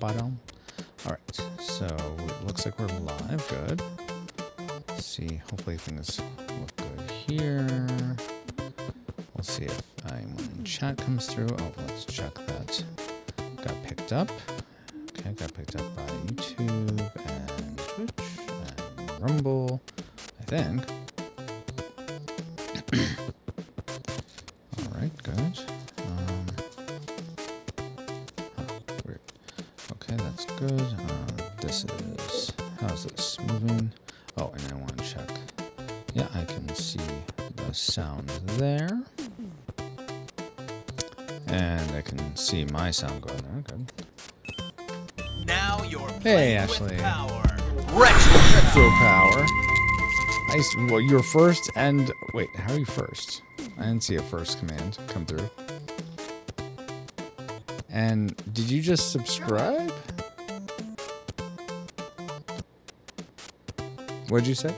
Subathon. All right, so it looks like we're live. Good. Let's see. Hopefully things look good here. We'll see if anyone in chat comes through. Oh, let's check that. Got picked up. Okay, got picked up by YouTube and Twitch and Rumble, I think. All right, good. Weird. Okay, that's good. This is, how's this moving? Oh, and I want to check. Yeah, I can see the sound there. And I can see my sound going there. Good. Now you're Hey, Ashley. power. Retro Power. Well, you're first and... Wait, how are you first? I didn't see a first command come through. And did you just subscribe? What'd you say?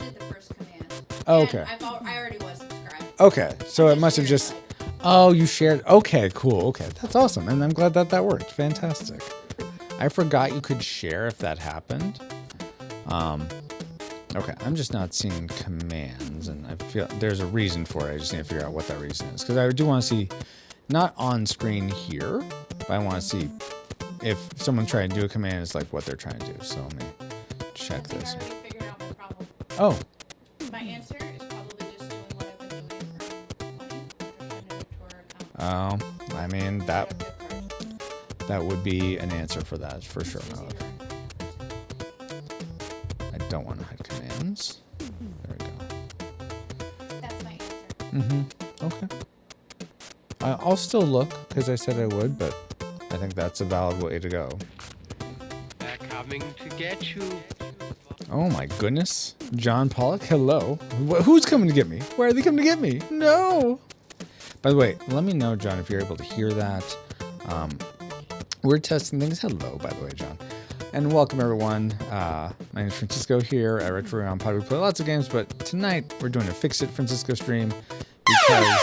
I did the first command. Oh, okay. I already was subscribed. Okay, so it must have just... Oh, you shared... Okay, cool. Okay, that's awesome. And I'm glad that that worked. Fantastic. I forgot you could share if that happened. Okay, I'm just not seeing commands, and I feel there's a reason for it. I just need to figure out what that reason is. Because I do want to see, not on screen here, but I want to see if someone trying to do a command is like what they're trying to do. So let me check this. I already figured out my problem. Oh, My answer is probably just doing what I've been doing for 20, trying to tour account. I mean, that would be an answer for that, for sure. I don't want to hide commands. There we go. That's my answer. Okay. I'll still look, because I said I would, but I think that's a valid way to go. They're coming to get you. Oh my goodness. John Pollock, hello. Who's coming to get me? Why are they coming to get me? No! By the way, let me know, John, if you're able to hear that. We're testing things. Hello, by the way, John. And welcome, everyone. My name is Francisco here at Retro on Pod. We play lots of games, but tonight we're doing a Fix It Francisco stream because...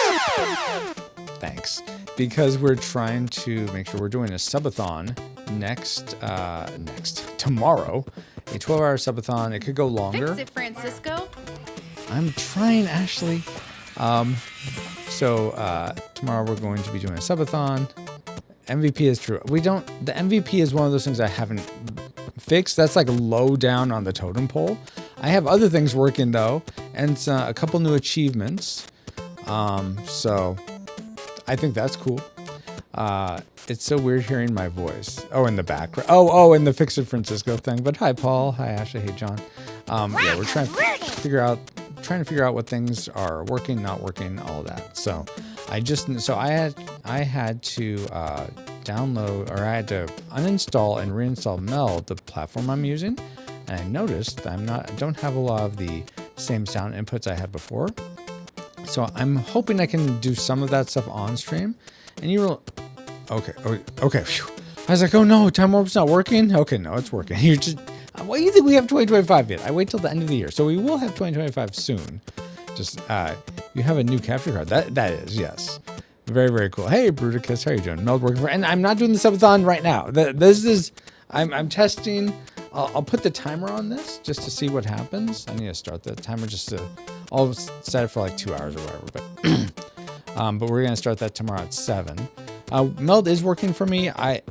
Thanks. Because we're trying to make sure we're doing a subathon tomorrow. A 12-hour subathon. It could go longer. Fix it, Francisco. I'm trying, Ashley. So tomorrow we're going to be doing a subathon. MVP is true. The MVP is one of those things I haven't fixed. That's like low down on the totem pole. I have other things working though, and it's a couple new achievements. So I think that's cool. It's so weird hearing my voice. Oh, in the background. Oh, in the Fix It Francisco thing. But hi, Paul. Hi, Ashley. Hey, John. Yeah, we're trying to figure out what things are working, not working, all that. So I had to download, or I had to uninstall and reinstall Meld, the platform I'm using, and I noticed I don't have a lot of the same sound inputs I had before. So I'm hoping I can do some of that stuff on stream. And you will, okay. Phew. I was like, oh no, Time Warp's not working. Okay, no, it's working. You're just, what do you think we have 2025 yet? I wait till the end of the year, so we will have 2025 soon. Just you have a new capture card. That is, yes. Very, very cool. Hey, Bruticus, how are you doing? Meld working for, and I'm not doing the subathon right now. This is, I'm testing. I'll put the timer on this just to see what happens. I need to start the timer I'll set it for like 2 hours or whatever. But we're gonna start that tomorrow at 7. Meld is working for me. I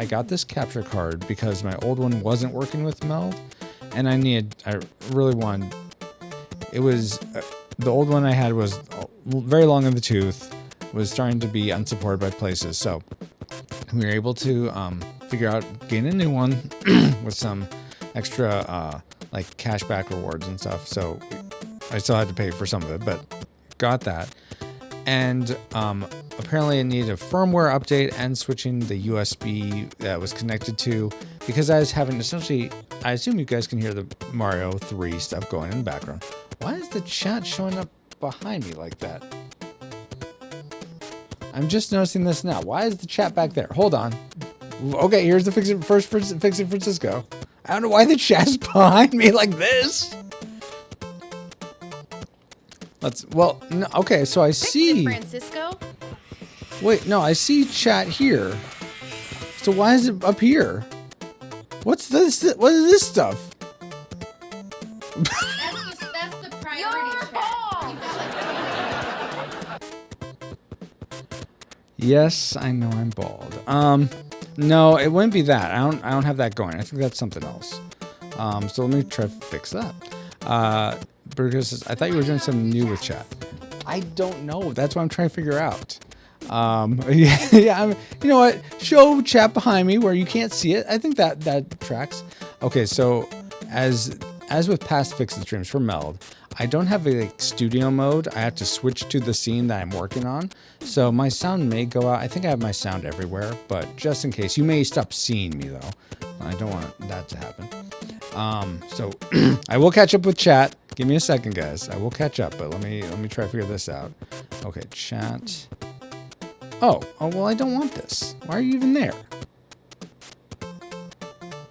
got this capture card because my old one wasn't working with Meld, and I really wanted. It was the old one I had was very long in the tooth, was starting to be unsupported by places. So we were able to figure out getting a new one with some extra like cashback rewards and stuff. So I still had to pay for some of it, but got that. And apparently it needed a firmware update and switching the USB that was connected to, because I was having essentially, I assume you guys can hear the Mario 3 stuff going in the background. Why is the chat showing up behind me like that? I'm just noticing this now. Why is the chat back there? Hold on. Okay, here's the Fix It Francisco. I don't know why the chat's behind me like this. Okay, so I see. Fix it, Francisco. Wait, no, I see chat here. So why is it up here? What's this? What is this stuff? That's the priority check. Yes, I know I'm bald. No, it wouldn't be that. I don't have that going. I think that's something else. So let me try to fix that. Burger says, I thought you were doing something new with chat. I don't know. That's what I'm trying to figure out. Yeah. You know what? Show chat behind me where you can't see it. I think that tracks. Okay, so as with past fixes streams for Meld, I don't have a studio mode. I have to switch to the scene that I'm working on. So my sound may go out. I think I have my sound everywhere, but just in case, you may stop seeing me though. I don't want that to happen. So I will catch up with chat. Give me a second, guys. I will catch up, but let me try to figure this out. Okay, chat. Oh, well, I don't want this. Why are you even there?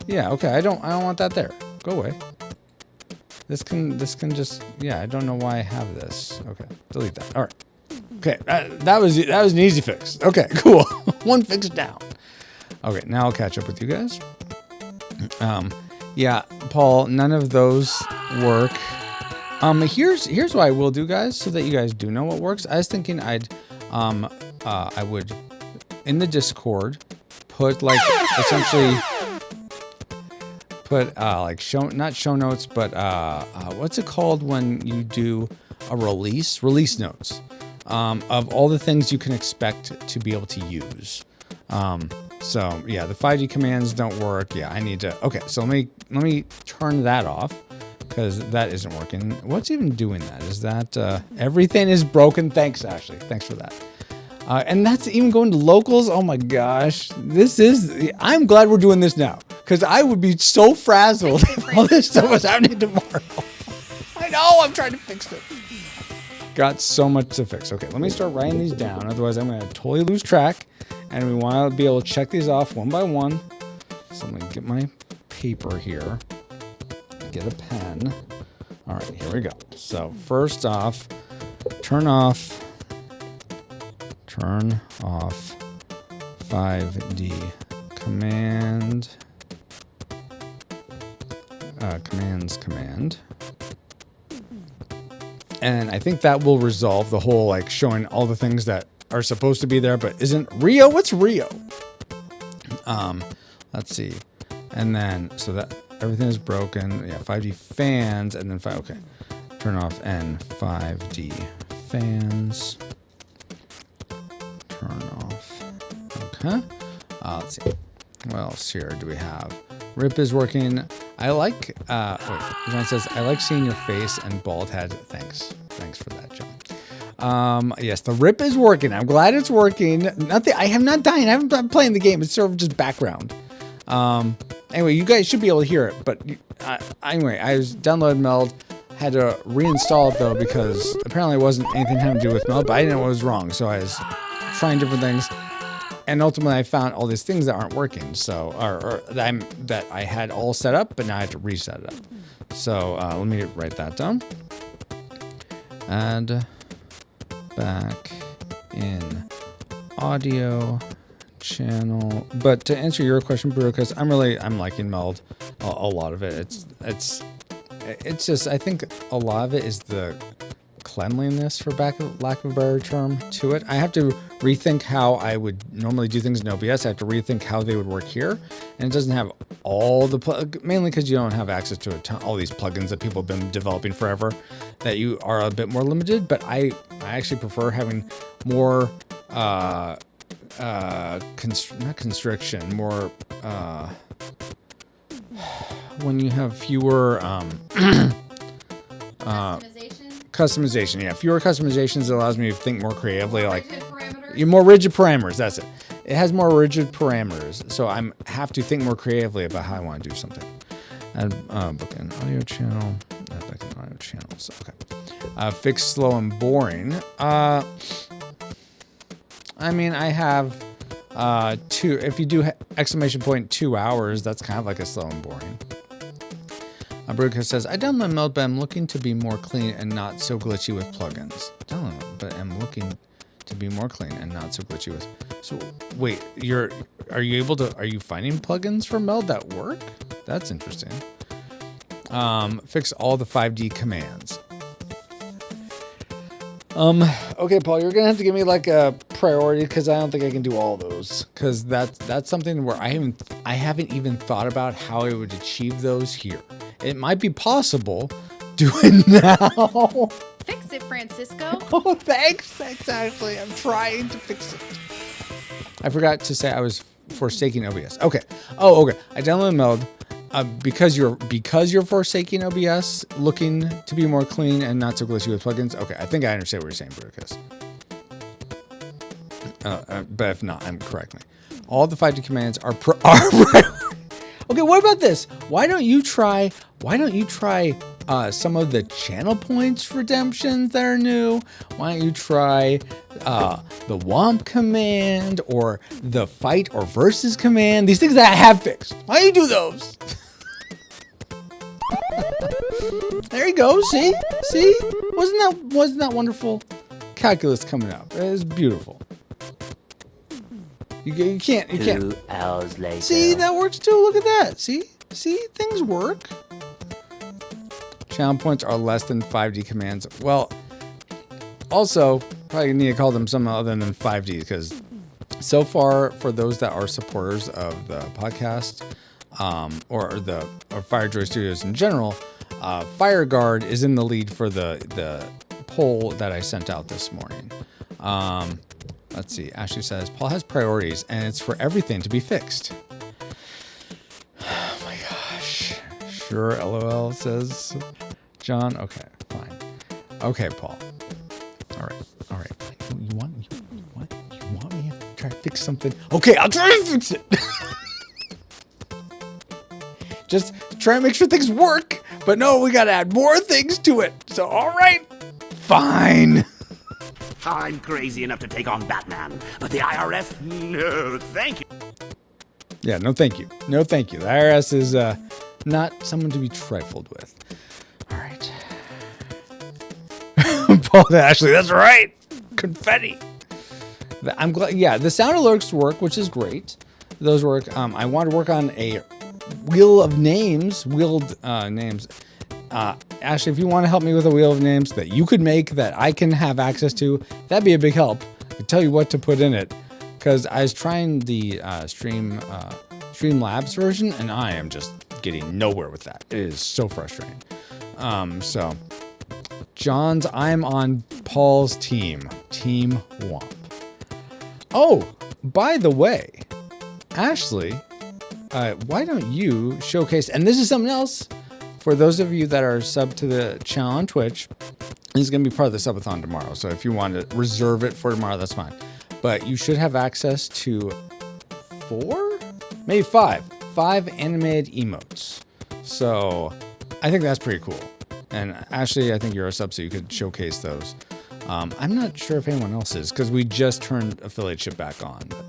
Yeah, okay, I don't want that there. Go away. This can just, yeah, I don't know why I have this. Okay, delete that. All right. Okay, that was an easy fix. Okay, cool. One fix down. Okay, now I'll catch up with you guys. Yeah, Paul, none of those work. Here's what I will do, guys, so that you guys do know what works. I was thinking I would, in the Discord, put like essentially put like not show notes, but what's it called when you do a release notes of all the things you can expect to be able to use. So yeah, the 5G commands don't work. Yeah, I need to. Okay, so let me turn that off because that isn't working. What's even doing that? Is that everything is broken? Thanks, Ashley. Thanks for that. And that's even going to locals. Oh my gosh, I'm glad we're doing this now because I would be so frazzled if all this stuff was happening tomorrow. I know, I'm trying to fix it. Got so much to fix. Okay, let me start writing these down. Otherwise, I'm going to totally lose track. And we want to be able to check these off one by one. So I'm going to get my paper here. Get a pen. All right, here we go. So first off, turn off 5D command. Command. And I think that will resolve the whole like showing all the things that are supposed to be there but isn't. Rio? What's Rio? Let's see. And then so that everything is broken. Yeah, 5D fans and then okay. Turn off N5D fans. Turn off. Okay. Let's see. What else here do we have? Rip is working. I like, John says, I like seeing your face and bald head. Thanks. Thanks for that, John. Yes, the rip is working. I'm glad it's working. Nothing. I am not dying. I haven't been playing the game. It's sort of just background. Anyway, you guys should be able to hear it. But anyway, I was downloading Meld. Had to reinstall it though because apparently it wasn't anything having to do with Meld. But I didn't know what was wrong, so I was trying different things. And ultimately, I found all these things that aren't working. So, or that I had all set up, but now I have to reset it up. So let me write that down. Add back in audio channel. But to answer your question, Brew, because I'm liking Meld a lot of it. It's just I think a lot of it is the cleanliness, for lack of a better term, to it. I have to rethink how I would normally do things in OBS. I have to rethink how they would work here, and it doesn't have all the mainly because you don't have access to all these plugins that people have been developing forever. That you are a bit more limited. But I actually prefer having more not constriction, more when you have fewer customization, yeah. Fewer customizations allows me to think more creatively, like more rigid parameters. That's it. It has more rigid parameters, so I have to think more creatively about how I want to do something. And book an audio channel. Back in audio channels. Okay. Fix slow and boring. I mean, I have 2. If you do exclamation point 2 hours, that's kind of like a slow and boring. Bruca says, I download Meld, but I'm looking to be more clean and not so glitchy with plugins. Download, but I'm looking to be more clean and not so glitchy with. So wait, are you finding plugins for Meld that work? That's interesting. Fix all the 5D commands. Okay, Paul, you're gonna have to give me like a priority because I don't think I can do all those. Because that's something where I haven't even thought about how I would achieve those here. It might be possible. Do it now. Fix it, Francisco. Oh, thanks, Ashley. I'm trying to fix it. I forgot to say I was forsaking OBS. Okay. Oh, okay. I downloaded Meld. Because you're forsaking OBS, looking to be more clean and not so glitchy with plugins. Okay, I think I understand what you're saying, Bruticus. But if not, correct me. All the 5D commands are Okay, what about this? Why don't you try some of the channel points redemptions that are new? Why don't you try the WOMP command or the fight or versus command? These things that I have fixed. Why don't you do those? There you go. See? Wasn't that wonderful? Calculus coming up. It is beautiful. You can't. 2 hours later. See, that works too. Look at that. See, things work. Channel points are less than 5D commands. Well, also probably need to call them something other than 5D because so far for those that are supporters of the podcast or FireJoy Studios in general, FireGuard is in the lead for the poll that I sent out this morning. Let's see. Ashley says Paul has priorities and it's for everything to be fixed. Oh my gosh. Sure, LOL, says John. Okay, fine. Okay, Paul. All right. You want me to try to fix something? Okay, I'll try to fix it. Just try to make sure things work. But no, we gotta add more things to it. So, all right, fine. I'm crazy enough to take on Batman, but the IRS, no, thank you. Yeah, no thank you. No thank you. The IRS is not someone to be trifled with. All right. Paul to Ashley, that's right. Confetti. I'm glad. Yeah, the sound alerts work, which is great. Those work. I want to work on a wheel of names. Ashley, if you want to help me with a wheel of names that you could make that I can have access to, that'd be a big help. I can tell you what to put in it. Because I was trying the Streamlabs version, and I am just getting nowhere with that. It is so frustrating. So, I'm on Paul's team. Team Womp. Oh, by the way, Ashley, why don't you showcase, and this is something else, for those of you that are sub to the channel on Twitch, this is going to be part of the Subathon tomorrow. So if you want to reserve it for tomorrow, that's fine. But you should have access to 4, maybe 5 animated emotes. So I think that's pretty cool. And Ashley, I think you're a sub, so you could showcase those. I'm not sure if anyone else is, because we just turned affiliateship back on. But,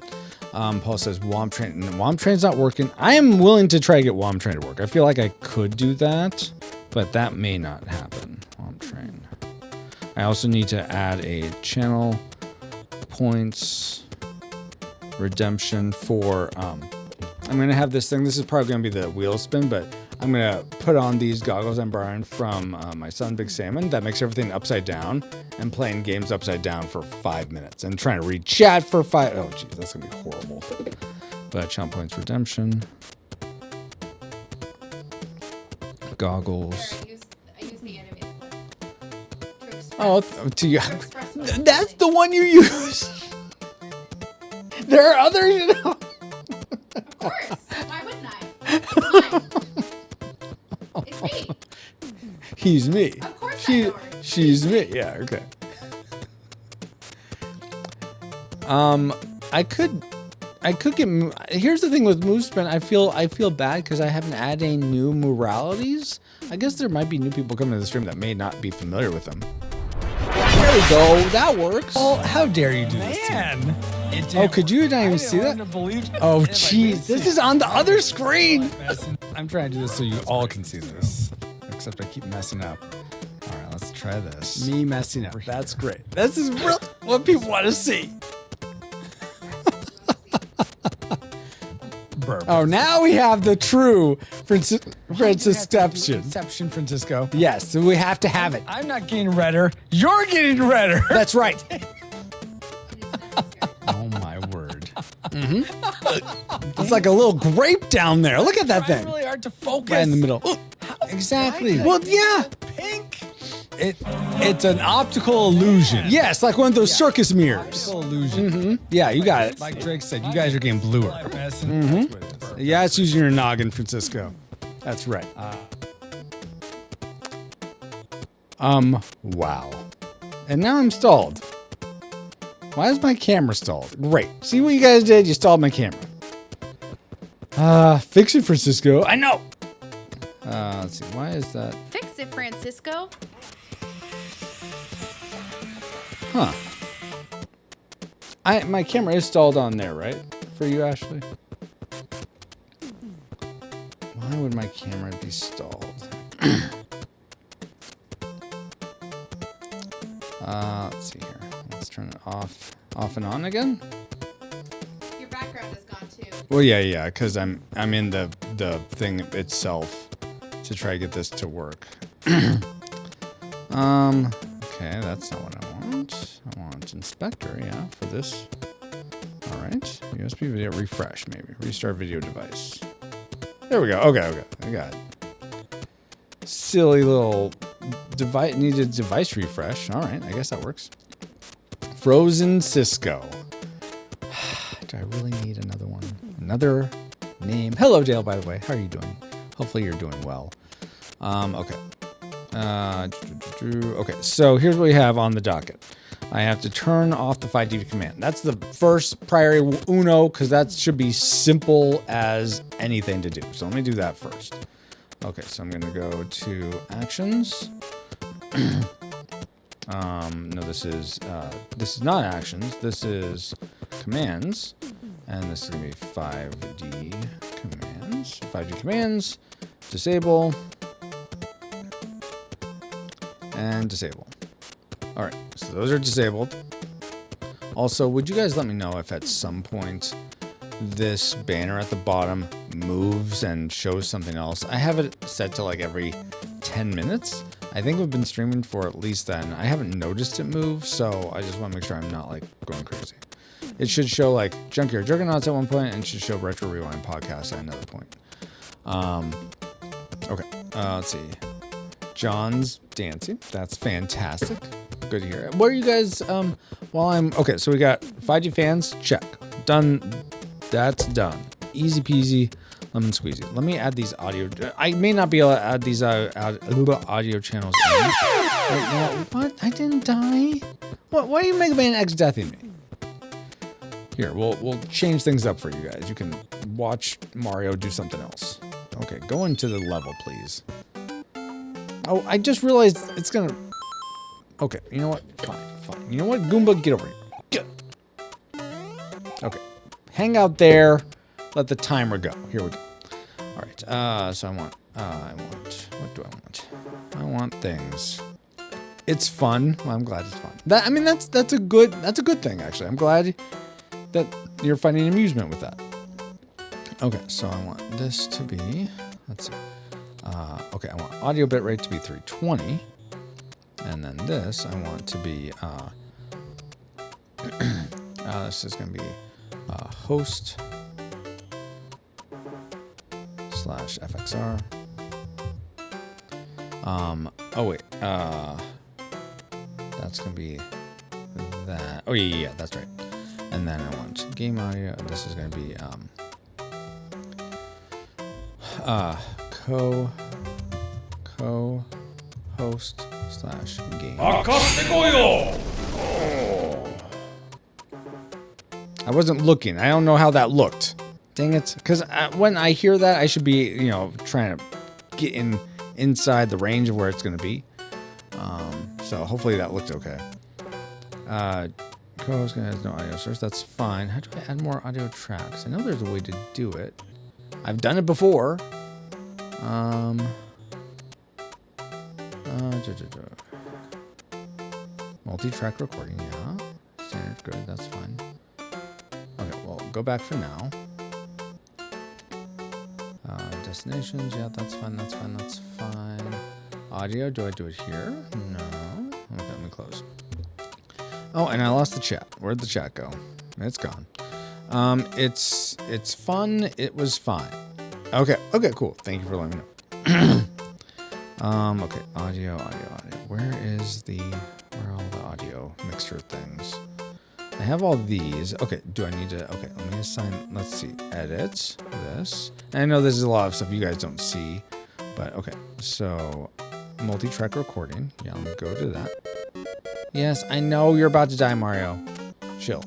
Paul says WOMP Train. WOMP Train's not working. I am willing to try to get WOMP Train to work. I feel like I could do that, but that may not happen. WOMP Train. I also need to add a channel points redemption for I'm gonna have this thing. This is probably gonna be the wheel spin, but I'm gonna put on these goggles I'm borrowing from my son Big Salmon that makes everything upside down and playing games upside down for 5 minutes and trying to read chat for 5. Oh geez, that's gonna be horrible. But channel points redemption, goggles. I use the animated one to express. Oh, express what I'm that's the feeling. one you use. There are others, you know. Of course. Why wouldn't I? It's mine. It's me. He's me. Of course I know her. She's me. Yeah, okay. I could get. Here's the thing with MoveSpin. I feel bad because I haven't added any new moralities. I guess there might be new people coming to the stream that may not be familiar with them. There we go. That works. Oh, how dare you do this? Man. Oh, could you not even see that? Oh, jeez. This is on the other screen. I'm trying to do this so you all can see this. Except I keep messing up. All right, let's try try this. Me messing up. That's great. This is real what people want to see. Burp. Oh, now we have the true Francisception. Inception, Francisco. Yes, so we have to have it. I'm not getting redder. You're getting redder. That's right. Oh my word. It's like a little grape down there. Look at that Trying thing. really hard to focus. Right in the middle. Exactly. Well, yeah. Pink. It's an optical illusion. Yes, like one of those circus mirrors. Optical illusion. Yeah, you got it. Like Drake said, you guys are getting bluer. Yeah, it's using your noggin, Francisco. That's right. Wow. And now I'm stalled. Why is my camera stalled? Great. See what you guys did? You stalled my camera. Fix it, Francisco. I know. Let's see. Why is that? Fix it, Francisco. Huh. My camera is stalled on there, right? For you, Ashley? Why would my camera be stalled? Let's see here. Let's turn it off and on again. Your background is gone too. Well, yeah, because I'm in the thing itself to try to get this to work. Okay, that's not what I want. I want inspector, yeah, for this. All right, USB video refresh, maybe restart video device. There we go. Okay, I got it. Silly little device needed device refresh. All right, I guess that works. Frozen Cisco. Do I really need another one? Another name. Hello, Dale, by the way. How are you doing? Hopefully you're doing well. Okay. Okay, so here's what we have on the docket. I have to turn off the 5D command. That's the first priority uno, because that should be simple as anything to do. So let me do that first. Okay, so I'm going to go to actions. No, this is not actions. This is commands, and this is gonna be 5D commands. 5D commands, disable, and disable. All right, so those are disabled. Also, would you guys let me know if at some point this banner at the bottom moves and shows something else? I have it set to like every 10 minutes. I think we've been streaming for at least then. I haven't noticed it move, so I just want to make sure I'm not like going crazy. It should show like Junkyard Juggernauts at one point, and it should show Retro Rewind Podcast at another point. Okay, let's see. John's dancing. That's fantastic. Good to hear. What are you guys, okay, so we got 5G fans, check. Done. That's done. Easy peasy, lemon squeezy. Let me add these audio. I may not be able to add these audio channels in. Wait, no, what? I didn't die? What? Why are you Mega Man X deathing me? Here, we'll change things up for you guys. You can watch Mario do something else. Okay, go into the level, please. Oh, I just realized it's gonna... Okay, you know what? Fine. You know what? Goomba, get over here. Get. Okay. Hang out there. Let the timer go. Here we go. All right. So I want... What do I want? I want things. It's fun. Well, I'm glad it's fun. That's a good thing, actually. I'm glad that you're finding amusement with that. Okay, so I want this to be... Let's see. Okay, I want audio bitrate to be 320. And then this, I want to be... this is going to be host /FXR. Oh, wait. That's going to be that. Oh, yeah, that's right. And then I want game audio. This is going to be co-host /game. I wasn't looking. I don't know how that looked. Dang it. Because when I hear that, I should be, trying to get inside the range of where it's going to be. So hopefully that looked okay. Co-host has no audio source. That's fine. How do I add more audio tracks? I know there's a way to do it. I've done it before. Multi-track recording, yeah. Standard, good, that's fine. Okay, well, go back for now. Destinations, yeah, that's fine, that's fine, that's fine. Audio, do I do it here? No. Okay, let me close. Oh, and I lost the chat. Where'd the chat go? It's gone. It's fun. It was fine. Okay, cool. Thank you for letting me know. Okay, audio. Where are all the audio mixture things? I have all these. Okay, do I need to, okay, let me assign, let's see, edit this. And I know this is a lot of stuff you guys don't see, but okay, so multi-track recording. Yeah, let me go to that. Yes, I know you're about to die, Mario. Chill.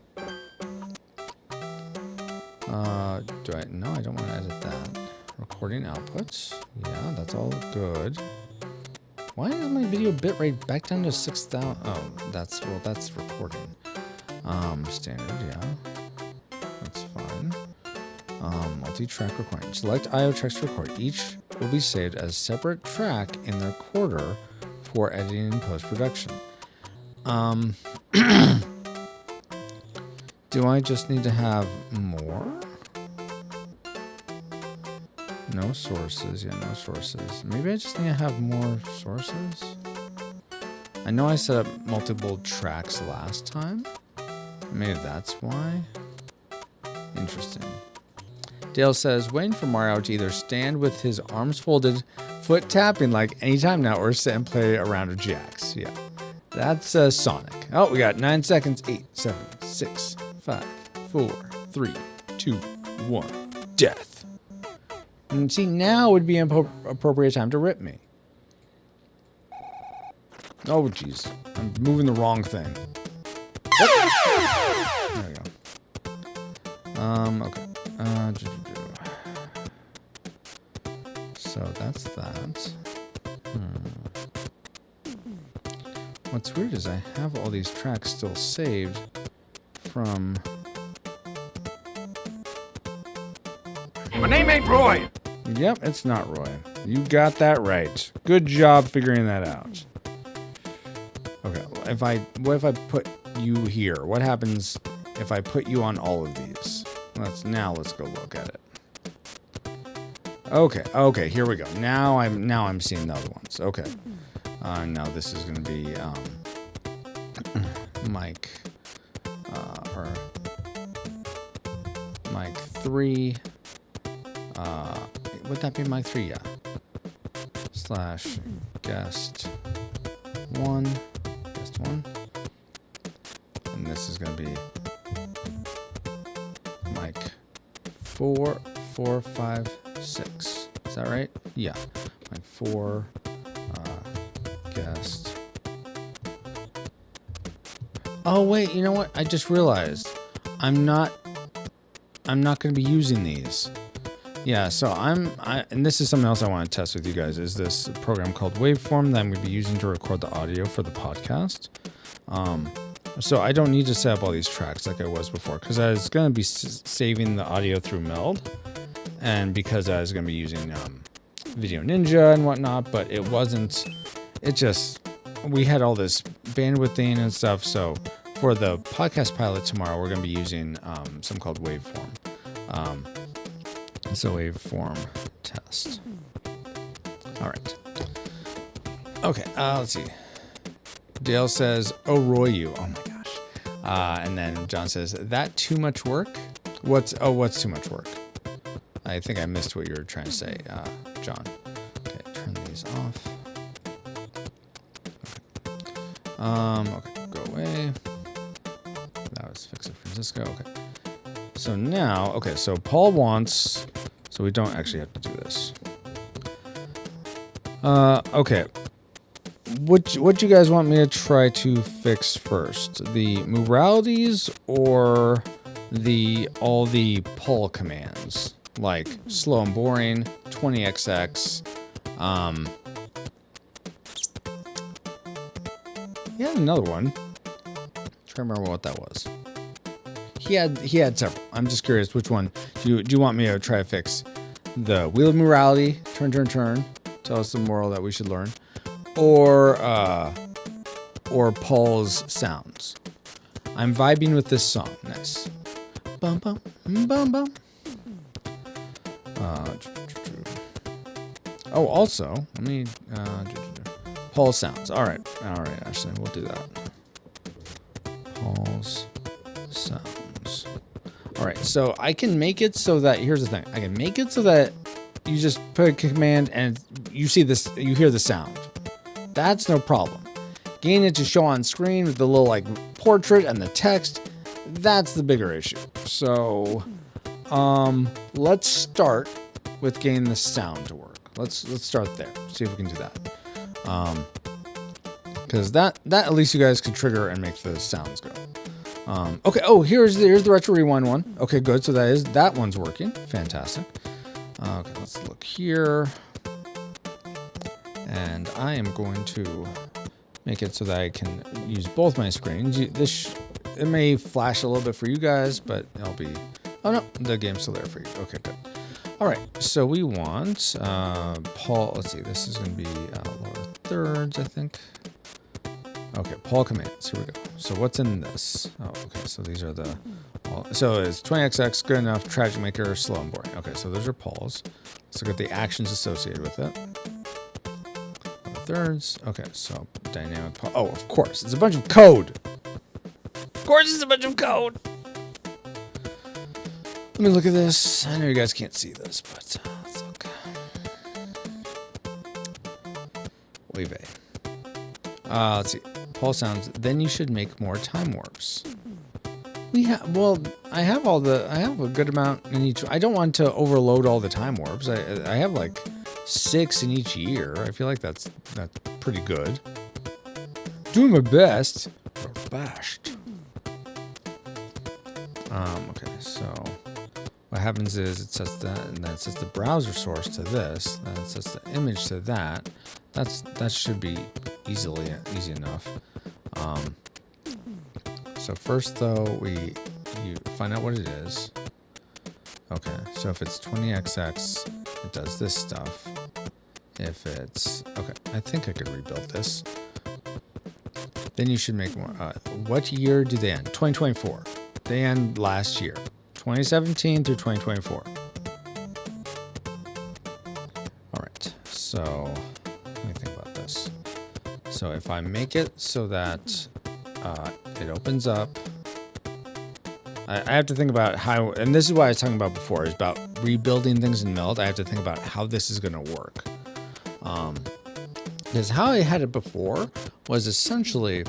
No, I don't want to edit that. Recording outputs. Yeah, that's all good. Why is my video bitrate back down to 6,000? Oh, that's recording. Standard, yeah. That's fine. Multi-track recording. Select IO tracks to record. Each will be saved as separate track in their quarter for editing and post-production. Do I just need to have more? No sources. Yeah, no sources. Maybe I just need to have more sources. I know I set up multiple tracks last time. Maybe that's why. Interesting. Dale says, waiting for Mario to either stand with his arms folded, foot tapping like anytime now, or sit and play a round of jacks. Yeah. That's Sonic. Oh, we got 9 seconds. 8, 7, 6, 5, 4, 3, 2, 1. Death. And see, now would be an appropriate time to rip me. Oh, jeez. I'm moving the wrong thing. Oh. There we go. Okay. So that's that. What's weird is I have all these tracks still saved from... My name ain't Roy. Yep, it's not Roy. You got that right. Good job figuring that out. Okay, what if I put you here? What happens if I put you on all of these? Let's go look at it. Okay, here we go. Now I'm seeing the other ones. Okay. Now this is gonna be mic mic 3. Would that be mic 3? Yeah. / guest 1. Guest 1. And this is gonna be mic 4, 5, 6. Is that right? Yeah. Mic 4. Guest. Oh wait, you know what? I just realized I'm not going to be using these. Yeah, so and this is something else I want to test with you guys, is this program called Waveform that I'm going to be using to record the audio for the podcast. So I don't need to set up all these tracks like I was before, because I was going to be saving the audio through Meld, and because I was going to be using Video Ninja and whatnot, but it wasn't. It just, we had all this bandwidth thing and stuff, so for the podcast pilot tomorrow, we're going to be using something called Waveform. So Waveform test. All right. Okay, let's see. Dale says, oh, Roy, you. Oh, my gosh. And then John says, that too much work? What's too much work? I think I missed what you were trying to say, John. Okay, turn these off. Okay, go away. That was Fix It Francisco. Okay. So now, okay, so Paul wants, so we don't actually have to do this. Okay. What you guys want me to try to fix first? The muralities or all the pull commands? Like slow and boring, 20xx, he had another one. Trying to remember what that was. He had several. I'm just curious which one. Do you want me to try to fix? The Wheel of Morality, turn. Tell us the moral that we should learn. Or or Paul's sounds. I'm vibing with this song. Nice. Bum bum bum bum. Oh, also, let me Paul's sounds. All right, Ashley, we'll do that. Paul's sounds. All right, so I can make it so that here's the thing. I can make it so that you just put a command and you see this, you hear the sound. That's no problem. Getting it to show on screen with the little like portrait and the text, that's the bigger issue. So, let's start with getting the sound to work. Let's start there. See if we can do that. Because that at least you guys can trigger and make the sounds go. Okay. Oh, here's the retro rewind one. Okay, good. So that one's working. Fantastic. Okay, let's look here. And I am going to make it so that I can use both my screens. It may flash a little bit for you guys, but it'll be... Oh, no, the game's still there for you. Okay, good. All right, so we want Paul... Let's see, this is going to be lower thirds, I think. Okay, Paul commands. Here we go. So what's in this? Oh, okay, so these are the... So it's 20XX, good enough, tragic maker, slow and boring. Okay, so those are Paul's. Let's look at the actions associated with it. Thirds. Okay, so dynamic. Oh, of course, it's a bunch of code. Of course, it's a bunch of code. Let me look at this. I know you guys can't see this, but let's look. Wave A. Let's see. Paul sounds. Then you should make more time warps. I have a good amount in each. I don't want to overload all the time warps. I have like 6 in each year. I feel like that's pretty good. Doing my best. Bashed. Okay, so what happens is it sets that, and then it sets the browser source to this, then it sets the image to that. That should be easy enough. So first though, you find out what it is. Okay, so if it's 20XX, it does this stuff. If it's, okay, I think I could rebuild this. Then you should make more. What year do they end? 2024. They end last year. 2017 through 2024. All right, so let me think about this. So if I make it so that it opens up, I have to think about how, and this is what I was talking about before, is about rebuilding things in Meld. I have to think about how this is going to work. Because how I had it before was essentially,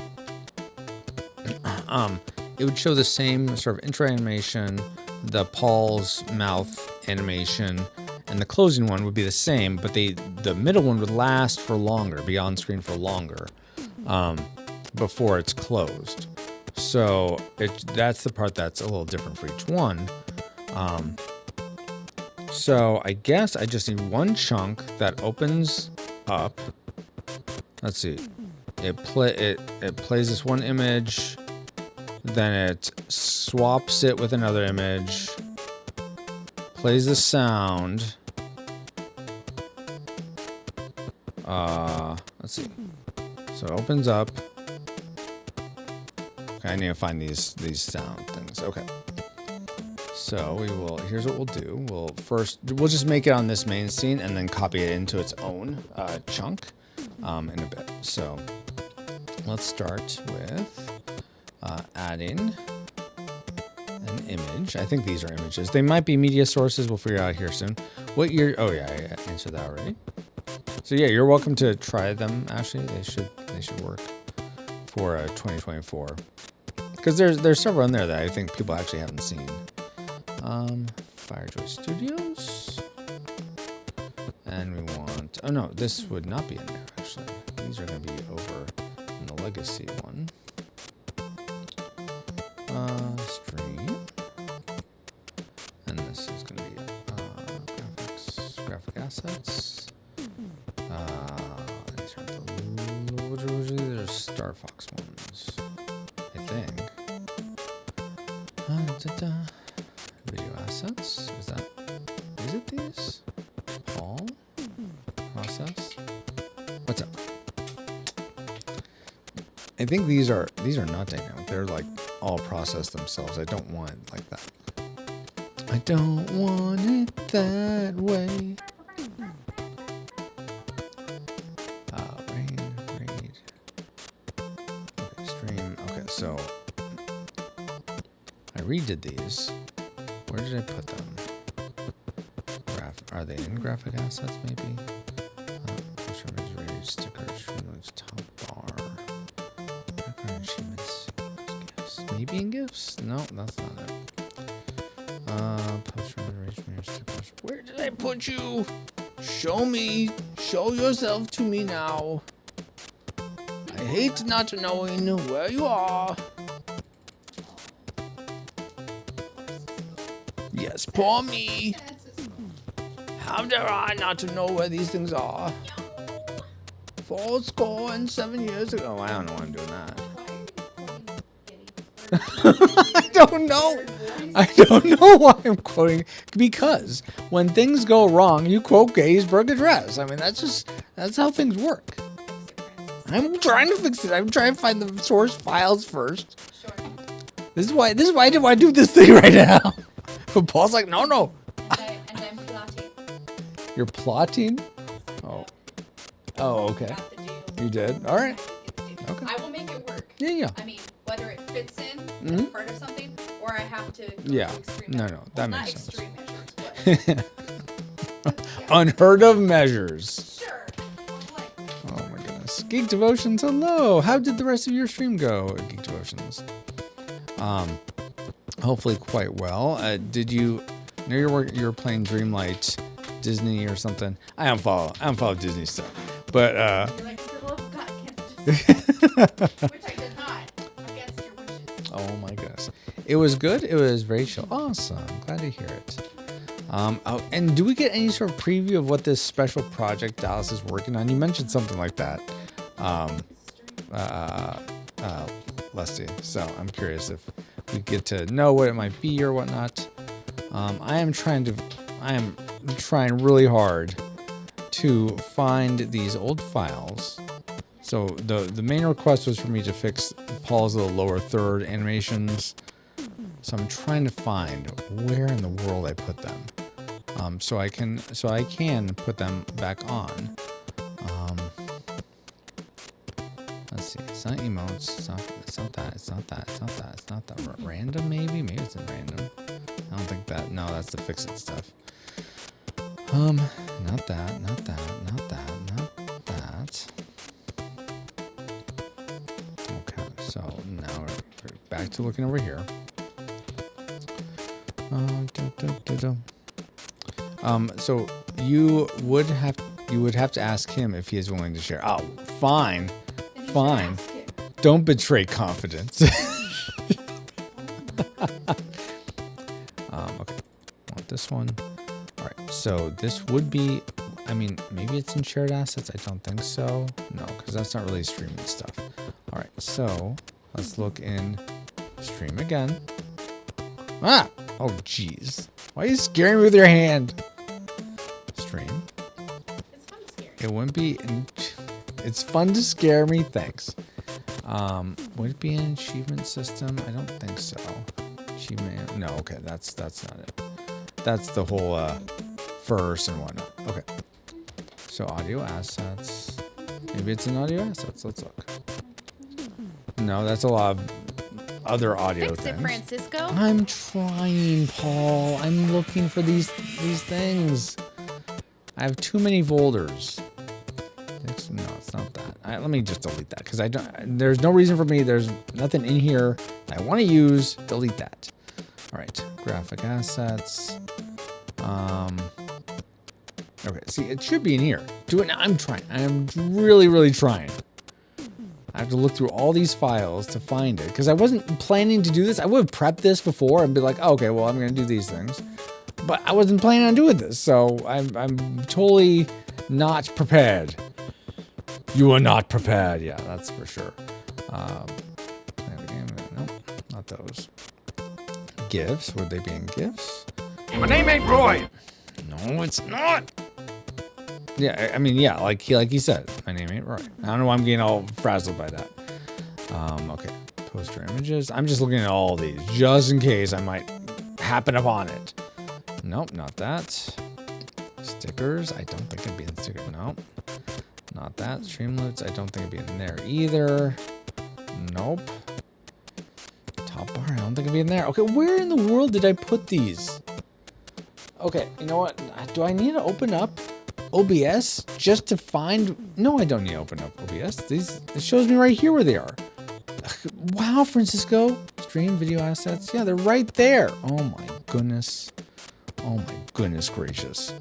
it would show the same sort of intro animation, the Paul's mouth animation, and the closing one would be the same, but the middle one would last for longer, be on screen for longer, before it's closed. So that's the part that's a little different for each one. So I guess I just need one chunk that opens up. Let's see. It plays this one image, then it swaps it with another image, plays the sound. Let's see. So it opens up. Okay, I need to find these sound things. Okay. So here's what we'll do. We'll just make it on this main scene and then copy it into its own chunk in a bit. So let's start with adding an image. I think these are images. They might be media sources. We'll figure out here soon. What year? Oh yeah, I answered that already. So yeah, you're welcome to try them, Ashley. They should work for 2024. Because there's several in there that I think people actually haven't seen. Firejoy Studios. And we want... Oh no, this would not be in there, actually. These are going to be over in the Legacy one. Stream. And this is going to be graphic assets. These are Star Fox ones, I think. Video assets. Is it these? Paul? Process? What's up? I think these are not dynamic. They're like all processed themselves. I don't want it like that. I don't want it that way. Raid. Okay, stream. Okay, so I redid these. Where did I put them? Are they in graphic assets? Maybe. Sticker streamlabs top bar. Background achievements. Gifts. Maybe in gifts? No, that's not it. Post arrangement stickers. Where did I put you? Show me. Show yourself to me now. I hate not knowing where you are. Yes, poor me. How dare I not to know where these things are? 4 years ago. I don't know why I'm doing that. I don't know. I don't know why I'm quoting. Because when things go wrong, you quote Gettysburg Address. I mean, that's how things work. I'm trying to fix it. I'm trying to find the source files first. This is why I do this thing right now. But Paul's like, no. And I'm plotting. You're plotting? Oh. Oh, okay. You did? All right. Okay. I will make it work. Yeah. I mean, whether it fits in Mm-hmm. as part of something, or I have to go Yeah. to extreme No, measures. that Well, makes not sense. extreme measures, but Unheard of measures. sure. Like, Oh my goodness. Geek Devotions, hello. How did the rest of your stream go at Geek Devotions? Hopefully quite well. Did you know you were playing Dreamlight Disney or something? I don't follow Disney stuff. But you're like, for the love of God, I can't just which I did not. Against your wishes. oh my goodness. It was good. It was very chill. Awesome. Glad to hear it. Oh, and do we get any sort of preview of what this special project Dallas is working on? You mentioned something like that. Leslie. So I'm curious if we get to know what it might be or whatnot. I am trying really hard to find these old files. So the main request was for me to fix Paul's little lower third animations. So I'm trying to find where in the world I put them. So I can put them back on. Let's see. It's not emotes. It's not that. Random maybe? Maybe it's in random. I don't think that. No, that's the fix it stuff. Not that. Okay, so now we're back to looking over here. So you would have to ask him if he is willing to share. Oh, fine. And you should Fine. ask him. Don't betray confidence. Okay. Want this one. All right. So this would be, I mean, maybe it's in shared assets. I don't think so. No, because that's not really streaming stuff. All right. So let's look in stream again. Ah! Oh, jeez. Why are you scaring me with your hand? Stream. It's fun to scare. It wouldn't be. It's fun to scare me. Thanks. Would it be an achievement system? I don't think so. Achievement. No. Okay. That's not it. That's the whole first and whatnot. Okay. So audio assets. Maybe it's in audio assets. Let's look. No, that's a lot of other audio Fix things. it, Francisco. I'm trying, Paul. I'm looking for these things. I have too many folders. No, it's not that. Let me just delete that because I don't. There's no reason for me. There's nothing in here I want to use. Delete that. All right, graphic assets. Okay, see, it should be in here. Do it now. I'm trying. I'm really, really trying. I have to look through all these files to find it because I wasn't planning to do this. I would have prepped this before and be like, oh, okay, well, I'm going to do these things. But I wasn't planning on doing this, so I'm totally not prepared. You are not prepared. Yeah, that's for sure. Play the game. Nope, not those. Gifts. Would they be in gifts? My name ain't Roy. No, it's not. Yeah, I mean, yeah, like he said, my name ain't Roy. I don't know why I'm getting all frazzled by that. Okay, poster images. I'm just looking at all these just in case I might happen upon it. Nope, not that. Stickers. I don't think it'd be in stickers. Nope. Not that. Streamloots. I don't think it'd be in there either. Nope. Top bar. I don't think it'd be in there. Okay, where in the world did I put these? Okay, you know what? Do I need to open up OBS just to find? No, I don't need to open up OBS. It shows me right here where they are. Wow, Francisco. Stream video assets. Yeah, they're right there. Oh my goodness. Oh my goodness gracious.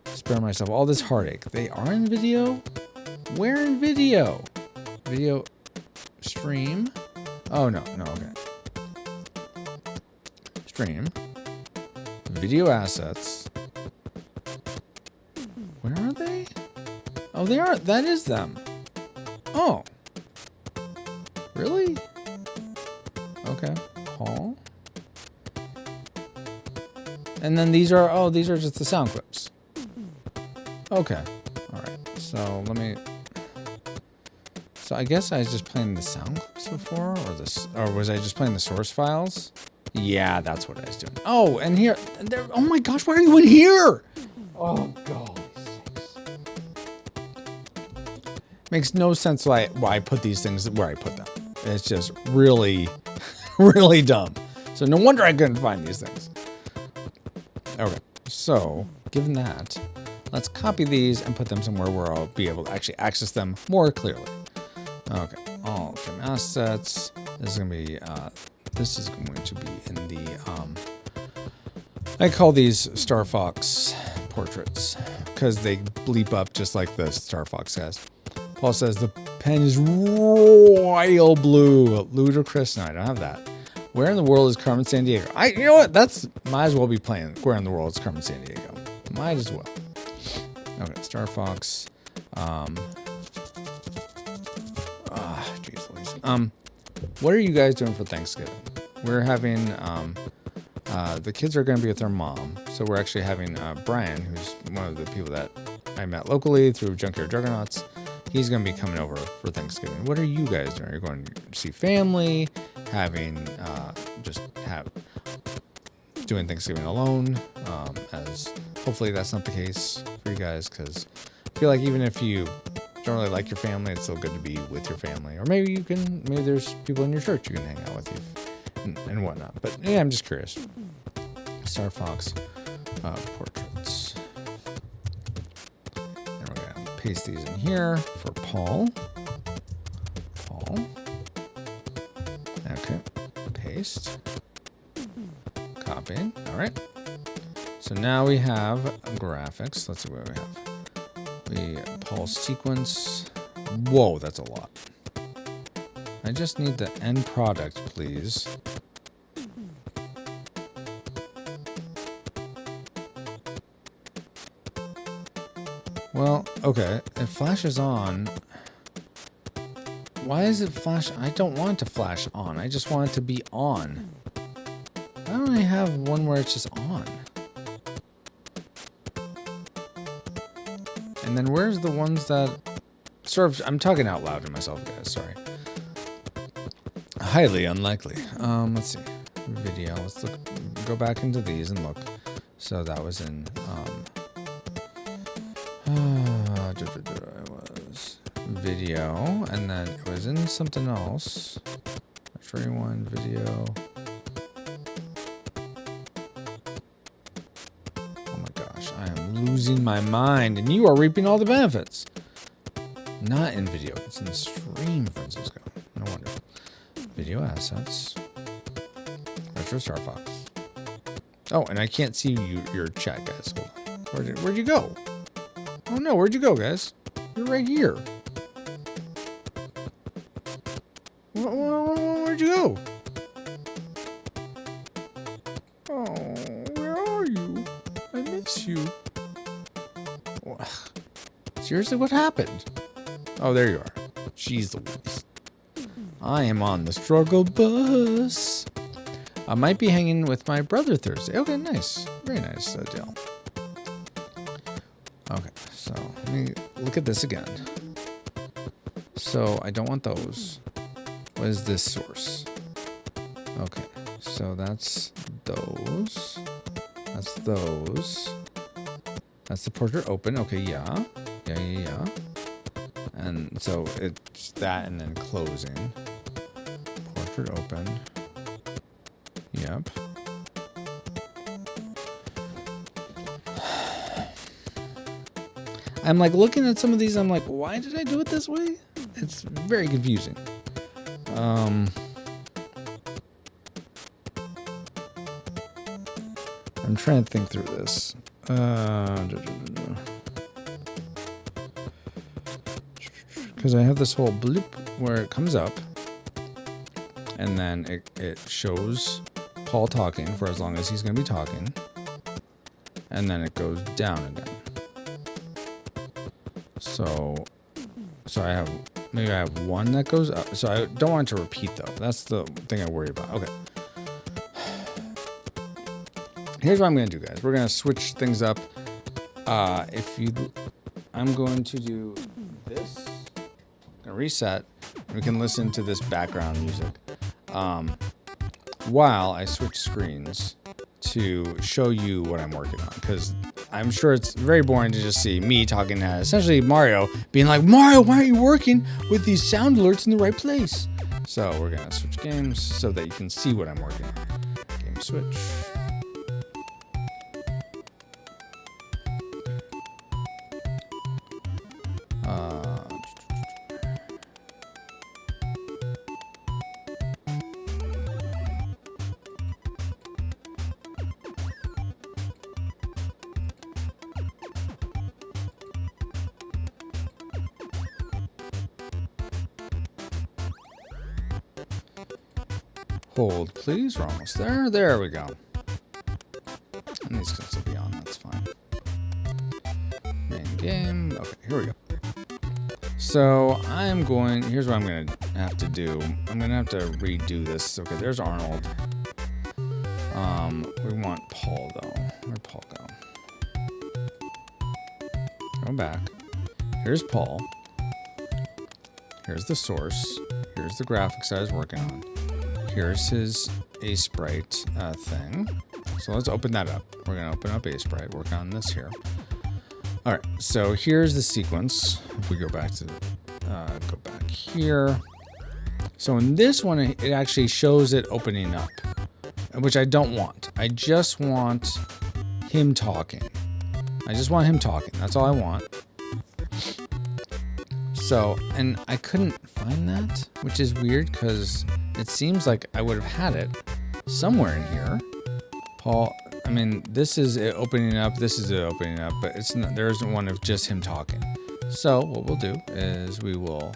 Spare myself all this heartache. They are in video? Where in video? Video stream. Oh no, okay. Stream. Video assets. Where are they? Oh, they are. That is them. Oh. Really? Okay. Paul. And then these are just the sound clips. Okay. All right. So So I guess I was just playing the sound clips before, or was I just playing the source files? Yeah, that's what I was doing. Oh, and here, oh my gosh, why are you in here? Oh, God. Makes no sense why I put these things where I put them. It's just really, really dumb. So no wonder I couldn't find these things. Okay, so given that, let's copy these and put them somewhere where I'll be able to actually access them more clearly. Okay, all from assets. This is going to be in the, I call these Star Fox portraits because they bleep up just like the Star Fox guys. Paul says the pen is royal blue. Ludicrous. No, I don't have that. Where in the world is Carmen Sandiego? You know what? Might as well be playing Where in the World is Carmen Sandiego. Might as well. Okay, Star Fox. Jeez Louise. What are you guys doing for Thanksgiving? We're having, the kids are going to be with their mom. So we're actually having Brian, who's one of the people that I met locally through Junkyard Juggernauts. He's going to be coming over for Thanksgiving. What are you guys doing? Are you going to see family? Doing Thanksgiving alone? As hopefully that's not the case for you guys, because I feel like even if you don't really like your family, it's still good to be with your family. Or maybe there's people in your church you can hang out with you and whatnot. But yeah, I'm just curious. Star Fox portraits. And we're going to paste these in here for Paul. Okay. Paste. Copy. All right. So now we have graphics. Let's see what we have. Paul sequence. Whoa, that's a lot. I just need the end product, please. Well, okay. It flashes on. Why is it flash? I don't want it to flash on. I just want it to be on. Why don't I have one where it's just on? And then where's the ones that sort of, I'm talking out loud to myself, guys, sorry. Highly unlikely. Let's see. Video, let's go back into these and look. So that was in, it was video, and then it was in something else. Rewind video. Losing my mind, and you are reaping all the benefits. Not in video, it's in the stream, Francisco. No wonder. Video assets. Retro Star Fox. Oh, and I can't see your chat, guys. Hold on. Where'd you go? Oh no, where'd you go, guys? You're right here. Where'd you go? Oh, where are you? I miss you. Seriously, what happened? Oh, there you are. Jeez Louise. I am on the struggle bus. I might be hanging with my brother Thursday. Okay, nice. Very nice, Dale. Okay, so let me look at this again. So I don't want those. What is this source? Okay, so that's those. That's those. That's the portrait open. Okay, yeah. Yeah. And so it's that and then closing. Portrait open. Yep. I'm like looking at some of these, I'm like, why did I do it this way? It's very confusing. I'm trying to think through this. Because I have this whole bloop where it comes up and then it shows Paul talking for as long as he's going to be talking. And then it goes down again. So I have, maybe I have one that goes up. So I don't want it to repeat though. That's the thing I worry about. Okay. Here's what I'm going to do, guys. We're going to switch things up. I'm going to do this. I'm going to reset. We can listen to this background music while I switch screens to show you what I'm working on. Because I'm sure it's very boring to just see me talking to essentially Mario, being like, Mario, why aren't you working with these sound alerts in the right place? So we're going to switch games so that you can see what I'm working on. Game switch. Hold, please. We're almost there. There we go. And these can still be on. That's fine. Main game. Okay, here we go. So here's what I'm going to have to do. I'm going to have to redo this. Okay, there's Arnold. We want Paul, though. Where'd Paul go? Go back. Here's Paul. Here's the source. Here's the graphics I was working on. Here's his A-Sprite thing. So let's open that up. We're going to open up A-Sprite, work on this here. All right, so here's the sequence. If we go back to, go back here. So in this one, it actually shows it opening up, which I don't want. I just want him talking. I just want him talking. That's all I want. So, and I couldn't find that, which is weird because it seems like I would have had it somewhere in here. Paul, I mean, this is it opening up, this is it opening up, but it's not, there isn't one of just him talking. So what we'll do is we will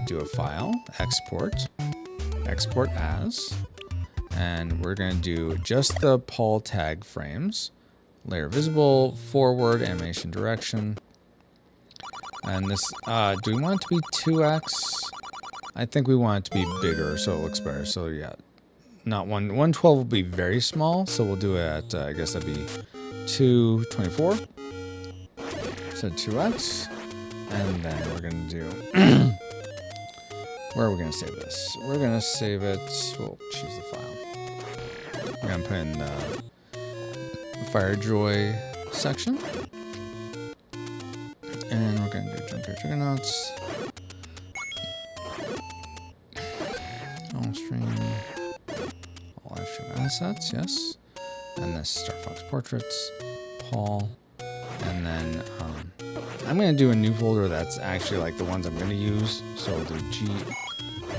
do a file, export as, and we're going to do just the Paul tag frames, layer visible, forward, animation direction. And this, do we want it to be 2x? I think we want it to be bigger so it looks better. So yeah, not 112 will be very small. So we'll do it at, I guess that'd be 224. So 2x. And then we're going to do, where are we going to save this? We're going to save it, we'll choose the file. We're going to put in the FireJoy section. And we're going to do Junkyard Juggernauts. All stream. All live stream assets, yes. And this Star Fox Portraits. Paul. And then I'm going to do a new folder that's actually like the ones I'm going to use. So we'll do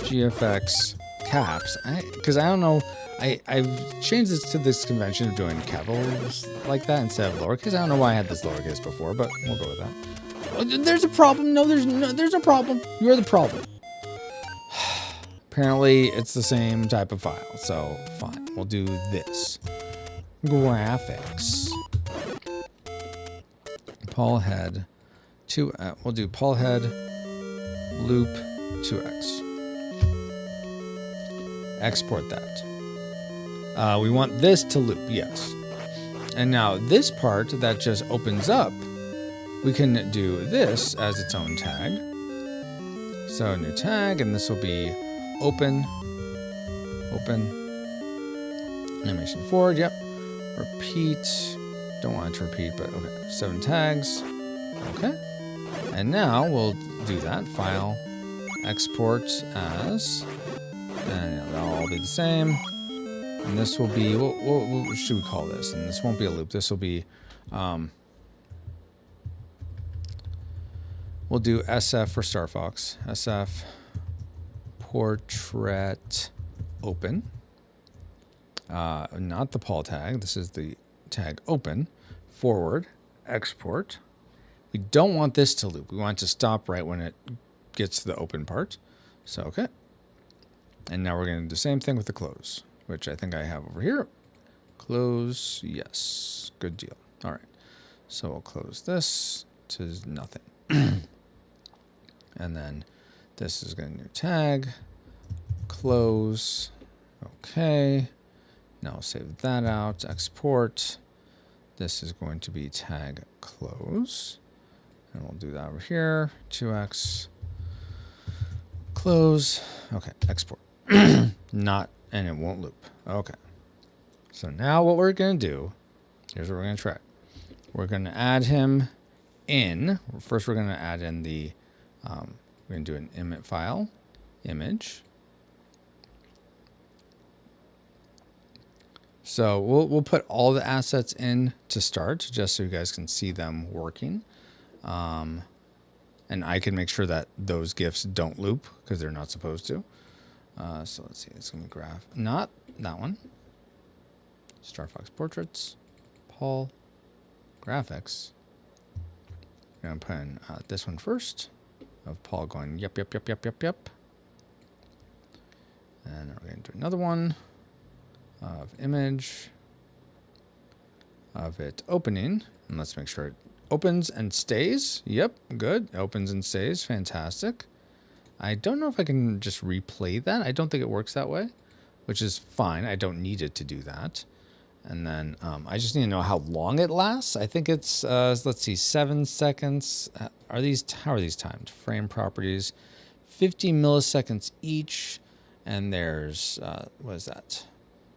GFX caps. Because I don't know. I've changed this to this convention of doing capitals like that instead of lowercase. I don't know why I had this lowercase before, but we'll go with that. There's a problem. No, there's a problem. You're the problem. Apparently, it's the same type of file. So, fine. We'll do this. Graphics. Paul head. We'll do Paul head. Loop 2x. Export that. We want this to loop. Yes. And now this part that just opens up, we can do this as its own tag. So new tag, and this will be open, animation forward, yep. Repeat, don't want it to repeat, but okay, 7 tags, okay. And now we'll do that, file, export as, and they'll all be the same. And this will be, what should we call this? And this won't be a loop, this will be, we'll do SF for Star Fox. SF portrait open. Not the Paul tag. This is the tag open. Forward. Export. We don't want this to loop. We want it to stop right when it gets to the open part. So, okay. And now we're going to do the same thing with the close, which I think I have over here. Close. Yes. Good deal. All right. So we'll close this to nothing. And then this is going to new tag, close, okay. Now save that out, export. This is going to be tag close. And we'll do that over here, 2x, close, okay, export. Not, and it won't loop, okay. So now what we're going to do, here's what we're going to try. We're going to add him in. First, we're going to add in the, we're going to do an image file, image. So we'll put all the assets in to start, just so you guys can see them working. And I can make sure that those GIFs don't loop, because they're not supposed to. So let's see, it's going to be graph, not that one. Star Fox Portraits, Paul, graphics. We're going to put in this one first, of Paul going, yep, yep, yep, yep, yep, yep. And we're going to do another one of image, of it opening. And let's make sure it opens and stays. Yep, good. Opens and stays. Fantastic. I don't know if I can just replay that. I don't think it works that way, which is fine. I don't need it to do that. And then I just need to know how long it lasts. I think it's, let's see, 7 seconds. How are these timed? Frame properties, 50 milliseconds each. And there's, what is that?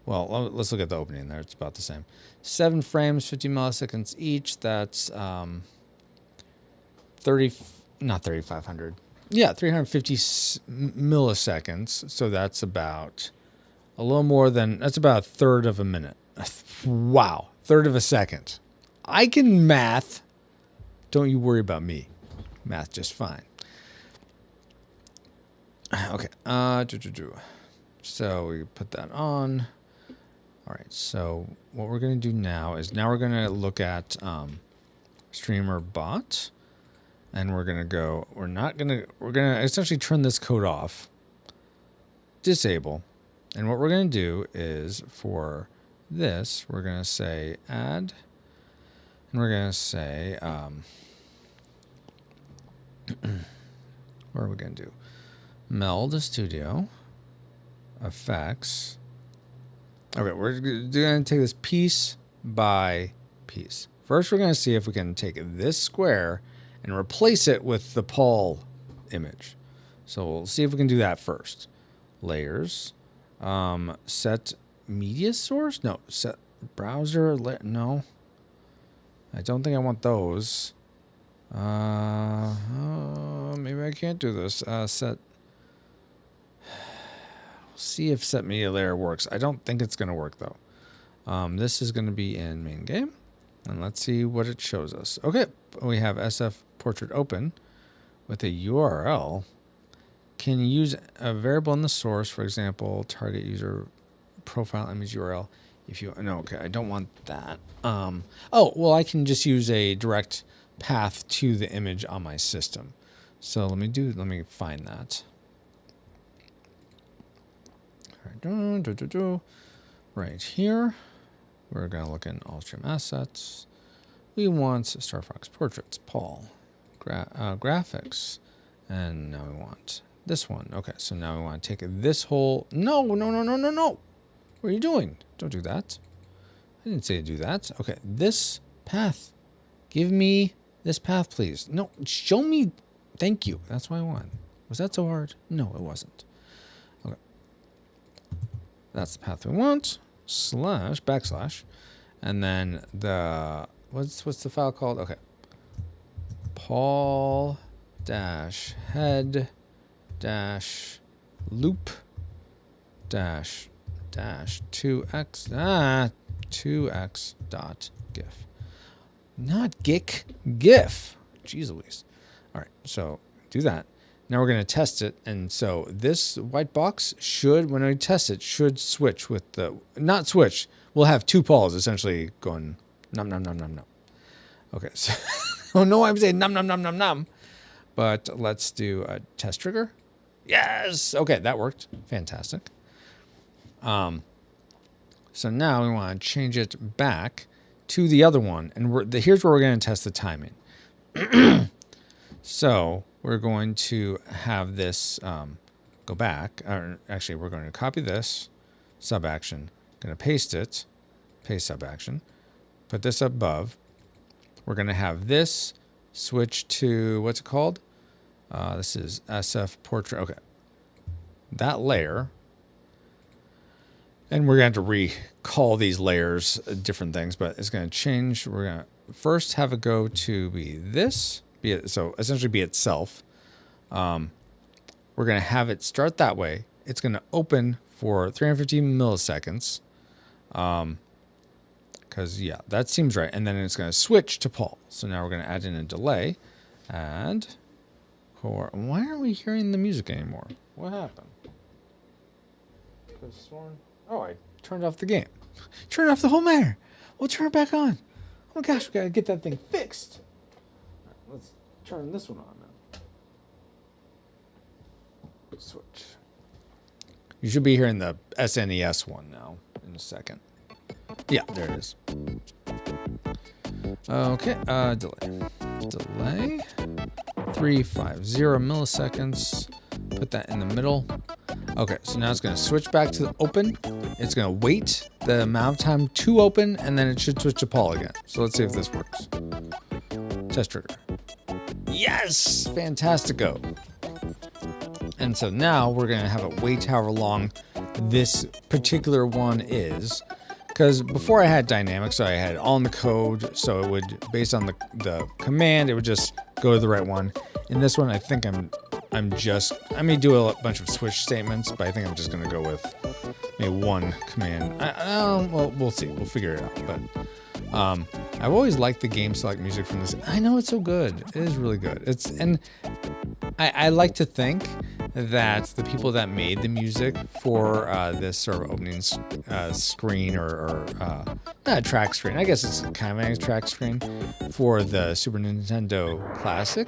Well, let's look at the opening there. It's about the same. 7 frames, 50 milliseconds each. That's 3,500. Yeah, 350 milliseconds. So that's about a little more than, that's about a third of a minute. Wow, third of a second. I can math. Don't you worry about me. Math just fine. Okay. So we put that on. All right. So what we're going to do now is we're going to look at streamer bot, and we're going to go. We're going to essentially turn this code off. Disable, and what we're going to do is for this, we're going to say add, and we're going to say, what are we going to do? Meld studio, effects. Okay, we're going to take this piece by piece. First, we're going to see if we can take this square and replace it with the Paul image. So we'll see if we can do that first. Layers, set media source? No, set browser. No, I don't think I want those. Maybe I can't do this. Set. See if set media layer works. I don't think it's going to work though. This is going to be in main game, and let's see what it shows us. Okay, we have SF portrait open with a URL. Can you use a variable in the source, for example, target user profile image URL? If you no, okay, I don't want that. Oh, well, I can just use a direct path to the image on my system. So let me find that. Right here, we're going to look in all stream assets. We want Star Fox Portraits, Paul, graphics, and now we want this one. Okay, so now we want to take this whole, no. What are you doing? Don't do that. I didn't say to do that. Okay, this path. Give me this path, please. No, show me. Thank you. That's what I want. Was that so hard? No, it wasn't. Okay. That's the path we want. Slash, backslash. And then the, what's the file called? Okay. Paul dash head dash loop dash 2x dot gif. Not gif, gif. Jeez Louise. All right, so do that. Now we're going to test it. And so this white box should, when I test it, should switch with the, not switch. We'll have two Pauls essentially going num, num, num, num, num. Okay, so, oh no, I'm saying num, num, num, num, num. But let's do a test trigger. Yes. Okay, that worked. Fantastic. So now we want to change it back to the other one. And here's where we're going to test the timing. So we're going to have this go back. Or actually, we're going to copy this sub action. Going to paste it. Paste sub action. Put this above. We're going to have this switch to, what's it called? This is SF portrait. Okay. That layer. And we're going to have to recall these layers different things, but it's going to change. We're going to first have it go to be this, so essentially be itself. We're going to have it start that way. It's going to open for 350 milliseconds. Because, yeah, that seems right. And then it's going to switch to Paul. So now we're going to add in a delay. Add. Why aren't we hearing the music anymore? What happened? Oh, I turned off the game. Turned off the whole matter. We'll turn it back on. Oh my gosh, we gotta get that thing fixed. Right, let's turn this one on now. Switch. You should be hearing the SNES one now in a second. Yeah, there it is. Okay, delay. Delay. 350 milliseconds. Put that in the middle. Okay, so now it's going to switch back to the open. It's going to wait the amount of time to open, and then it should switch to Paul again. So let's see if this works. Test trigger. Yes! Fantastico. And so now we're going to have it wait however long this particular one is. Because before I had dynamic, so I had it all in the code, so it would, based on the command, it would just go to the right one. In this one, I think I may do a bunch of switch statements, but I think I'm just going to go with maybe one command. Well, we'll see. We'll figure it out. But I've always liked the game select music from this. I know it's so good. It is really good. I like to think that the people that made the music for this sort of opening screen or not a track screen. I guess it's kind of a track screen for the Super Nintendo Classic.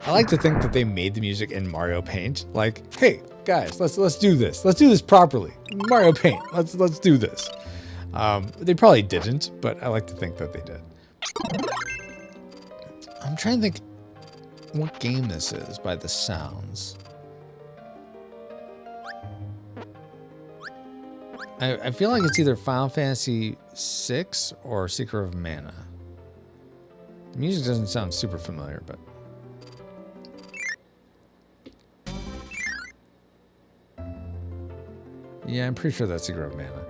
I like to think that they made the music in Mario Paint. Like, hey guys, let's do this. Let's do this properly. Mario Paint. Let's do this. They probably didn't, but I like to think that they did. I'm trying to think what game this is by the sounds. I feel like it's either Final Fantasy VI or Secret of Mana. The music doesn't sound super familiar, but... yeah, I'm pretty sure that's Secret of Mana.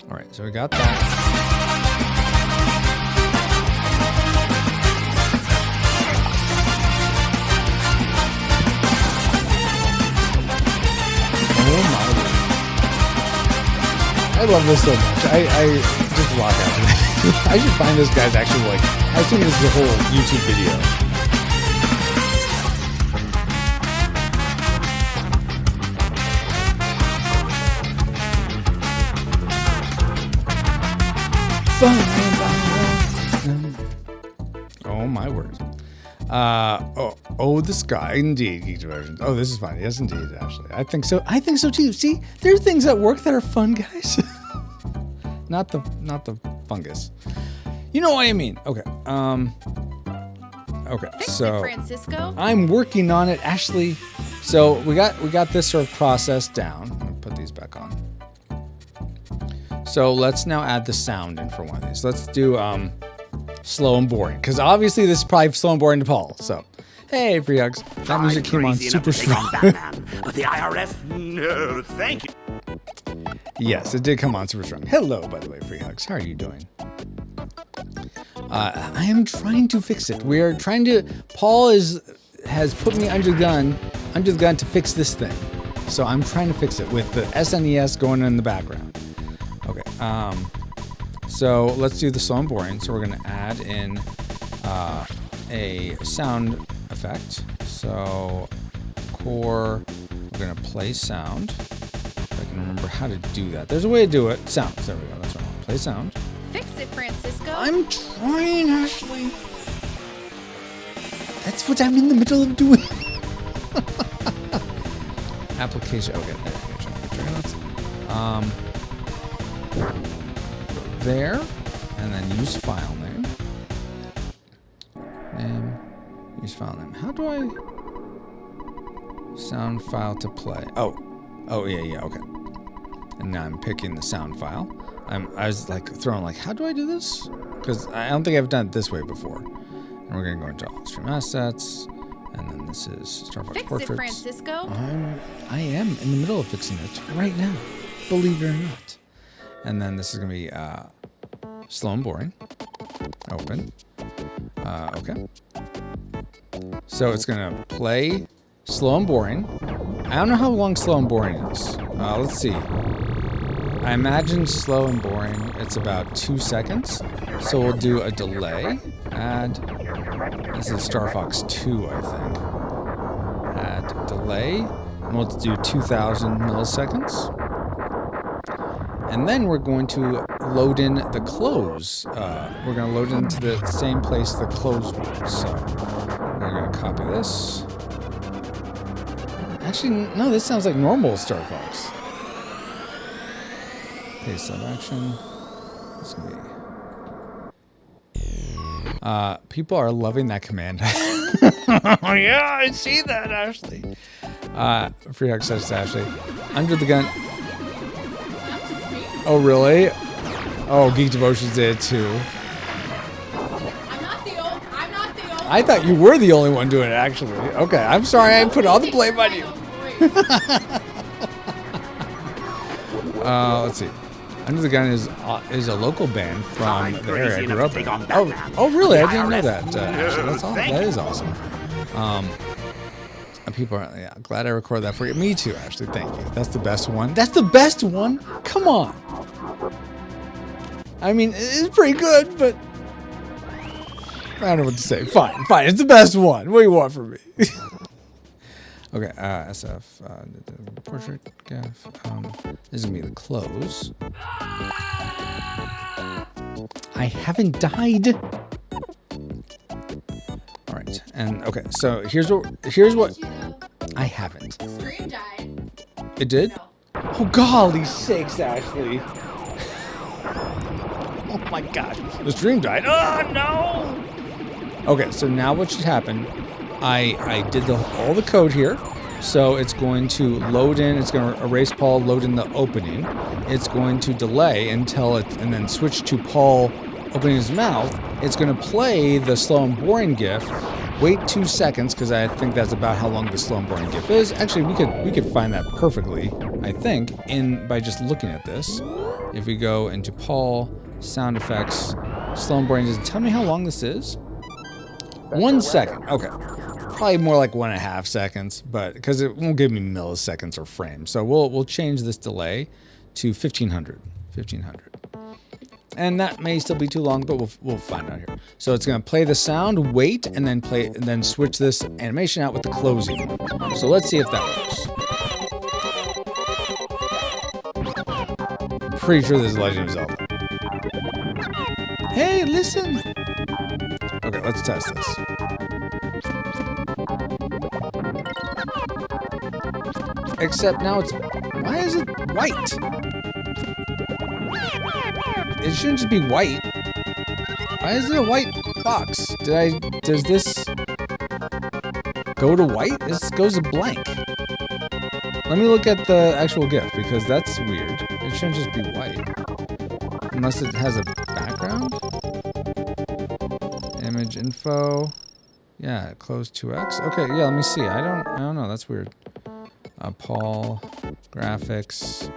Alright, so we got that. Oh my word. I love this so much. I just walk out of it. I should find this guy's actually like, I assume this is a whole YouTube video. Oh my word. This guy, indeed, Geek Diversions. Oh, this is fun. Yes, indeed, actually. I think so. I think so too. See, there are things at work that are fun, guys. not the fungus. You know what I mean? Okay. Okay. Fix So it, Francisco. I'm working on it, Ashley. So we got this sort of process down. I'm gonna put these back on. So let's now add the sound in for one of these. Let's do slow and boring, because obviously this is probably slow and boring to Paul. So, Hey, free hugs. That I'm music came on crazy enough super to take on strong. Batman, but the IRS, no, thank you. Yes, it did come on super strong. Hello, by the way, free hugs. How are you doing? I am trying to fix it. We are trying to. Paul has put me under the gun to fix this thing. So I'm trying to fix it with the SNES going in the background. Okay. So let's do the slow and boring. So we're gonna add in a sound effect. So core, we're gonna play sound. If I can remember how to do that. There's a way to do it. Sounds. There we go. That's what I want. Play sound. Fix it, Francisco. I'm trying, Ashley. That's what I'm in the middle of doing. Application. Okay, there we go. Juggernauts. There, and then use file name. Use file name. How do I sound file to play? Oh, yeah. Okay. And now I'm picking the sound file. I was like throwing like, how do I do this? Because I don't think I've done it this way before. And we're gonna go into all stream assets, and then this is Star Fox Fix Portraits. it, Francisco. I am in the middle of fixing it right now, believe it or not. And then this is gonna be slow and boring. Open. Okay. So it's gonna play slow and boring. I don't know how long slow and boring is. Let's see. I imagine slow and boring, it's about 2 seconds. So we'll do a delay. Add, this is Star Fox 2, I think. Add delay, and we'll do 2,000 milliseconds. And then we're going to load in the close. We're going to load into the same place the close was. So we're going to copy this. Actually, no, this sounds like normal Star Fox. Paste sub action. This is gonna be. People are loving that command. Oh yeah, I see that, Ashley. Free hug says Ashley. Under the gun. Oh really? Oh, Geek Devotions did it too. I'm not the only. I thought you were the only one doing it, actually. Okay, I'm sorry. I put all the blame on you. Let's see. Under the Gun is a local band from the area I grew up in. Oh, really? I didn't know that. Actually, that's awesome. That is awesome. And people are glad I recorded that for you. Me too, actually. Thank you. That's the best one. That's the best one? Come on. I mean, it's pretty good, but I don't know what to say. Fine. It's the best one. What do you want from me? Okay, SF, portrait, gaff. This is gonna be the close. I haven't died. All right, and okay, so here's what I haven't. Stream died. It did? No. Oh golly sakes, Ashley! Oh my God, the stream died. Oh no! Okay, so now what should happen? I did all the code here, so it's going to load in. It's going to erase Paul, load in the opening. It's going to delay until it, and then switch to Paul opening his mouth. It's going to play the slow and boring GIF. Wait 2 seconds because I think that's about how long the slow and boring GIF is. Actually, we could find that perfectly. I think by just looking at this. If we go into Paul sound effects, slow and boring, does it tell me how long this is? 1 second. Okay. Probably more like 1.5 seconds, but because it won't give me milliseconds or frames. So we'll change this delay to 1500. And that may still be too long, but we'll find out here. So it's going to play the sound, wait, and then switch this animation out with the closing one. So let's see if that works. Pretty sure this is Legend of Zelda. Hey, listen. Okay, let's test this. Except now why is it white? It shouldn't just be white. Why is it a white box? Does this go to white? This goes to blank. Let me look at the actual GIF because that's weird. It shouldn't just be white. Unless it has a background. Image info. Yeah, close 2x. Okay, yeah, let me see. I don't know. That's weird. Paul, graphics,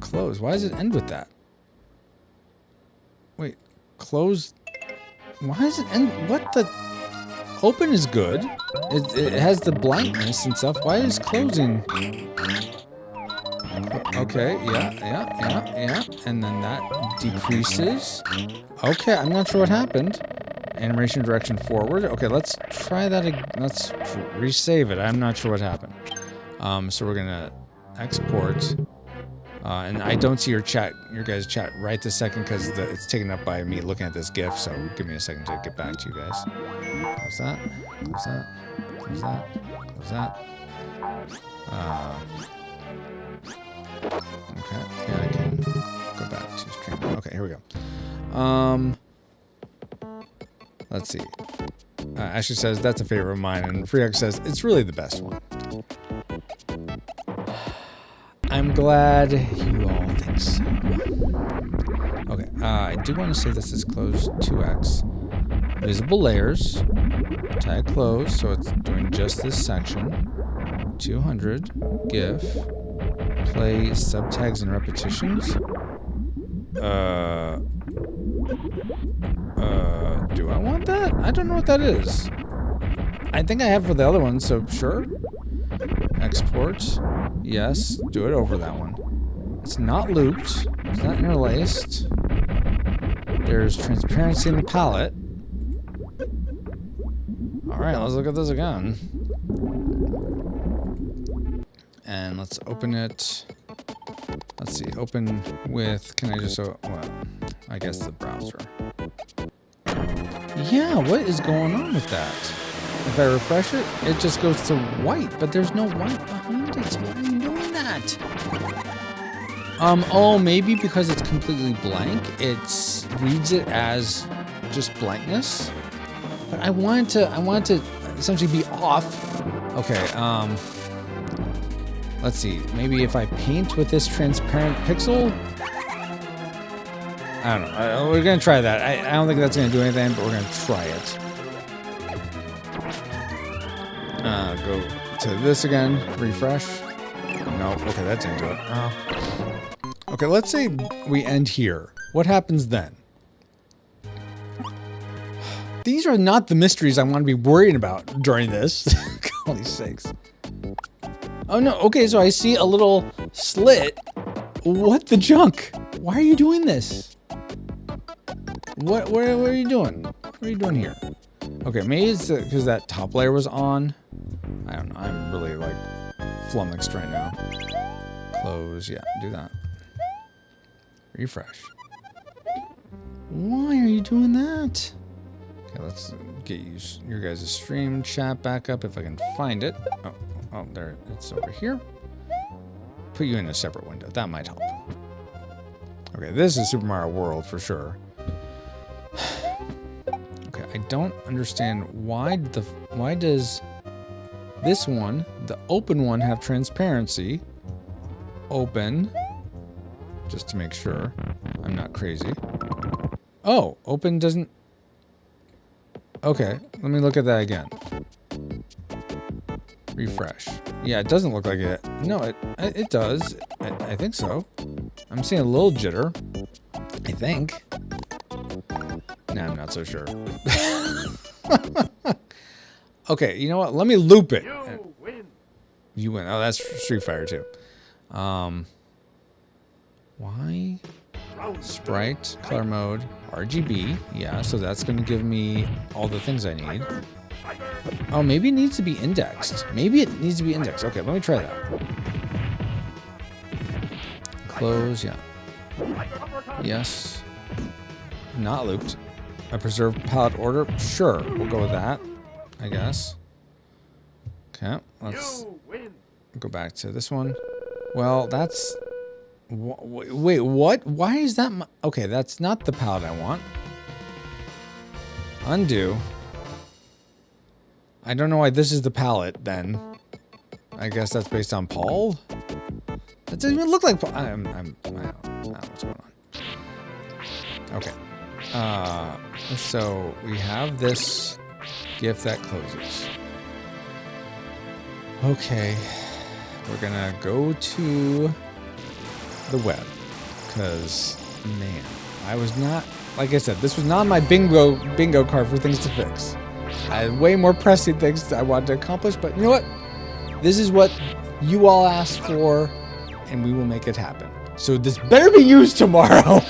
close. Why does it end with that? Wait, close. Why does it end? What the? Open is good. It has the blankness and stuff. Why is closing? Okay, yeah. And then that decreases. Okay, I'm not sure what happened. Animation direction forward. Okay, let's try that again. Let's resave it. I'm not sure what happened. So we're gonna export. And I don't see your guys' chat right this second because it's taken up by me looking at this GIF. So give me a second to get back to you guys. Close that. Close that. Close that. Close that. Okay. Yeah, I can go back to stream. Okay, here we go. Let's see. Ashley says that's a favorite of mine, and Freex says it's really the best one. I'm glad you all think so. Okay, I do want to say this is close 2x. Visible layers. Tag close, so it's doing just this section. 200. GIF. Play subtags and repetitions. Do I want that? I don't know what that is. I think I have for the other one, so sure. Export. Yes, do it over that one. It's not looped. It's not interlaced. There's transparency in the palette. Alright, let's look at this again. And let's open it. Let's see, open with, can I just, well, I guess the browser. Yeah, what is going on with that? If I refresh it, it just goes to white, but there's no white behind it. So why are you doing that? Oh, maybe because it's completely blank, it reads it as just blankness. But I want to essentially be off. Okay, let's see. Maybe if I paint with this transparent pixel. I don't know. We're gonna try that. I don't think that's gonna do anything, but we're gonna try it. Go to this again. Refresh. No. Okay, that's into it. Okay, let's say we end here. What happens then? These are not the mysteries I want to be worrying about during this. Holy sakes. Oh no, okay, so I see a little slit. What the junk? Why are you doing this? What are you doing? What are you doing here? Okay, maybe it's because that top layer was on. I don't know, I'm really like flummoxed right now. Close, yeah, do that. Refresh. Why are you doing that? Okay, let's get your guys' stream chat back up if I can find it. Oh, there, it's over here. Put you in a separate window. That might help. Okay, this is Super Mario World for sure. Okay, I don't understand why does this one, the open one, have transparency? Open. Just to make sure I'm not crazy. Oh, open doesn't. Okay, let me look at that again. Refresh. Yeah, it doesn't look like it. No, it does. I think so. I'm seeing a little jitter. I think. Nah, I'm not so sure. Okay, you know what? Let me loop it. You win. You win. Oh, that's Street Fighter 2. Why? Sprite, color mode, RGB. Yeah, so that's going to give me all the things I need. Oh, maybe it needs to be indexed. Maybe it needs to be indexed. Okay, let me try that. Close, yeah. Yes. Not looped. I preserve palette order. Sure, we'll go with that, I guess. Okay, let's go back to this one. Well, that's... Wait, what? Why is that? Okay, that's not the palette I want. Undo. I don't know why this is the palette then. I guess that's based on Paul? That doesn't even look like Paul. I don't know what's going on. Okay. So we have this GIF that closes. Okay, we're gonna go to the web because, man, I was not, like I said, this was not my bingo card for things to fix. I had way more pressing things I wanted to accomplish, but you know what? This is what you all asked for, and we will make it happen. So this better be used tomorrow.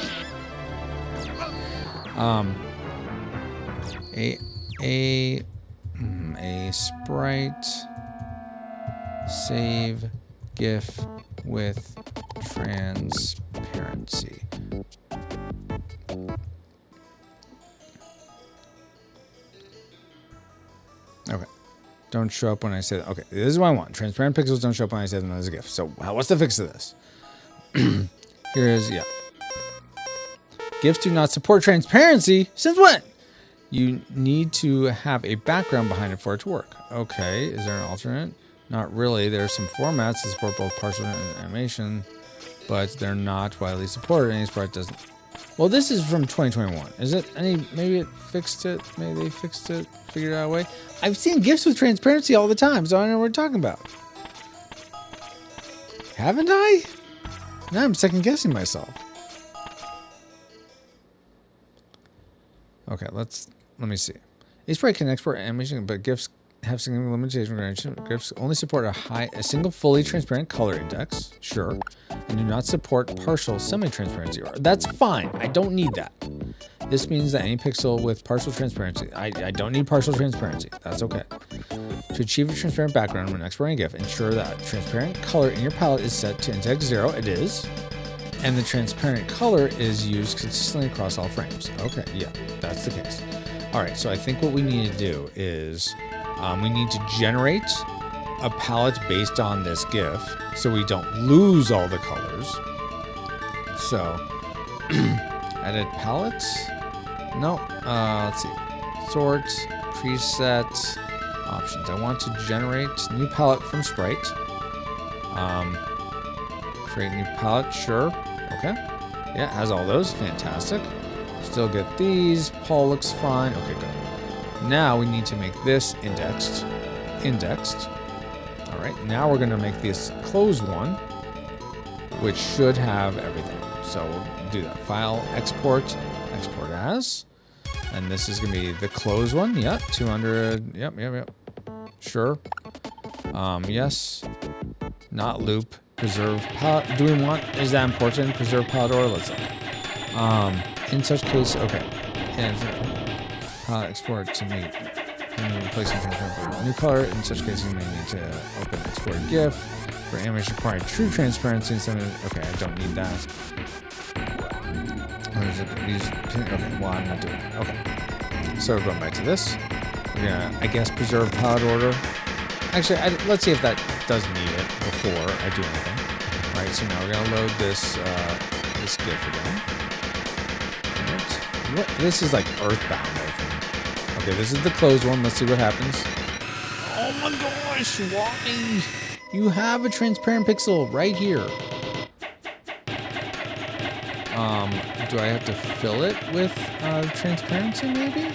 A sprite save GIF with transparency. Okay. Don't show up when I say that. Okay, this is what I want. Transparent pixels don't show up when I say them as a GIF. So what's the fix to this? Here's, yeah. GIFs do not support transparency. Since when? You need to have a background behind it for it to work. Okay, is there an alternate? Not really. There are some formats that support both partial and animation, but they're not widely supported. Any sprite doesn't. Well, this is from 2021. Is it any? Maybe it fixed it. Maybe they fixed it, figured out a way. I've seen GIFs with transparency all the time, so I don't know what we're talking about. Haven't I? Now I'm second guessing myself. Okay, let me see. A sprite can export animation, but GIFs have significant limitations. GIFs only support a single fully transparent color index, sure, and do not support partial semi-transparency. That's fine. I don't need that. This means that any pixel with partial transparency, I don't need partial transparency. That's okay. To achieve a transparent background when exporting a GIF, ensure that transparent color in your palette is set to index 0. It is. And the transparent color is used consistently across all frames. Okay, yeah, that's the case. All right, so I think what we need to do is we need to generate a palette based on this GIF so we don't lose all the colors. So, edit palettes. No, let's see. Sort, preset, options. I want to generate new palette from sprite. Create new palette, sure. Okay. Yeah, it has all those. Fantastic. Still get these. Paul looks fine. Okay, good. Now we need to make this indexed. All right, now we're going to make this closed one, which should have everything. So we'll do that. File, export as. And this is going to be the closed one. Yeah, 200. Yep. Sure. Yes. Not loop. Preserve palette. Do we want? Is that important? Preserve palette order. Let's see. In such case, okay. And palette export to meet. And replacing new color. In such case, you may need to open export GIF for animation requiring true transparency instead of. Okay, I don't need that. Okay, well, I'm not doing it. Okay. So we're going back to this. We're gonna, I guess, preserve palette order. Actually, let's see if that does need it before I do anything. All right, so now we're gonna load this this GIF again. All right. What? This is like Earthbound, I think. Okay, this is the closed one. Let's see what happens. Oh my gosh! Why? You have a transparent pixel right here. Do I have to fill it with transparency, maybe?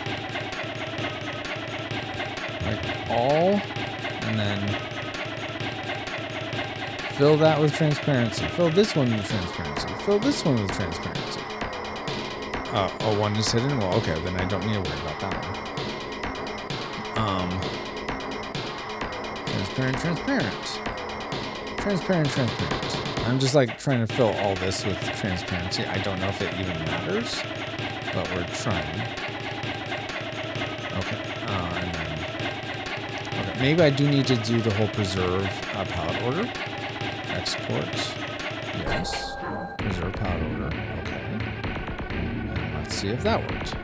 Like all. And then fill that with transparency. Fill this one with transparency. Fill this one with transparency. Oh, one is hidden? Well, okay, then I don't need to worry about that one. Transparent. I'm just like trying to fill all this with transparency. I don't know if it even matters, but we're trying. Okay, and then okay, maybe I do need to do the whole preserve palette order. Export. Yes. Preserve palette order. Okay. And let's see if that worked.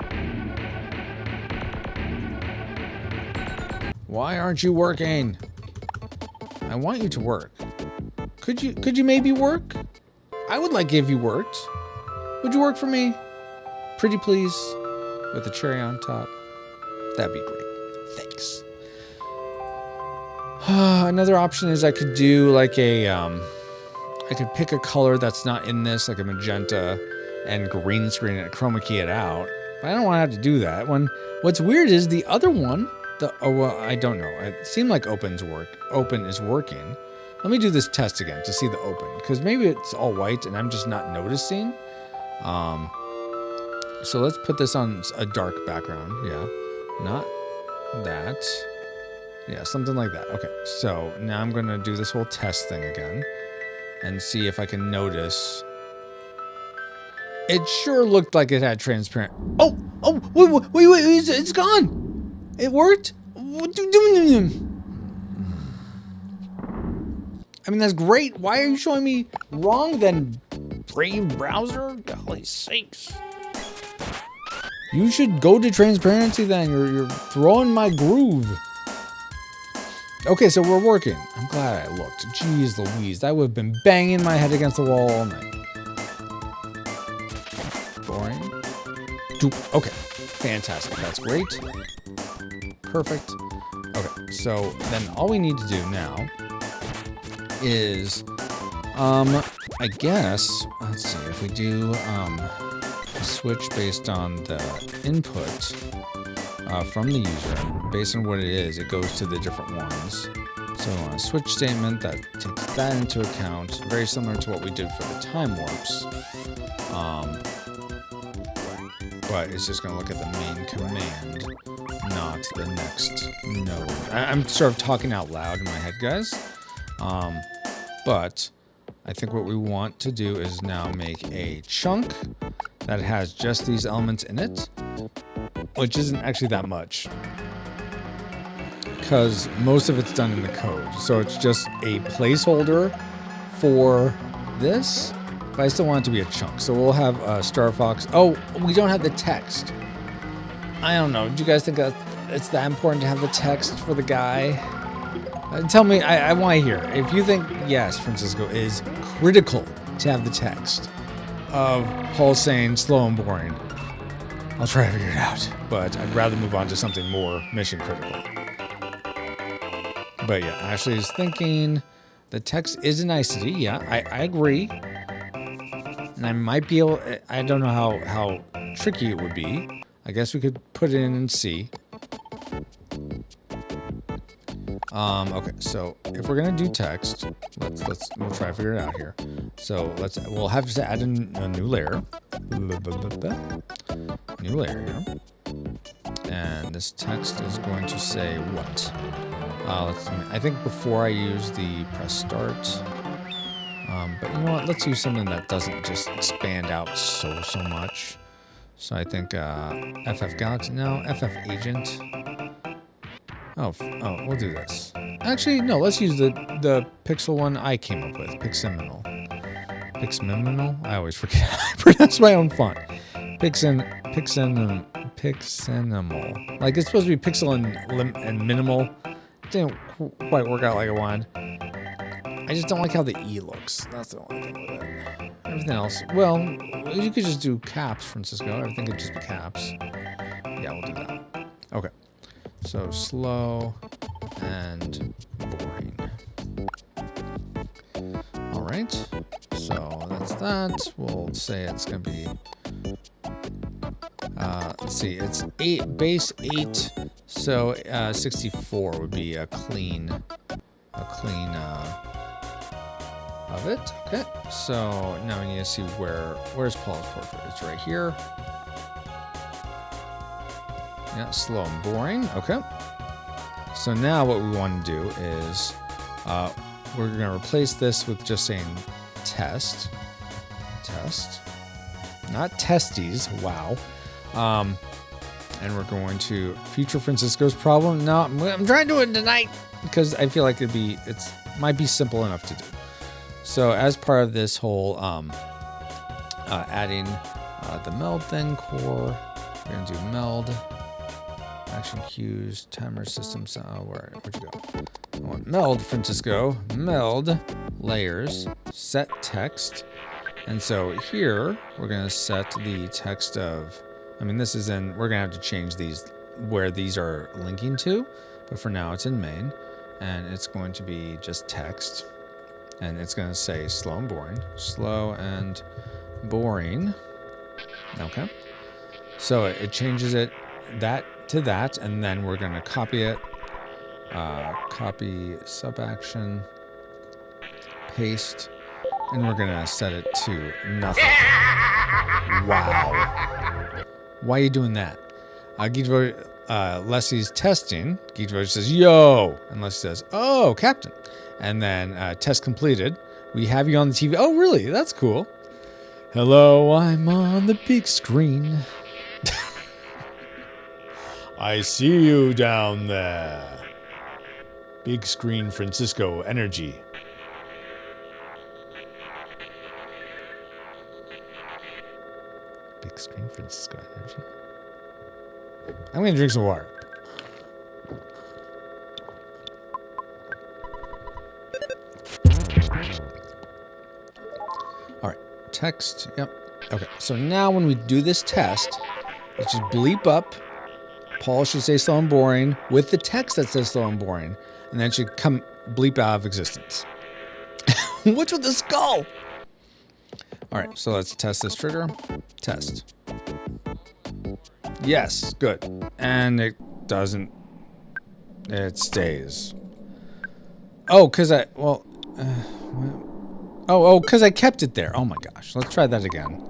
Why aren't you working? I want you to work. Could you maybe work? I would like if you worked. Would you work for me? Pretty please. With a cherry on top. That'd be great. Thanks. Another option is I could do like a, I could pick a color that's not in this, like a magenta, and green screen it, chroma key it out. But I don't want to have to do that. What's weird is the other one Oh, well, I don't know. It seemed like open is working. Let me do this test again to see the open, because maybe it's all white and I'm just not noticing. So let's put this on a dark background. Yeah, not that. Yeah, something like that. Okay, so now I'm gonna do this whole test thing again and see if I can notice. It sure looked like it had transparent. Oh, wait, it's gone. It worked. I mean, that's great. Why are you showing me wrong then, Brave browser? Golly sakes. You should go to transparency then. You're throwing my groove. Okay, so we're working. I'm glad I looked. Jeez Louise, I would have been banging my head against the wall all night. Boring. Okay, fantastic. That's great. Perfect. Okay, so then all we need to do now is, I guess, let's see, if we do a switch based on the input from the user, based on what it is, it goes to the different ones. So a switch statement that takes that into account, very similar to what we did for the time warps. But it's just going to look at the main command, not the next node. I'm sort of talking out loud in my head, guys. But I think what we want to do is now make a chunk that has just these elements in it, which isn't actually that much, because most of it's done in the code. So it's just a placeholder for this, but I still want it to be a chunk. So we'll have Star Fox. Oh, we don't have the text. I don't know. Do you guys think that it's that important to have the text for the guy? Tell me, I want to hear. If you think, yes, Francisco, is critical to have the text of Paul saying slow and boring, I'll try to figure it out. But I'd rather move on to something more mission critical. But yeah, Ashley is thinking the text is a nicety. Yeah, I agree. And I might be able, I don't know how tricky it would be. I guess we could put it in and see. Okay, so if we're gonna do text, we'll try to figure it out here. So we'll have to add a new layer. New layer here. And this text is going to say what? I think before I use the press start. But you know what? Let's use something that doesn't just expand out so much. So I think FF Galaxy, no, FF Agent. Oh, we'll do this. Actually, no, let's use the pixel one I came up with, Pixeminal. Pixeminal? I always forget how I pronounce my own font. Pixenimal. Like, it's supposed to be pixel and minimal. Didn't quite work out like I wanted. I just don't like how the E looks. That's the only thing with it. Everything else, well, you could just do caps, Francisco. Everything could just be caps. Yeah, we'll do that. Okay. So slow and boring. All right. So that's that. We'll say it's gonna be. Let's see. It's base 8. So 64 would be a clean of it. Okay. So now we need to see where's Paul's portrait. It's right here. Yeah, slow and boring. Okay. So now what we want to do is we're going to replace this with just saying test. Test. Not testes. Wow. And we're going to feature Francisco's problem. No, I'm trying to do it tonight because I feel like it might be simple enough to do. So as part of this whole adding the meld thing core, we're going to do meld. Action cues, timer systems. Where'd you go? I want meld, Francisco. Meld layers, set text. And so here we're going to set the text of, this is we're going to have to change these where these are linking to. But for now it's in main. And it's going to be just text. And it's going to say slow and boring. Slow and boring. Okay. So it changes it. That to that, and then we're going to copy it. Copy sub action, paste, and we're going to set it to nothing. Wow. Why are you doing that? Leslie's testing. Geekvoge says, yo. And Leslie says, oh, Captain. And then test completed. We have you on the TV. Oh, really? That's cool. Hello, I'm on the big screen. I see you down there. Big screen Francisco energy. Big screen Francisco energy. I'm going to drink some water. All right, text. Yep. Okay, so now when we do this test, let's just bleep up. Paul should say slow and boring with the text that says slow and boring, and then it should come bleep out of existence. What's with the skull? All right, so let's test this trigger. Test. Yes, good. And it doesn't. It stays. Oh, because because I kept it there. Oh my gosh. Let's try that again.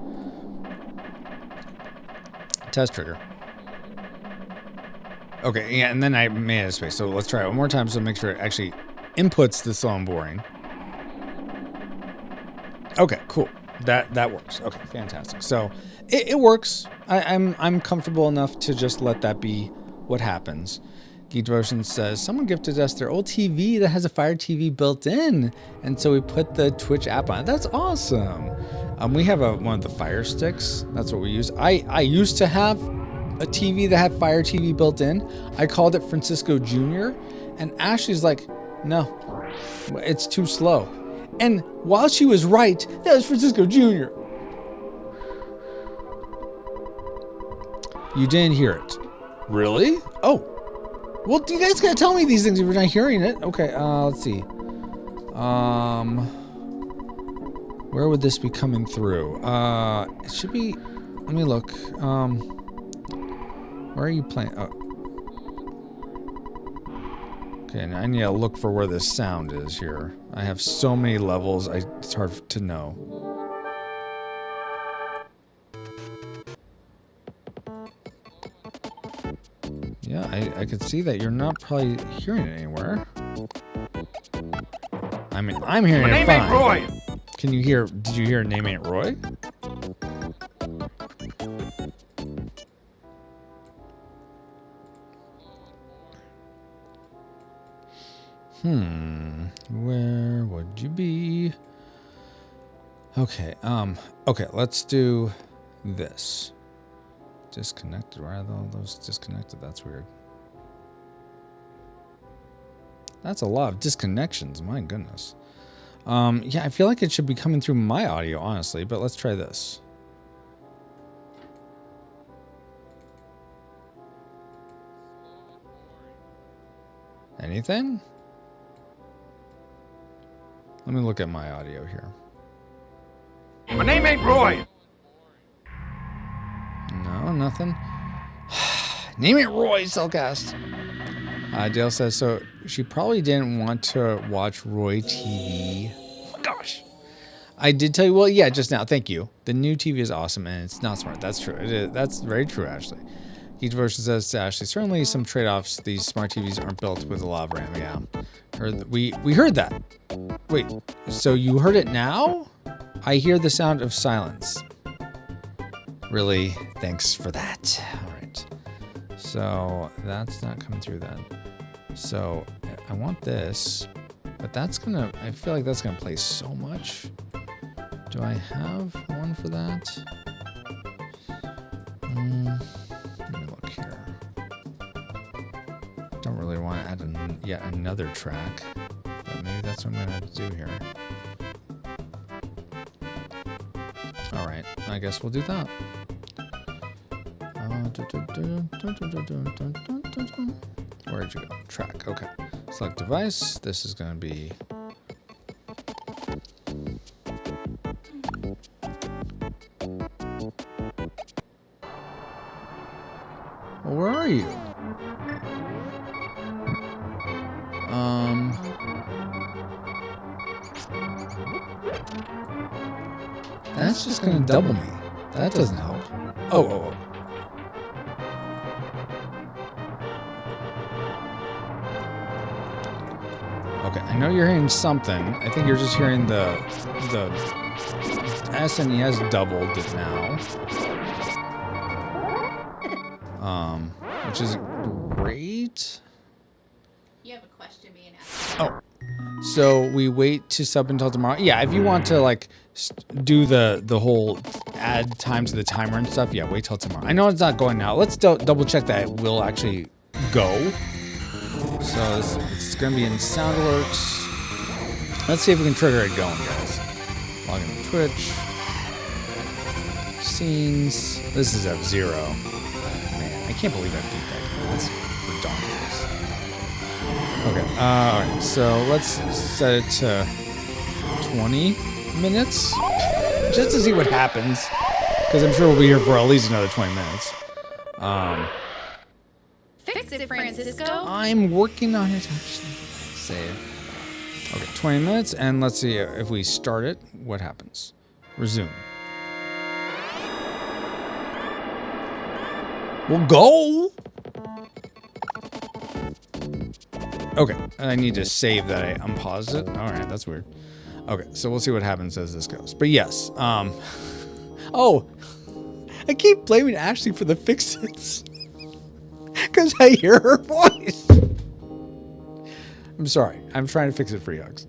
Test trigger. Okay, yeah, and then I made a space. So let's try it one more time so make sure it actually inputs the slow and boring. Okay, cool. That works. Okay, fantastic. So it works. I'm comfortable enough to just let that be what happens. Geek Devotion says, someone gifted us their old TV that has a Fire TV built in. And so we put the Twitch app on it. That's awesome. We have one of the Fire Sticks. That's what we use. I used to have a TV that had Fire TV built in. I called it Francisco Jr. And Ashley's like, no, it's too slow. And while she was right, that was Francisco Jr. You didn't hear it. Really? Oh. Well, you guys gotta tell me these things if you're not hearing it. Okay, let's see. Where would this be coming through? It should be, let me look. Where are you playing? Oh. Okay, now I need to look for where the sound is here. I have so many levels, it's hard to know. Yeah, I could see that you're not probably hearing it anywhere. I mean, I'm hearing it fine. Name ain't Roy. Can you hear, did you hear Name Ain't Roy? Where would you be? Okay, okay, let's do this. Disconnected, why are all those disconnected? That's weird. That's a lot of disconnections, my goodness. Yeah, I feel like it should be coming through my audio, honestly, but let's try this. Anything? Let me look at my audio here. My name ain't Roy. No, nothing. Name it Roy, Cellcast. Dale says, so she probably didn't want to watch Roy TV. Oh my gosh. I did tell you, well, yeah, just now. Thank you. The new TV is awesome and it's not smart. That's true. It is, that's very true, Ashley. Geek Devotion says to Ashley, certainly some trade-offs. These smart TVs aren't built with a lot of RAM. Yeah. We heard that. Wait, so you heard it now? I hear the sound of silence. Really? Thanks for that. All right. So that's not coming through then. So I want this, but that's gonna, I feel like that's gonna play so much. Do I have one for that? Let me look here. Don't really want to add yet another track, but maybe that's what I'm gonna have to do here. All right, I guess we'll do that. Where'd you go? Track. Okay. Select device. This is going to be. Well, where are you? That's just gonna double me. That doesn't help. Oh. Okay, I know you're hearing something. I think you're just hearing the SNES doubled it now. Which is great. You have a question being asked. Oh. So we wait to sub until tomorrow. Yeah, if you want to like do the whole add time to the timer and stuff, yeah, wait till tomorrow. I know it's not going now. Let's double check that it will actually go. So it's gonna be in sound alerts. Let's see if we can trigger it going, guys. Log into Twitch. Scenes. This is F-Zero. Man, I can't believe I beat that. That's ridiculous. Okay, alright, so let's set it to 20 minutes. Just to see what happens. Because I'm sure we'll be here for at least another 20 minutes. Fix it, Francisco. I'm working on it, actually. Save. Okay, 20 minutes, and let's see if we start it, what happens. Resume. We'll go! Okay, I need to save that I unpaused it. Alright, that's weird. Okay, so we'll see what happens as this goes. But yes, oh! I keep blaming Ashley for the fix-its. Because I hear her voice. I'm sorry. I'm trying to fix it for you, Hugs.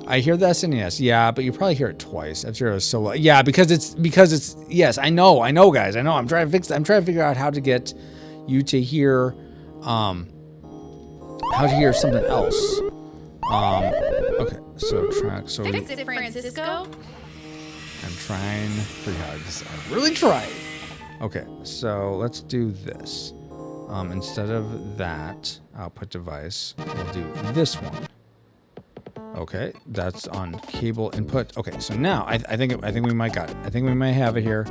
I hear the SNES. Yeah, but you probably hear it twice. F-Zero is so low. Yeah, because it's yes, I know, guys. I know. I'm trying to fix it. I'm trying to figure out how to get you to hear something else. Okay, so track. So Fix it, Francisco. I'm trying. Free Hugs. I'm really trying. Okay, so let's do this. Instead of that output device, we'll do this one. Okay, that's on cable input. Okay, so now I think we might got it. I think we might have it here.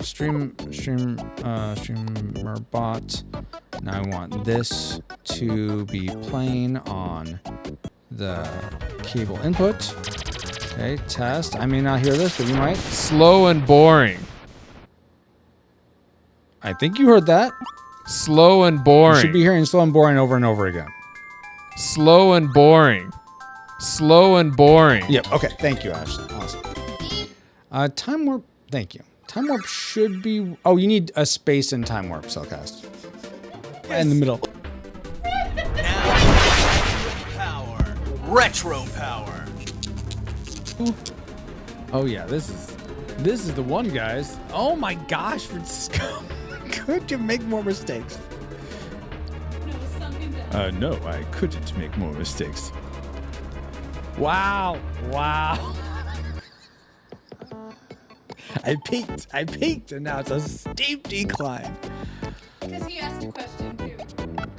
Streamer bot. Now I want this to be playing on the cable input. Okay, test. I may not hear this, but you might. Slow and boring. I think you heard that. Slow and boring. You should be hearing slow and boring over and over again. Slow and boring. Slow and boring. Yep. Okay. Thank you, Ashley. Awesome. Time warp. Thank you. Time warp should be. Oh, you need a space in time warp, Cellcast. In the middle. Power. Retro power. Oh yeah, this is the one, guys. Oh my gosh, Francisco. Could you make more mistakes? No, I couldn't make more mistakes. Wow. I peaked, and now it's a steep decline. Because he asked a question too.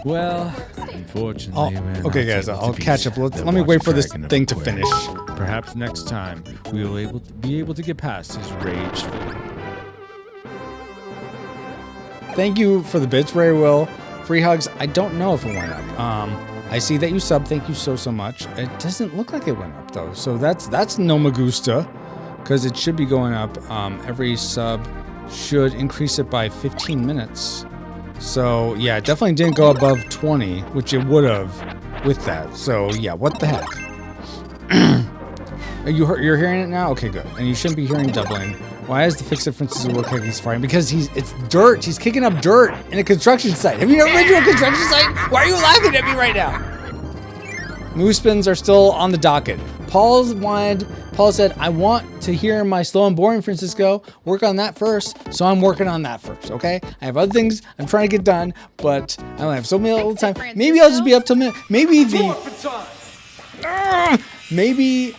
Well, unfortunately, okay, guys, I'll catch up. Let me wait for this thing to finish. Perhaps next time we will be able to get past his rage. Thank you for the bits, Ray Will. Free Hugs. I don't know if it went up. I see that you subbed. Thank you so much. It doesn't look like it went up though, so that's no me gusta, because it should be going up. Every sub should increase it by 15 minutes. So yeah, it definitely didn't go above 20, which it would have with that. So yeah, what the heck? You're hearing it now? Okay, good. And you shouldn't be hearing doubling. Why is the fix it Francisco work like he's fighting? Because it's dirt. He's kicking up dirt in a construction site. Have you never been to a construction site? Why are you laughing at me right now? Moose spins are still on the docket. Paul said, I want to hear my slow and boring Francisco. Work on that first. So I'm working on that first, okay? I have other things I'm trying to get done, but I don't have so little time. Maybe I'll just be up till midnight. Maybe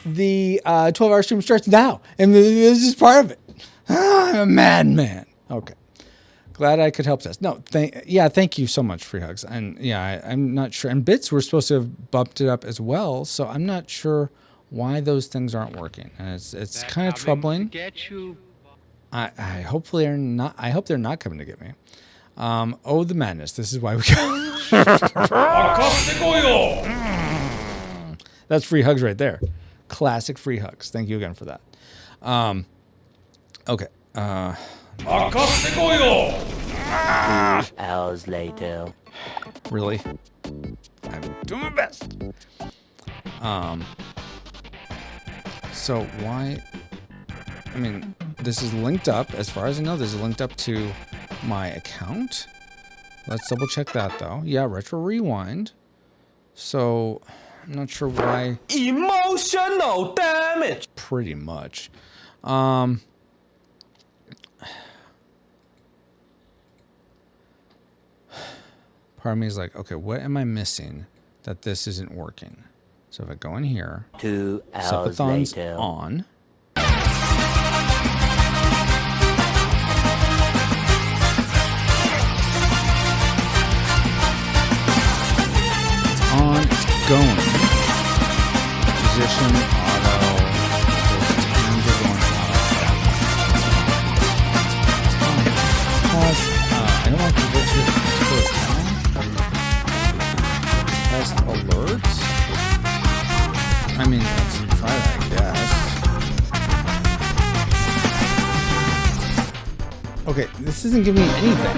the 12-hour stream starts now. And this is part of it. I'm a madman. Okay. Glad I could help test. No, thank you so much, Free Hugs. And yeah, I'm not sure. And Bits were supposed to have bumped it up as well, so I'm not sure why those things aren't working. And it's kind of troubling. I hopefully are not. I hope they're not coming to get me. Oh, the madness! This is why we go. That's free hugs right there. Classic free hugs. Thank you again for that. Okay. 2 hours later. Really? I'm doing my best. So why? I mean, this is linked up. As far as I know, this is linked up to my account. Let's double check that though. Yeah, retro rewind. So I'm not sure why. Emotional damage. Pretty much. Part of me is like, okay, what am I missing that this isn't working? So if I go in here, 2 hours Subathon's later. on. It's on, it's going. Position, auto, those times are going auto. Pause. I don't want to go to test alerts. I mean, let's try that, I guess. Okay, this isn't giving me anything.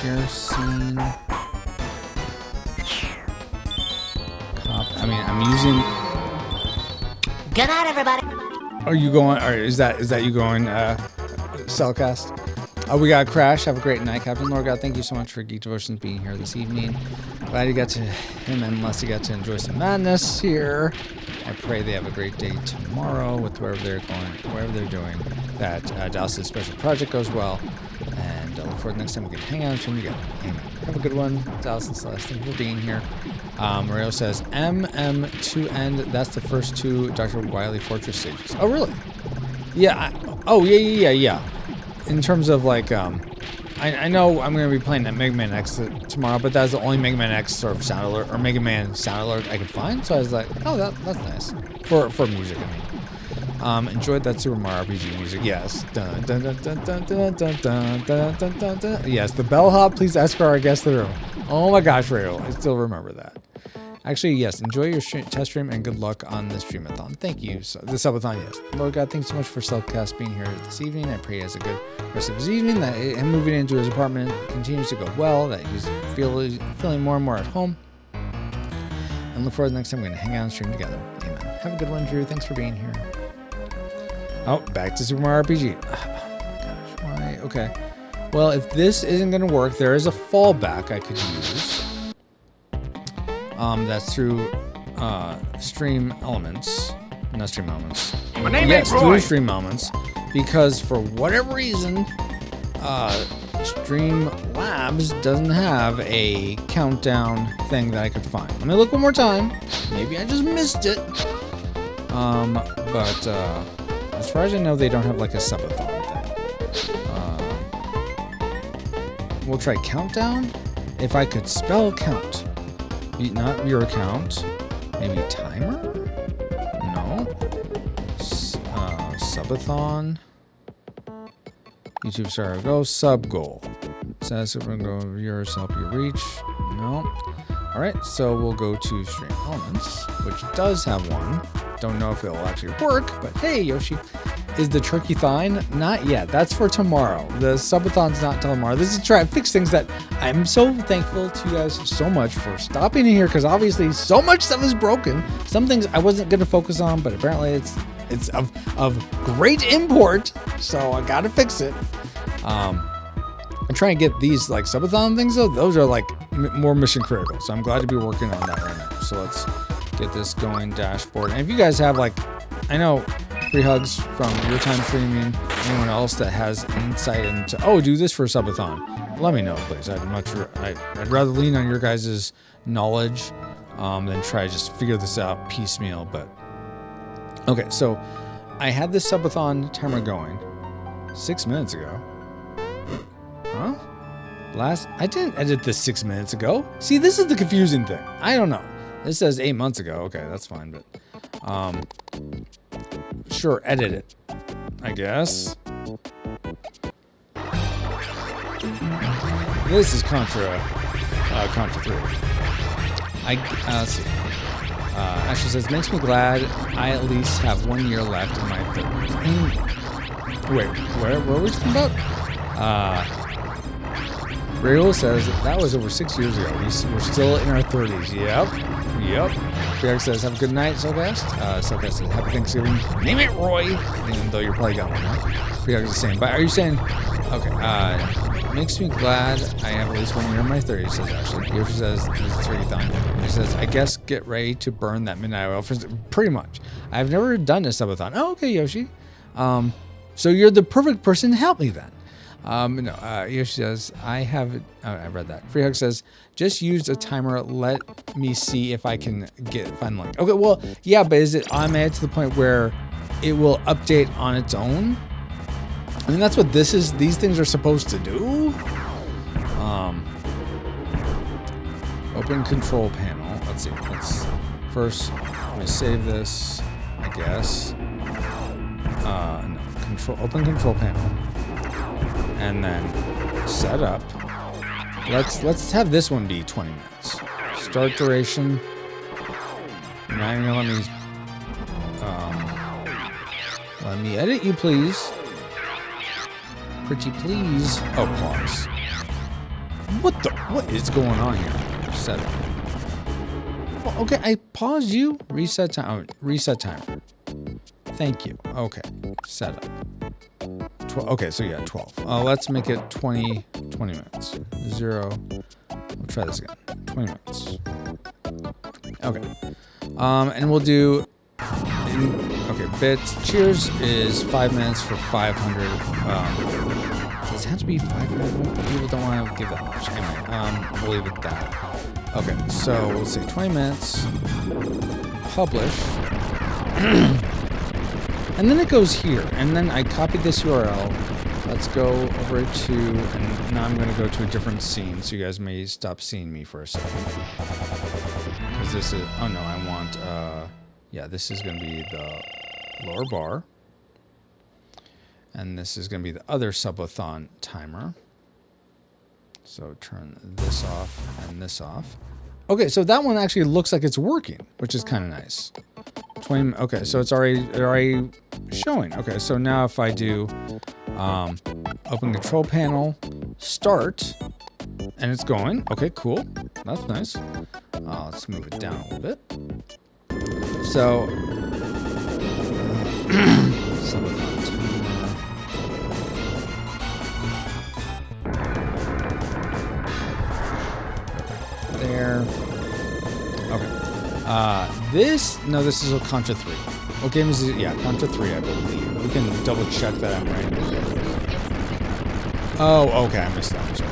Share scene. I mean, I'm using. Good night, everybody. Are you going? Or is that you going? Cellcast. We got Crash. Have a great night, Captain Lorgod. Thank you so much for Geek Devotions being here this evening. Glad you got to him and Leslie got to enjoy some madness here. I pray they have a great day tomorrow with wherever they're going, wherever they're doing. That Dallas' special project goes well, and I look forward to next time we can hang out and swim together. Amen. Have a good one, Dallas and Celeste. Thank you for being here. Mario says MM2 end. That's the first 2 Dr. Wily Fortress stages. Oh, really? Yeah. Yeah. In terms of like, I know I'm going to be playing that Mega Man X tomorrow, but that's the only Mega Man X sort of sound alert or Mega Man sound alert I could find. So I was like, oh, that's nice for music. I mean, enjoyed that Super Mario RPG music. Yes. Dun, dun, dun, dun, dun, dun, dun, dun, dun, dun, dun, dun. Yes, the bellhop. Please escort our guest to the room. Oh my gosh, Rayo, I still remember that. Actually, yes, enjoy your test stream and good luck on the streamathon. Thank you. So, the subathon, yes. Lord God, thanks so much for Cellcast being here this evening. I pray he has a good rest of his evening, that him moving into his apartment continues to go well, that he's feeling more and more at home. And look forward to the next time we're going to hang out and stream together. Amen. Have a good one, Drew. Thanks for being here. Oh, back to Super Mario RPG. Oh, gosh, why? Okay. Well, if this isn't going to work, there is a fallback I could use. That's through Stream Elements. Not Stream Elements. Yes, through Stream Elements. Because for whatever reason, Stream Labs doesn't have a countdown thing that I could find. Let me look one more time. Maybe I just missed it. But as far as I know, they don't have like a subathon thing. We'll try countdown. If I could spell count. Not your account. Maybe timer? No. Subathon. YouTube star go sub goal. Says we're going to go viewers help you reach. No. Alright, so we'll go to Stream Elements, which does have one. Don't know if it'll actually work, but hey, Yoshi. Is the turkey thine? Not yet. That's for tomorrow. The subathon's not till tomorrow. This is to try and fix things that I'm so thankful to you guys so much for stopping in here, because obviously so much stuff is broken. Some things I wasn't going to focus on, but apparently it's of great import, so I got to fix it. I'm trying to get these like subathon things though. Those are like more mission critical, so I'm glad to be working on that right now. So let's get this going. Dashboard. And if you guys have like, I know. Free hugs from your time streaming. Anyone else that has insight into, do this for a subathon, let me know, please. I'm not sure. I'd rather lean on your guys' knowledge than try to just figure this out piecemeal. But okay, so I had this subathon timer going 6 minutes ago. Huh? I didn't edit this 6 minutes ago. See, this is the confusing thing. I don't know. This says 8 months ago. Okay, that's fine, but Sure, edit it, I guess. This is Contra 3. Let's see. Ashley says, makes me glad I at least have 1 year left in my 30s. Wait, where were we talking about? Rayola says, that was over 6 years ago. We're still in our 30s. Yep. Greg says, have a good night, Celcast. Celcast says, happy Thanksgiving. Name it Roy. Even though you're probably got one now. Greg is the same. But are you saying, okay, makes me glad I have at least 1 year in my 30s, says Ashley. Yoshi says, this is Turkey-thon. He says, I guess get ready to burn that midnight oil. Pretty much. I've never done a subathon. Oh, okay, Yoshi. So you're the perfect person to help me then. Yoshi says, I read that. Freehug says, just use a timer. Let me see if I can find the link. Okay, well, yeah, but is it automated to the point where it will update on its own? I mean, that's what these things are supposed to do. Open control panel. Let's see. First, let me save this, I guess. No, open control panel. And then set up. Let's have this one be 20 minutes. Start duration. You're not even gonna let me edit you, please. Pretty please. Oh, pause. What is going on here? Set up. Well, okay, I paused you. Reset time. Reset timer. Thank you. Okay, set up. Okay, so yeah, 12. Let's make it 20 minutes. 0. We'll try this again. 20 minutes. Okay. And we'll do. Okay, bits. Cheers is 5 minutes for 500. Does it have to be 500? People don't want to give that much. Anyway, we'll leave it that. Okay, so we'll say 20 minutes. Publish. And then it goes here. And then I copied this URL. Let's go over to, and now I'm going to go to a different scene, so you guys may stop seeing me for a second. Because this is, oh no, I want, yeah, this is going to be the lower bar. And this is going to be the other subathon timer. So turn this off and this off. Okay, so that one actually looks like it's working, which is kind of nice. 20, okay, so it's already showing. Okay, so now if I do open control panel, start, and it's going. Okay, cool. That's nice. Let's move it down a little bit. So, there. Okay. This is a Contra 3. What game is it? Yeah, Contra 3, I believe. We can double check that I'm right. Oh, okay, I missed that. I'm sorry.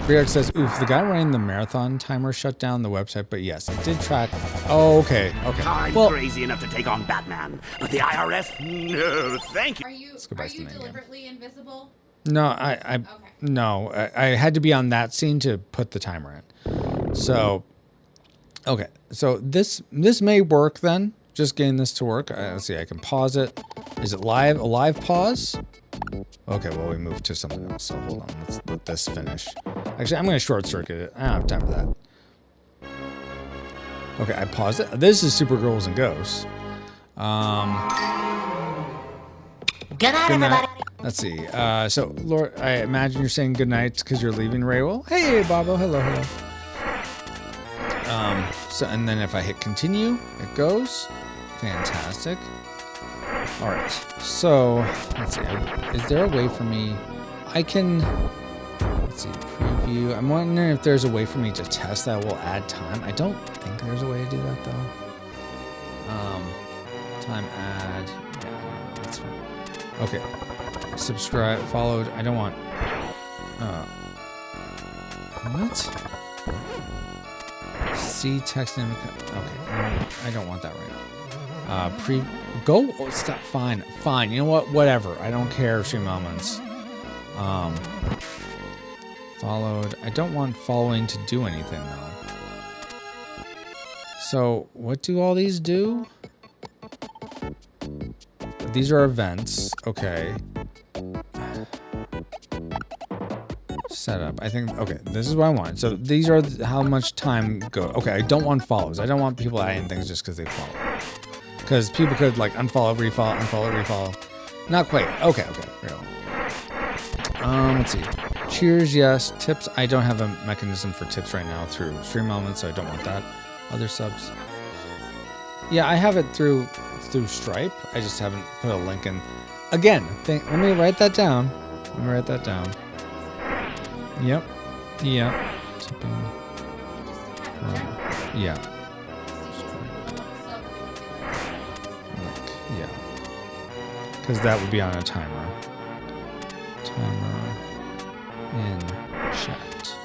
Briark says, oof, the guy running the marathon timer shut down the website, but yes, it did track. Oh, okay. I'm crazy enough to take on Batman, but the IRS, no, thank you. Are you deliberately invisible? No, Okay. No, I had to be on that scene to put the timer in. So, okay, so this may work then. Just getting this to work. Let's see, I can pause it. Is it live? A live pause? Okay, well, we moved to something else. So hold on, let's let this finish. Actually, I'm going to short circuit it. I don't have time for that. Okay, I paused it. This is Super Girls and Ghosts. Good night, everybody. Let's see. So, Laura, I imagine you're saying good night because you're leaving Raywell. Hey, Bobo. Hello, hello. So, and then if I hit continue, it goes. Fantastic. All right. So, let's see. Is there a way for me? I can. Let's see. Preview. I'm wondering if there's a way for me to test that will add time. I don't think there's a way to do that though. Time add. Yeah, no, that's fine. Okay. Subscribe. Followed. I don't want. What? See text name. Okay. I don't want that right now. Go. Oh, stop. Fine. Fine. You know what? Whatever. I don't care. Stream elements. Followed. I don't want following to do anything though. So what do all these do? these are events. Okay. Setup. I think, okay, this is what I want. So these are how much time go. Okay, I don't want follows. I don't want people adding things just because they follow. Because people could like unfollow, refollow, unfollow, refollow. Not quite. Okay, real. Let's see. Cheers, yes. Tips. I don't have a mechanism for tips right now through Stream Elements, so I don't want that. Other subs. Yeah, I have it through Stripe. I just haven't put a link in. Again, let me write that down. Yep. Tipping. Yeah. Link. Yeah. Because that would be on a timer. In chat.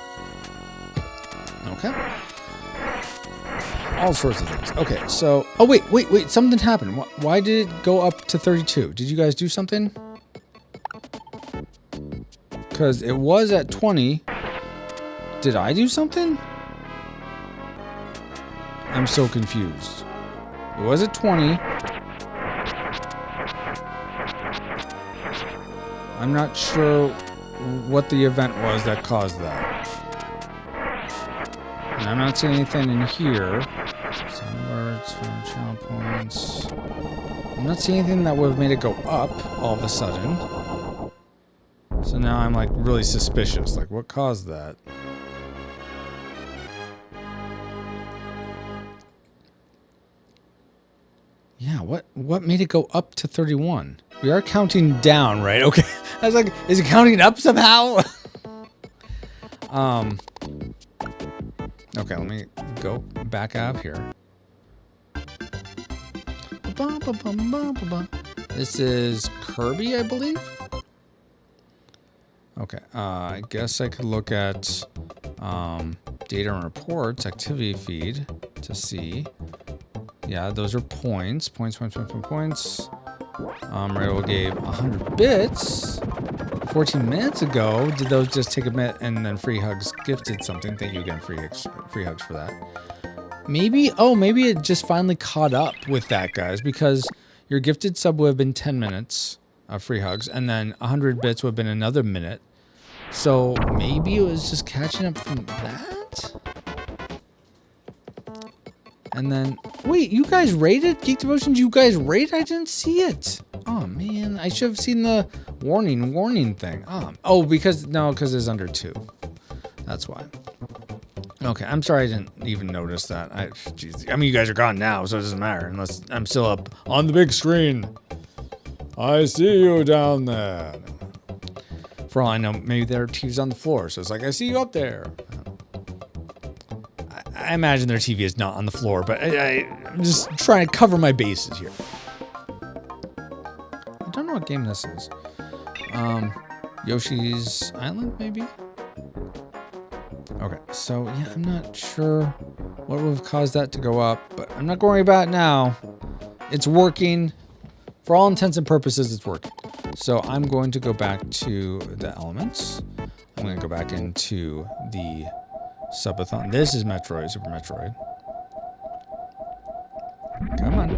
Okay. All sorts of things. Okay, so... Oh, wait. Something happened. Why did it go up to 32? Did you guys do something? Because it was at 20. Did I do something? I'm so confused. It was at 20. I'm not sure what the event was that caused that. And I'm not seeing anything in here. Sunbirds, channel points. I'm not seeing anything that would have made it go up all of a sudden. So now I'm like really suspicious. Like, what caused that? Yeah, what made it go up to 31? We are counting down, right? Okay. I was like, is it counting up somehow? Okay, let me go back out of here. This is Kirby, I believe. Okay, I guess I could look at data and reports, activity feed to see. Yeah, those are points. Points. Rail gave 100 bits 14 minutes ago. Did those just take a minute and then Free Hugs gifted something? Thank you again, Free Hugs, for that. Maybe it just finally caught up with that, guys, because your gifted sub would have been 10 minutes of Free Hugs, and then 100 bits would have been another minute. So maybe it was just catching up from that? And then, wait, you guys rated? Geek Devotions, you guys rated? I didn't see it. Oh, man. I should have seen the warning thing. Because it's under 2. That's why. Okay, I'm sorry I didn't even notice that. Geez, I mean, you guys are gone now, so it doesn't matter unless I'm still up on the big screen. I see you down there. For all I know, maybe their TV's on the floor, so it's like, I see you up there. I imagine their TV is not on the floor, but I'm just trying to cover my bases here. I don't know what game this is. Yoshi's Island, maybe? Okay, so yeah, I'm not sure what would have caused that to go up, but I'm not going to worry about it now. It's working. For all intents and purposes, it's working. So I'm going to go back to the elements. I'm going to go back into the Subathon. This is Metroid, Super Metroid. Come on.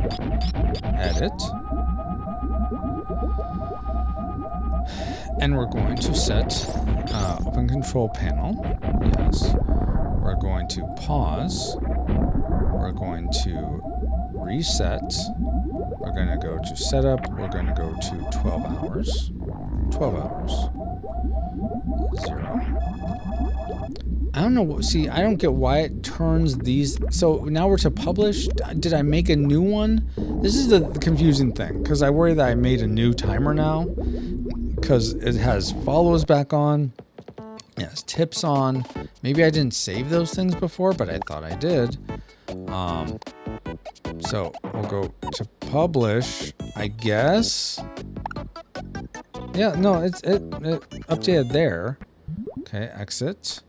Edit. And we're going to set open control panel. Yes. We're going to pause. We're going to reset. We're going to go to setup. We're going to go to 12 hours. 12 hours. 0. I don't know. See, I don't get why it turns these. So now we're to publish. Did I make a new one? This is the confusing thing, because I worry that I made a new timer now, because it has follows back on. It has tips on. Maybe I didn't save those things before, but I thought I did. So we'll go to publish, I guess. Yeah, no, it updated there. Okay, exit.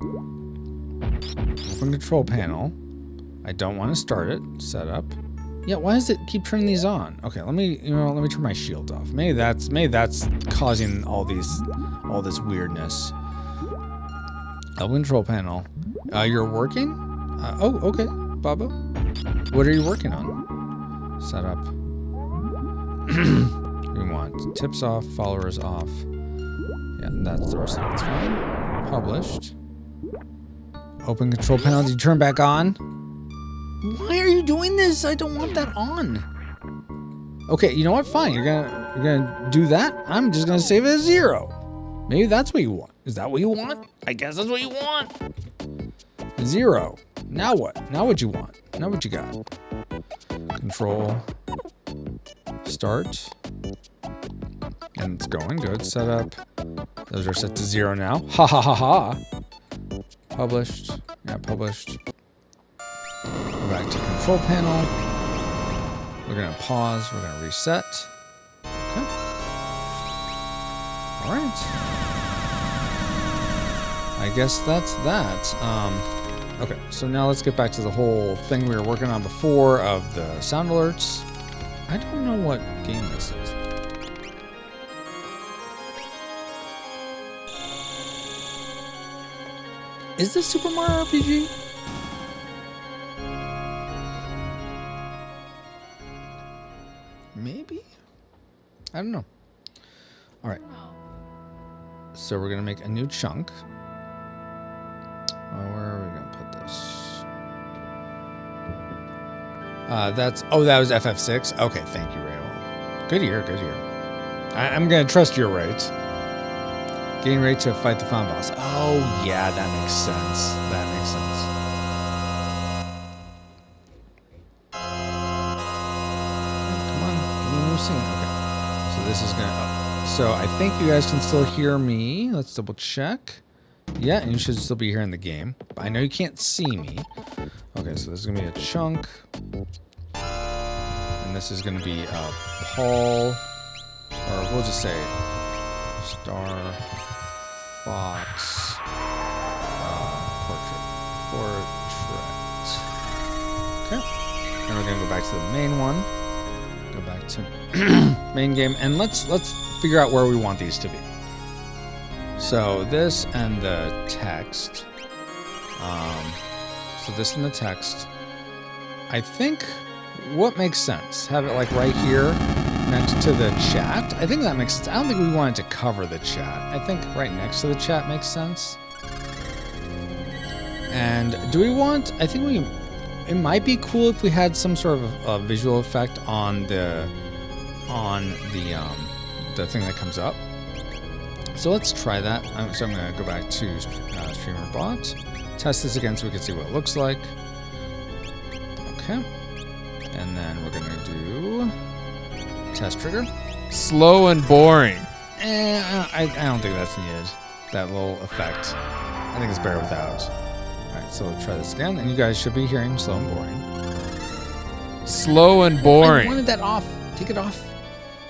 Open control panel. I don't want to start it. Setup. Yeah, why does it keep turning these on? Okay, let me turn my shield off. Maybe that's causing all this weirdness. Open control panel. You're working? Oh, okay, Baba. What are you working on? Setup. We want tips off, followers off. Yeah, that's the rest of it's fine. Published. Open control panel. Did you turn back on? Why are you doing this? I don't want that on. Okay, you know what? Fine. You're gonna do that. I'm just gonna save it as 0. Maybe that's what you want. Is that what you want? I guess that's what you want. 0. Now what? Now what you want? Now what you got? Control. Start. And it's going. Good. Setup. Those are set to 0 now. Ha ha ha ha. Published. Yeah, published. Go back to control panel. We're going to pause. We're going to reset. Okay. All right. I guess that's that. Okay, so now let's get back to the whole thing we were working on before of the sound alerts. I don't know what game this is. Is this Super Mario RPG? Maybe? I don't know. All right. So we're going to make a new chunk. Where are we going to put this? That was FF6. Okay, thank you, Rayo. Good year, good year. I'm going to trust your rates. Gain rate to fight the final boss. Oh, yeah, that makes sense. That makes sense. Come on, give me a new scene. Okay, so this is going to... So I think you guys can still hear me. Let's double check. Yeah, and you should still be hearing the game. But I know you can't see me. Okay, so this is going to be a chunk. And this is going to be Paul... Or we'll just say... Star... Fox portrait. Okay. Now we're gonna go back to the main one. Go back to main game, and let's figure out where we want these to be. So this and the text. So this and the text. I think what makes sense? Have it like right here. Next to the chat. I think that makes sense. I don't think we wanted to cover the chat. I think right next to the chat makes sense. And do we want... I think it might be cool if we had some sort of a visual effect on the thing that comes up. So let's try that. So I'm going to go back to Streamer Bot. Test this again so we can see what it looks like. Okay. And then we're going to do... Test trigger. Slow and boring. I don't think that's needed. That little effect. I think it's better without. Alright, so we'll try this again. And you guys should be hearing slow and boring. Slow and boring. I wanted that off. Take it off.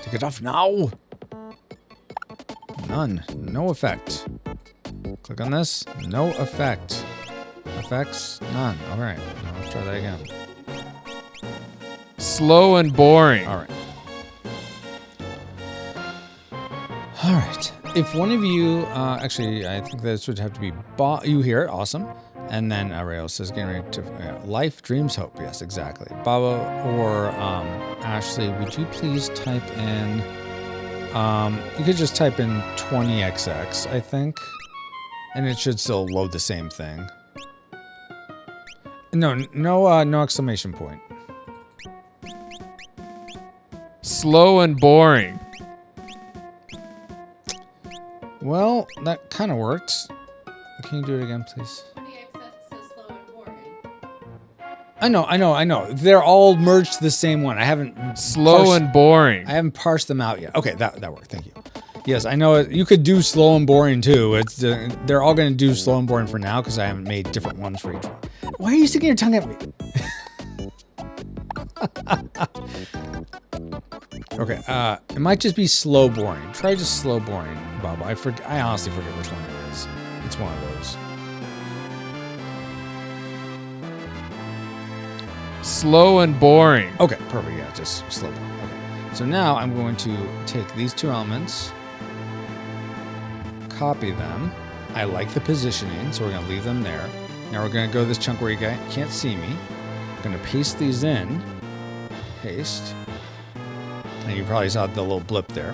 Take it off now. None. No effect. Click on this. No effect. Effects. None. Alright. Now let's try that again. Slow and boring. Alright. All right. If one of you, actually, I think this would have to be you hear it, awesome. And then Rayo says, getting ready to life, dreams, hope. Yes, exactly. Baba or Ashley, would you please type in? You could just type in 20XX, I think, and it should still load the same thing. No exclamation point. Slow and boring. Well, that kind of works. Can you do it again, please? I know. They're all merged to the same one. I haven't... Slow and boring. I haven't parsed them out yet. Okay, that worked. Thank you. Yes, I know. You could do slow and boring, too. It's they're all going to do slow and boring for now because I haven't made different ones for each one. Why are you sticking your tongue at me? Okay, it might just be slow boring. Try just slow boring, Bob. I honestly forget which one it is. It's one of those. Slow and boring. Okay, perfect. Yeah, just slow boring. Okay. So now I'm going to take these two elements, copy them. I like the positioning, so we're going to leave them there. Now we're going to go to this chunk where you can't see me. I'm going to paste these in. Paste. And you probably saw the little blip there.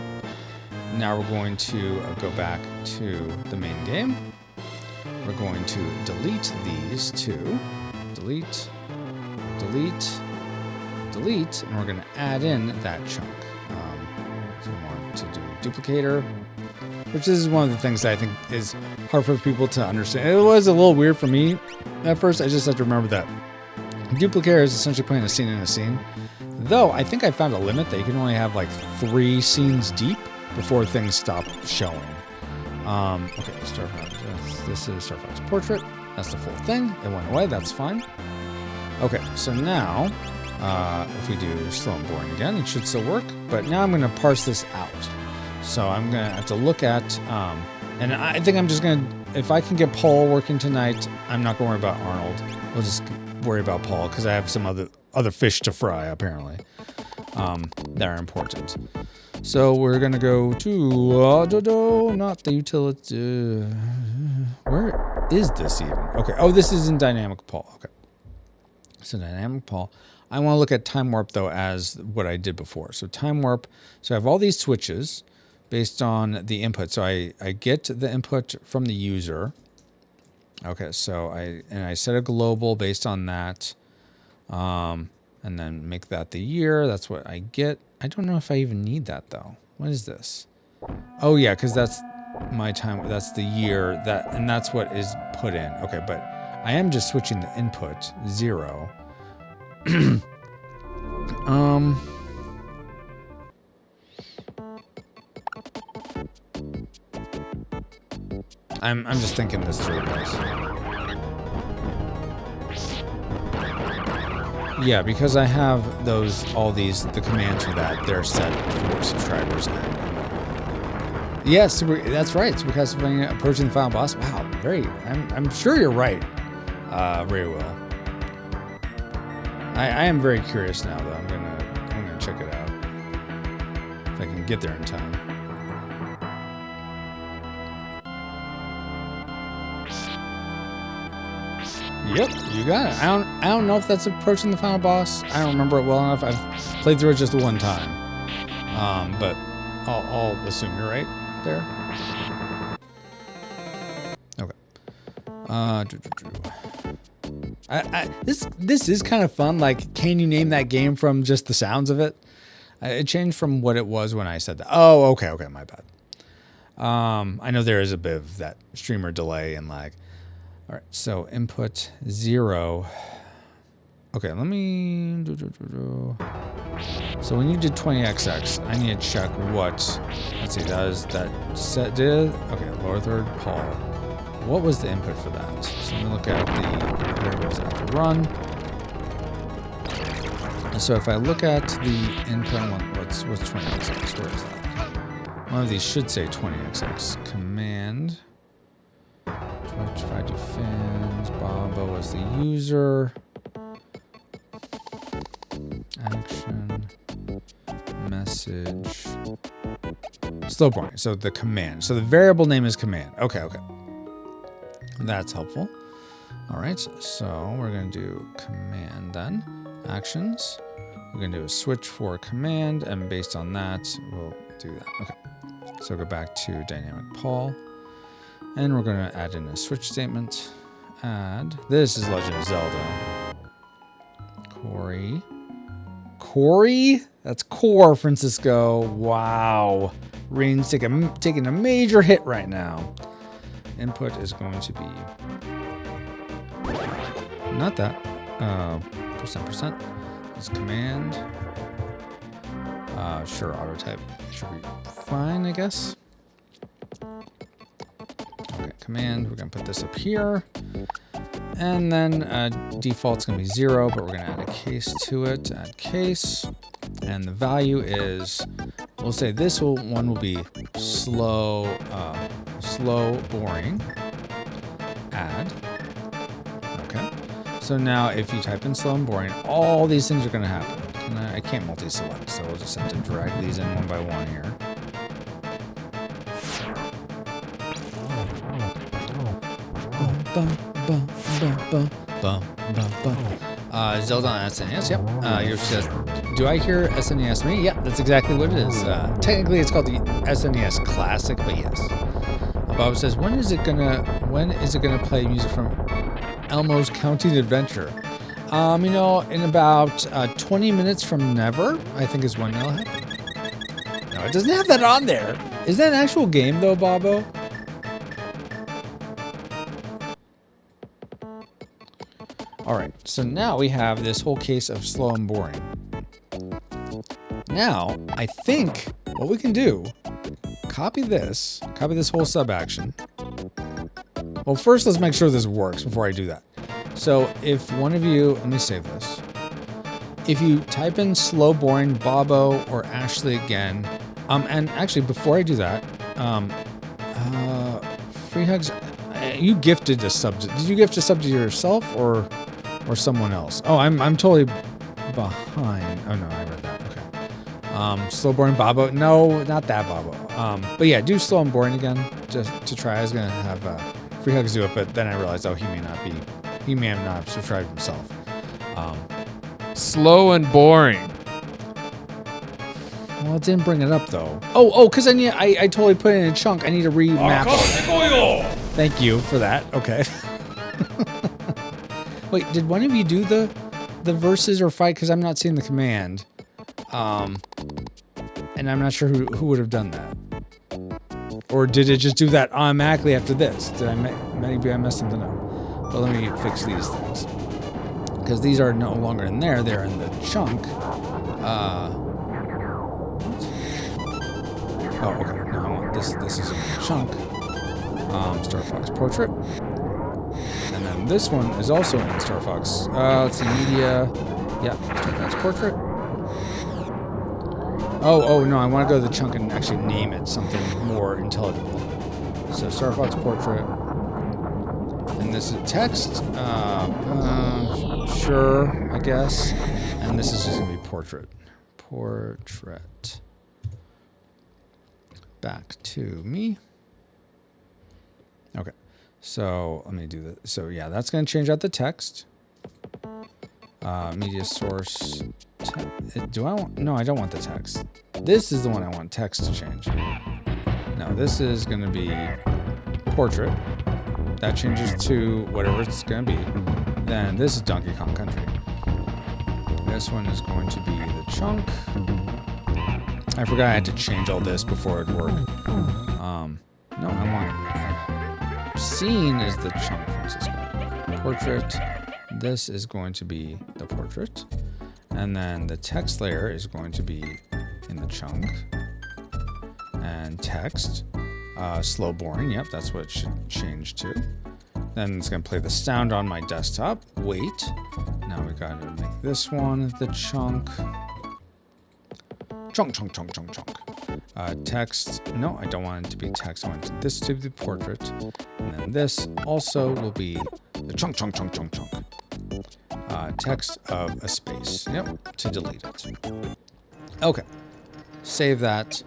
Now we're going to go back to the main game. We're going to delete these two. Delete, delete, delete, and we're going to add in that chunk. So we want to do duplicator, which is one of the things that I think is hard for people to understand. It was a little weird for me at first. I just have to remember that duplicator is essentially putting a scene in a scene. Though I think I found a limit that you can only have like 3 scenes deep before things stop showing. Okay, Star Fox. This is Star Fox Portrait. That's the full thing. It went away. That's fine. Okay, so now if we do slow and boring again, it should still work. But now I'm going to parse this out. So I'm going to have to look at, and I think I'm just going to, if I can get Paul working tonight, I'm not going to worry about Arnold. We'll just worry about Paul because I have some other fish to fry, apparently, that are important. So we're going to go to, not the utility. Where is this even? Okay. Oh, this is in Dynamic Paul. Okay. So Dynamic Paul. I want to look at Time Warp, though, as what I did before. So Time Warp. So I have all these switches based on the input. So I get the input from the user. Okay. So I set a global based on that. And then make that the year. That's what I get. I don't know if I even need that, though. What is this? Oh, yeah, because that's my time. That's the year. And that's what is put in. Okay, but I am just switching the input 0. I'm just thinking this through, guys. Yeah, because I have the commands for that, they're set for subscribers. Yes, that's right. It's because when approaching the final boss. Wow, I'm sure you're right, very well. I am very curious now, though. I'm gonna check it out if I can get there in time. Yep, you got it. I don't know if that's approaching the final boss. I don't remember it well enough. I've played through it just the one time. But I'll assume you're right there. Okay. This is kind of fun. Like, can you name that game from just the sounds of it? It changed from what it was when I said that. Oh, okay, my bad. I know there is a bit of that streamer delay and lag. All right, so input 0. Okay, let me So when you did 20XX, I need to check what. Let's see, that set did. Okay, lower third, Paul. What was the input for that? So let me look at the variables I have to run. So if I look at the input, what's 20XX? Where is that? One of these should say 20XX. Command. Twitch, if I do fans, Baba was the user. Action. Message. Slow boring. So the command. So the variable name is command. Okay. That's helpful. All right. So we're going to do command then. Actions. We're going to do a switch for command. And based on that, we'll do that. Okay. So go back to dynamic Paul. And we're going to add in a switch statement. Add. This is Legend of Zelda. Corey? That's Core, Francisco. Wow. Rain's taking a major hit right now. Input is going to be not that. %. It's command. Sure, auto type should be fine, I guess. Okay, command. We're gonna put this up here. And then default's gonna be 0, but we're gonna add a case to it. Add case. And the value is, we'll say this one will be slow, boring. Add. Okay. So now if you type in slow and boring, all these things are gonna happen. I can't multi-select, so we'll just have to drag these in one by one here. Zelda on SNES, yep. Yours says, do I hear SNES me? Yep, that's exactly what it is. Technically, it's called the SNES Classic, but yes. Bob says, when is it gonna play music from Elmo's Counting Adventure? You know, in about 20 minutes from never, I think is when it'll happen. No, it doesn't have that on there. Is that an actual game though, Bobo? All right, so now we have this whole case of slow and boring. Now, I think what we can do, copy this whole sub action. Well, first let's make sure this works before I do that. So if one of you, let me save this. If you type in slow boring Bobo or Ashley again, and actually before I do that, free hugs, you gifted a sub. Did you gift a sub to yourself or someone else? Oh, I'm totally behind. Oh no, I read that. Okay. Slow boring Bobo. No, not that Bobo. But yeah, do slow and boring again just to try. I was gonna have free hugs do it, but then I realized, oh, he may have not subscribed himself. Slow and boring. Well, it didn't bring it up though. Oh, because I totally put it in a chunk. I need to remap it. Thank you for that. Okay. Wait, did one of you do the verses or fight? Because I'm not seeing the command. And I'm not sure who would have done that. Or did it just do that automatically after this? Did maybe I messed something up? But let me fix these things. Because these are no longer in there. They're in the chunk. Oh, okay. No, I want this. This is in the chunk. Star Fox Portrait. And then this one is also in Star Fox. Let's see, media. Yeah, Star Fox Portrait. Oh, no, I want to go to the chunk and actually name it something more intelligible. So Star Fox Portrait. And this is text. Sure, I guess. And this is just going to be portrait. Portrait. Back to me. Okay. So let me do that. So yeah, that's going to change out the text. Media source. Do I want? No, I don't want the text. This is the one I want text to change. No, this is going to be portrait. That changes to whatever it's going to be. Then this is Donkey Kong Country. This one is going to be the chunk. I forgot I had to change all this before it'd work. No, I want scene is the chunk, Francisco. Portrait. This is going to be the portrait. And then the text layer is going to be in the chunk. And text. Slow boring. Yep, that's what it should change to. Then it's going to play the sound on my desktop. Wait. Now we got to make this one the chunk. Chunk. Text. No, I don't want it to be text. I want this to be the portrait. And then this also will be the chunk. Text of a space. Yep, to delete it. Okay. Save that.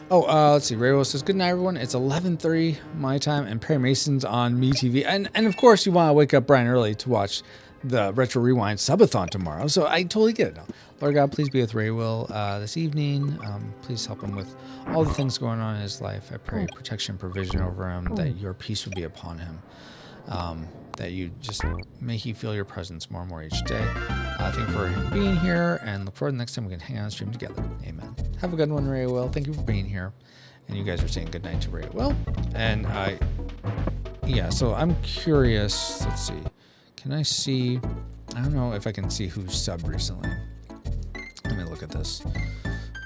Oh, let's see. Ray Will says, good night, everyone. It's 11:30 my time, and Perry Mason's on MeTV. And of course, you want to wake up bright and early to watch the Retro Rewind Subathon tomorrow. So I totally get it now. Lord God, please be with Ray Will this evening. Please help him with all the things going on in his life. I pray protection and provision over him, that your peace would be upon him. That you just make you feel your presence more and more each day. Thank you for him being here, and look forward to the next time we can hang out and stream together. Amen. Have a good one, Ray Will. Thank you for being here. And you guys are saying good night to Ray Will. And yeah, so I'm curious. Let's see. Can I see? I don't know if I can see who's subbed recently. Let me look at this.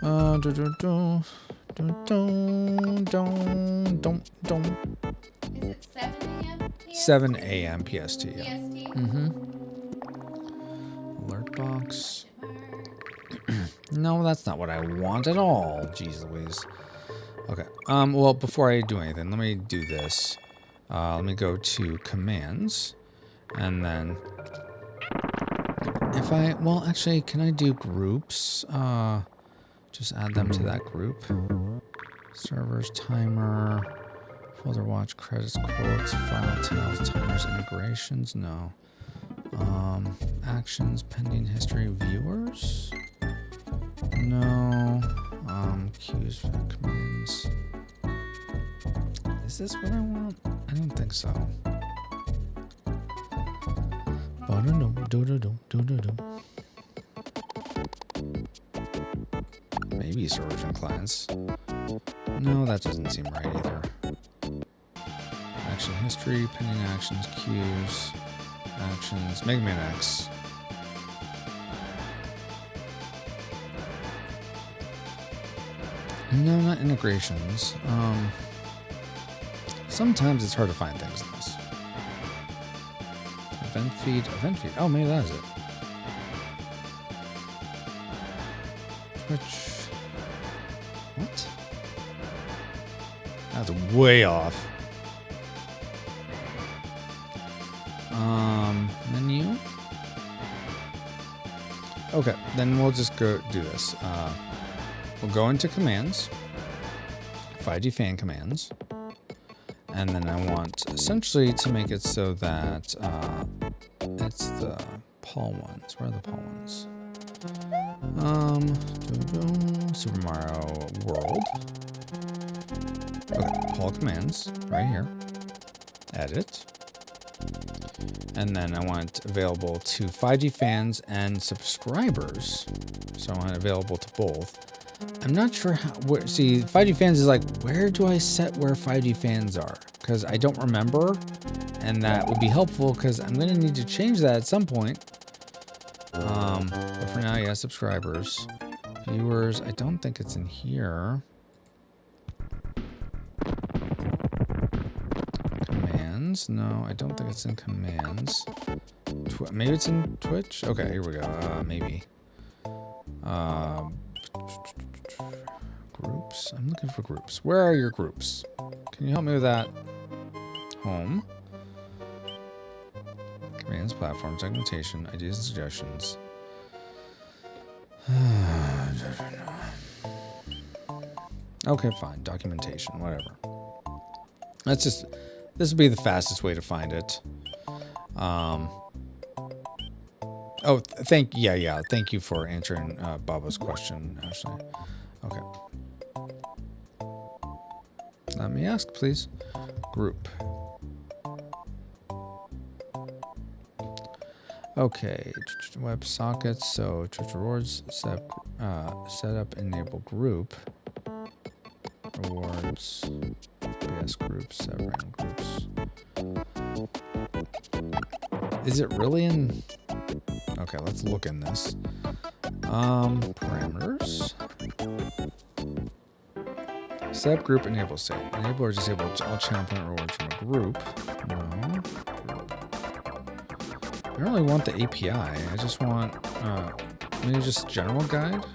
Is it 7 a.m.? 7 a.m. PST. Yeah. PST? Alert box. No, that's not what I want at all. Jeez Louise. Okay. Well, before I do anything, let me do this. Let me go to commands. And then if I, well, actually, can I do groups? Just add them to that group. Servers, timer, folder watch, credits, quotes, file tails, timers, integrations. No. Actions, pending history, viewers? No. Queues, commands. Is this what I want? I don't think so. Maybe origin class. No, that doesn't seem right either. Action history, pending actions, queues, actions, Mega Man X. No, not integrations. Sometimes it's hard to find things in this. Event feed. Oh, maybe that is it. Twitch. What? That's way off. Menu. Okay, then we'll just go do this. We'll go into commands, 5D fan commands, and then I want essentially to make it so that it's the Paul ones. Where are the Paul ones? Super Mario World. Okay, Paul commands right here. Edit. And then I want it available to 5D fans and subscribers. So I want it available to both. I'm not sure how. See, 5D fans is like, where do I set where 5D fans are? Because I don't remember, and that would be helpful because I'm going to need to change that at some point. But for now, yeah, subscribers, viewers. I don't think it's in here. Commands? No, I don't think it's in commands. Maybe it's in Twitch. Okay, here we go. Maybe. Groups. I'm looking for groups. Where are your groups? Can you help me with that? Home. Commands, platform, segmentation, ideas and suggestions. Okay, fine. Documentation, whatever. That's just, this would be the fastest way to find it. Oh, thank you for answering Baba's question, Ashley. Okay. Let me ask, please. Group. Okay, web sockets. So Twitch rewards, set up, enable group. Rewards, BS groups, set random groups. Is it really in? Okay, let's look in this. Parameters. Set up group, enable state. Enable or disable all channel point rewards from a group. No. I don't really want the API. I just want maybe just general guide.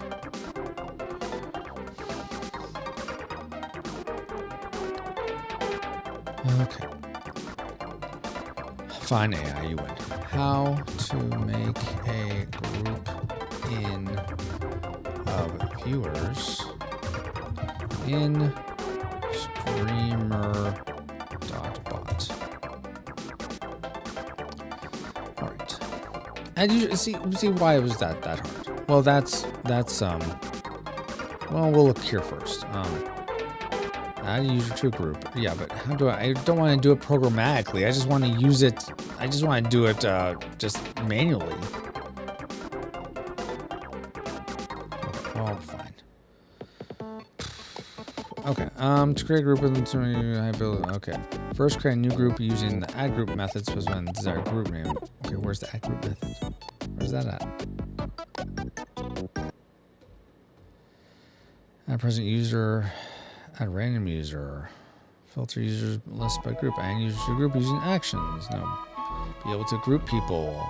Okay. Fine AI, you win. How to make a group of viewers in streamer.bot. All right. And you see why it was that hard. Well, that's well, we'll look here first. Add a user to a group. Yeah, but how do I don't want to do it programmatically. I just want to use it. I just want to do it just manually. Okay, well, fine. Okay. To create a group with okay. First, create a new group using the add group method specifying the desired group name. Okay, where's the add group method? Where's that at? Add present user. Add random user. Filter users list by group. Add users to group using actions. No. Be able to group people.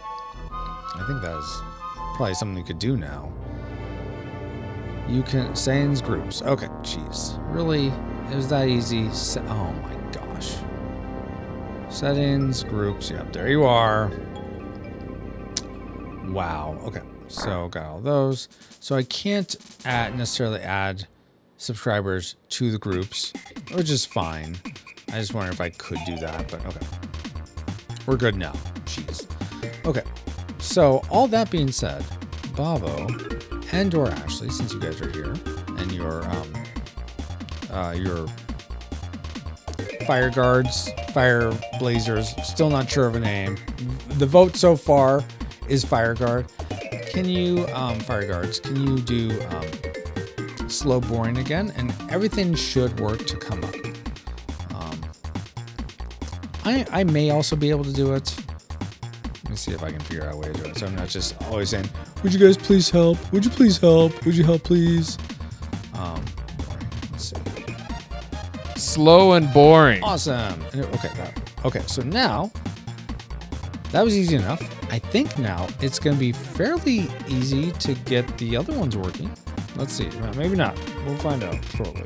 I think that is probably something you could do now. You can settings groups. Okay, jeez. Really? It was that easy? Oh my gosh. Settings groups. Yep, there you are. Wow. Okay. So got all those. So I can't necessarily add subscribers to the groups, which is fine. I just wonder if I could do that, but okay. We're good now. Jeez. Okay. So all that being said, Bavo and or Ashley, since you guys are here, and your fire guards, fire blazers, still not sure of a name. The vote so far is fire guard. Can you, fire guards, can you do slow boring again? And everything should work to come up. I may also be able to do it. Let me see if I can figure out a way to do it. So I'm not just always saying, would you guys please help? Would you please help? Would you help please? Let's see. Slow and boring. Awesome. Okay, so now that was easy enough. I think now it's going to be fairly easy to get the other ones working. Let's see. Well, maybe not. We'll find out shortly.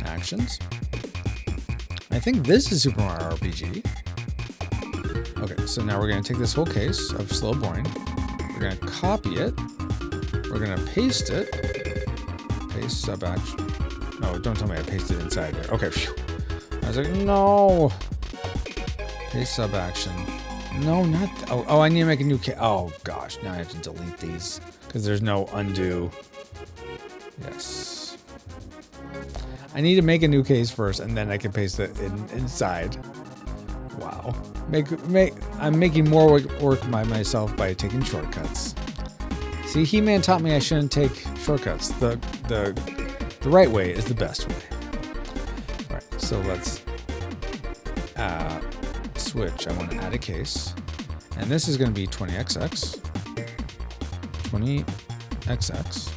Actions. I think this is Super Mario RPG. Okay, so now we're going to take this whole case of slow boring. We're going to copy it. We're going to paste it. Paste sub action. No, don't tell me I pasted it inside there. Okay, phew. I was like, no. Paste sub action. No, not. Oh, I need to make a new case. Oh, gosh. Now I have to delete these because there's no undo. Yes. I need to make a new case first, and then I can paste it inside. Wow. I'm making more work by myself by taking shortcuts. See, He-Man taught me I shouldn't take shortcuts. The right way is the best way. All right, so let's switch. I want to add a case, and this is going to be 20XX. 20XX.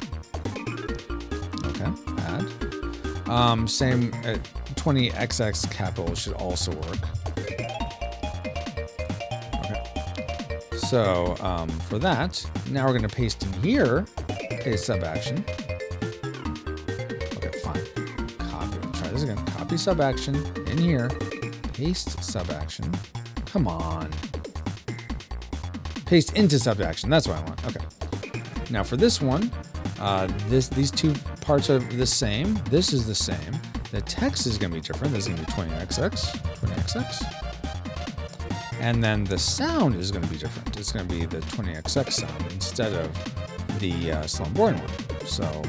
Okay, add. Same 20XX capital should also work. Okay. So for that, now we're going to paste in here, paste sub action. Okay, fine. Copy. Let's try this again. Copy sub action in here, paste sub action. Come on. Paste into sub action. That's what I want. Okay. Now for this one, these two parts are the same. This is the same. The text is going to be different. This is going to be 20XX, 20XX. And then the sound is going to be different. It's going to be the 20XX sound instead of the slow and boring one. So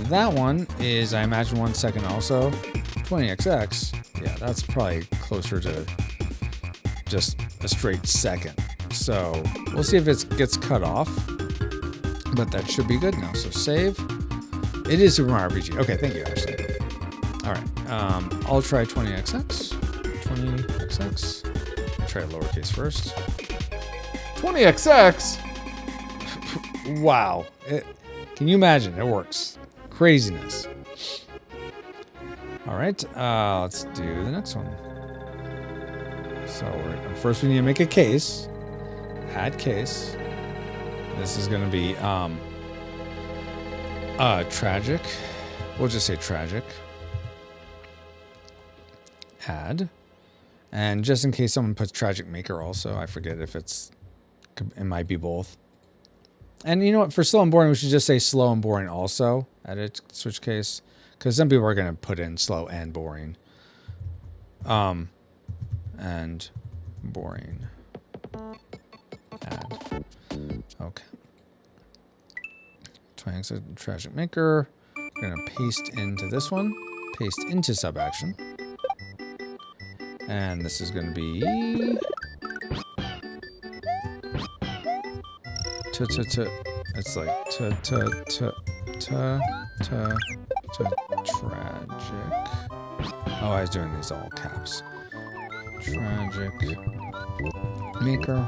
that one is, I imagine, 1 second also. 20XX, yeah, that's probably closer to just a straight second. So we'll see if it gets cut off. But that should be good now. So save. It is Super Mario RPG. Okay, thank you, Ashley. All right. I'll try 20XX. 20XX. I'll try lowercase first. 20XX? Wow. Can you imagine? It works. Craziness. All right. Let's do the next one. So first we need to make a case. Add case. This is going to be tragic. We'll just say tragic. Add. And just in case someone puts tragic maker also, I forget if it might be both. And you know what? For slow and boring, we should just say slow and boring also. Edit, switch case. Because some people are going to put in slow and boring. And boring. Add. Okay. 20 tragic maker. We're going to paste into this one. Paste into sub action. And this is going to be it's like tragic. Oh, I was doing these all caps. Tragic maker.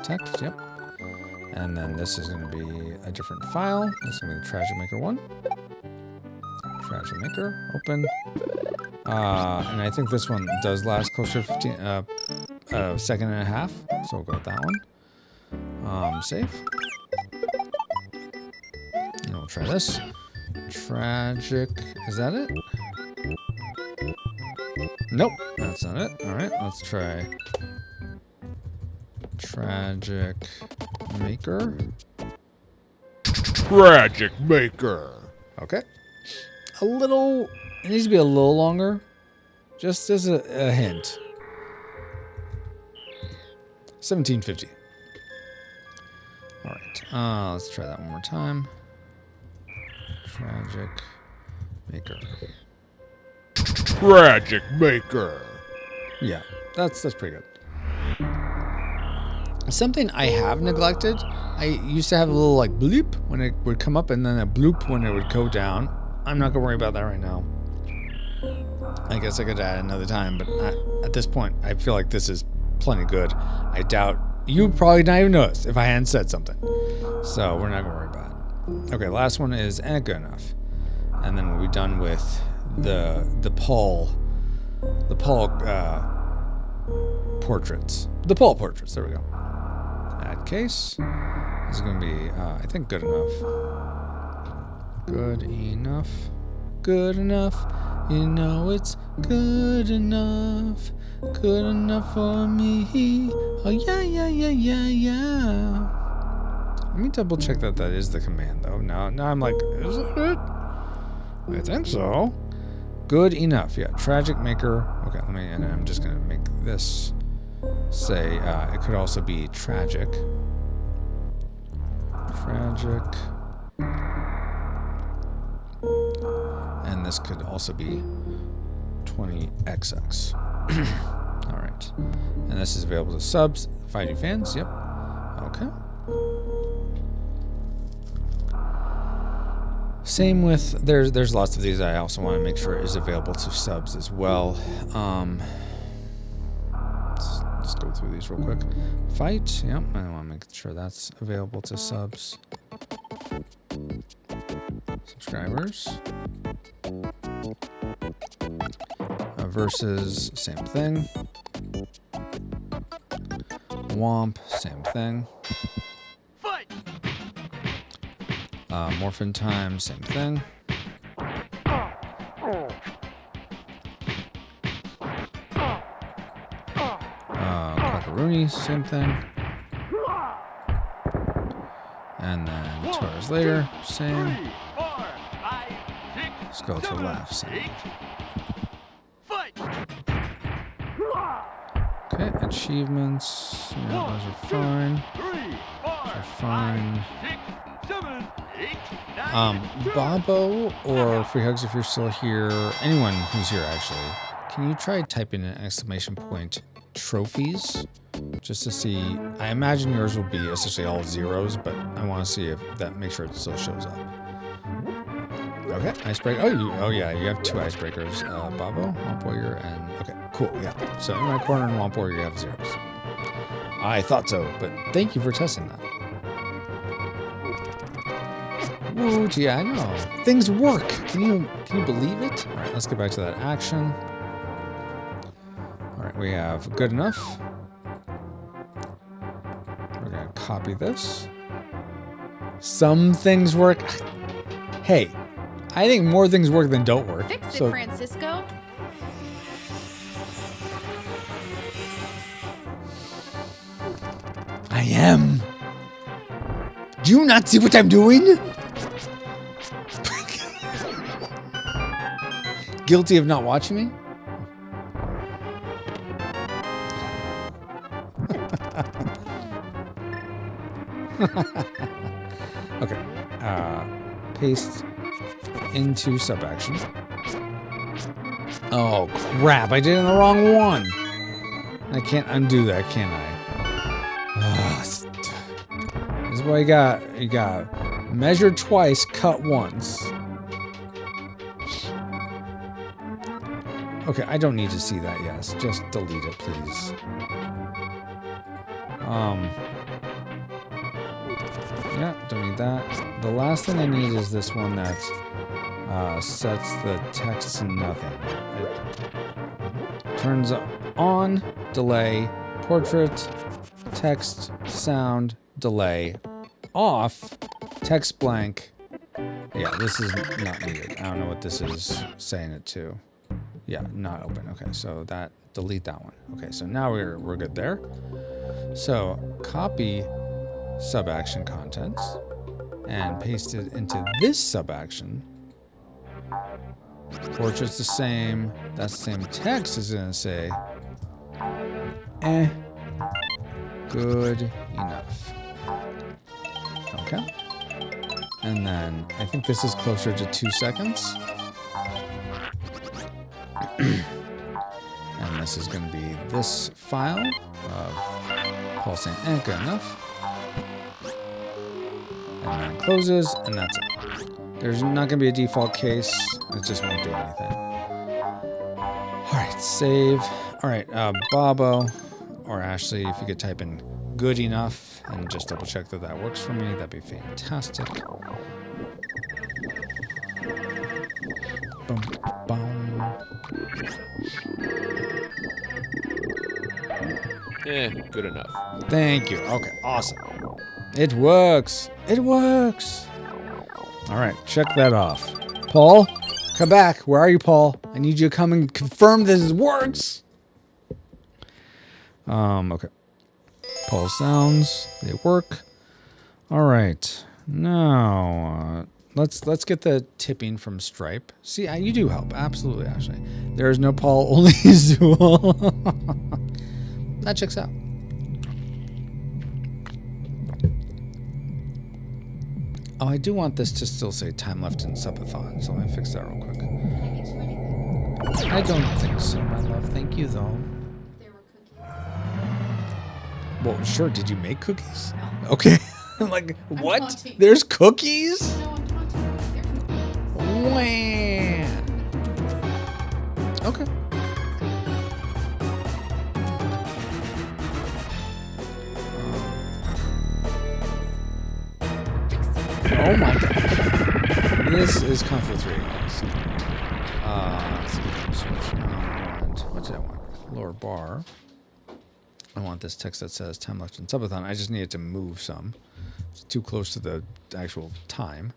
Text, yep. And then this is going to be a different file. This is going to be the Tragic Maker 1. Tragic Maker, open. And I think this one does last closer to a second and a half. So we'll go with that one. Save. And we'll try this. Tragic, is that it? Nope, that's not it. All right, let's try Tragic Maker. Tragic Maker. Okay. It needs to be a little longer. Just as a hint. 1750. All right. Let's try that one more time. Tragic maker. Tragic Maker. Yeah, that's pretty good. Something I have neglected. I used to have a little like bloop when it would come up, and then a bloop when it would go down. I'm not gonna worry about that right now. I guess I could add another time, but at this point, I feel like this is plenty good. I doubt you probably not even notice if I hadn't said something. So we're not gonna worry about it. Okay, last one is good enough, and then we'll be done with the Paul portraits. The Paul portraits. There we go. Add case. This is going to be, I think, good enough. Good enough. Good enough. You know it's good enough. Good enough for me. Oh, yeah, yeah, yeah, yeah, yeah. Let me double check that is the command, though. Now I'm like, is it? I think so. Good enough. Yeah, tragic maker. Okay, and I'm just going to make this say, it could also be tragic. Tragic. And this could also be 20XX. All right. And this is available to subs, 5G fans. Yep. Okay. Same with, there's lots of these I also want to make sure is available to subs as well. Let's go through these real quick. Fight, yep, I want to make sure that's available to subs. Subscribers. Versus, same thing. Womp, same thing. Morphin time, same thing. Cockaroony, same thing. And then Taurus later, same. Skeletal laugh, same. Okay, achievements. Yeah, those are fine. Those are fine. Bobo or Free Hugs if you're still here, anyone who's here actually, can you try typing an exclamation point trophies just to see? I imagine yours will be essentially all zeros, but I want to see if that, make sure it still shows up. Okay, icebreaker. Oh yeah, you have 2 icebreakers, Bobo, Womp Warrior, and okay, cool, yeah. So in my corner in Womp Warrior you have zeros. I thought so, but thank you for testing that. Woot, yeah, I know. Things work. Can you believe it? All right, let's get back to that action. All right, we have good enough. We're gonna copy this. Some things work. Hey, I think more things work than don't work. Fix it, Francisco. I am. Do you not see what I'm doing? Guilty of not watching me? Okay. Paste into sub action. Oh crap, I did it in the wrong one. I can't undo that, can I? This is what you got measure twice, cut once. Okay, I don't need to see that, yes. Just delete it, please. Yeah, don't need that. The last thing I need is this one that sets the text to nothing. It turns on, delay, portrait, text, sound, delay, off, text blank. Yeah, this is not needed. I don't know what this is saying it to. Yeah, not open. Okay, so that, delete that one. Okay, so now we're good there. So copy sub action contents and paste it into this sub action. Portrait's the same. That's the same text is gonna say Good enough. Okay. And then I think this is closer to 2 seconds. And this is going to be this file of pulsing. And good enough. And then it closes, and that's it. There's not going to be a default case. It just won't do anything. All right, save. All right, Bobo or Ashley, if you could type in good enough and just double check that that works for me, that'd be fantastic. Boom, boom. Good enough. Thank you. Okay, awesome. It works. It works. All right, check that off. Paul, come back. Where are you, Paul? I need you to come and confirm this works. Okay. Paul sounds. They work. All right. Now, let's get the tipping from Stripe. See, you do help. Absolutely, Ashley. There is no Paul, only Zool. That checks out. Oh, I do want this to still say time left in Subathon, so let me fix that real quick. I don't think so, my love. Thank you, though. There were cookies. Well, sure. Did you make cookies? No. Okay. I'm like, what? taunting. There's cookies? No, I'm taunting. They're cookies. Wah. Okay. Oh my god. This is Comfort 3. Let's see. What did I want? Lower bar. I want this text that says time left in Subathon. I just need it to move some. It's too close to the actual time.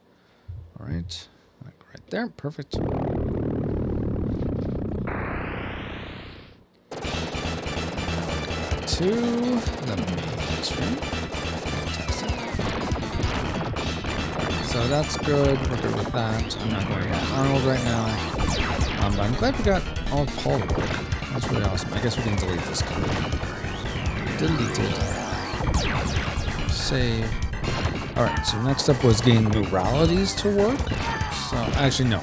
All right. Like right there. Perfect. To the main screen. Fantastic. So that's good. We're good with that. I'm not going to get Arnold right now. But I'm glad we got all of Paul to work. That's really awesome. I guess we can delete this code. Deleted. Save. Alright, so next up was getting Muralities to work. So, actually, no.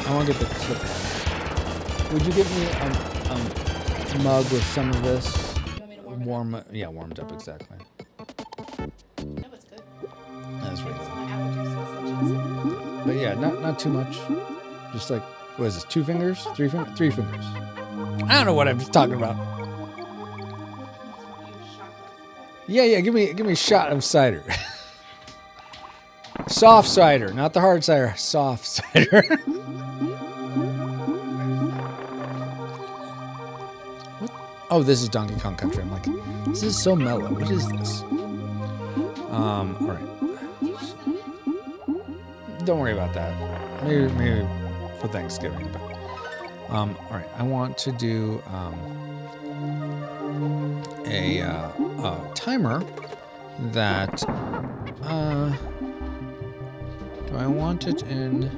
I want to get the clip one. Would you give me a mug with some of this? You want me to warm it up? Yeah, warmed up, exactly. No, it's good. That's really It's good. some apple juice sausages. But yeah, not too much. Just like, what is this, 2 fingers? 3 fingers? 3 fingers. I don't know what I'm talking about. Yeah, give me a shot of cider. Soft cider, not the hard cider. Soft cider. What? Oh, this is Donkey Kong Country. I'm like, this is so mellow. What is this? All right. Don't worry about that. Maybe for Thanksgiving. But all right. I want to do a timer that do I want it in?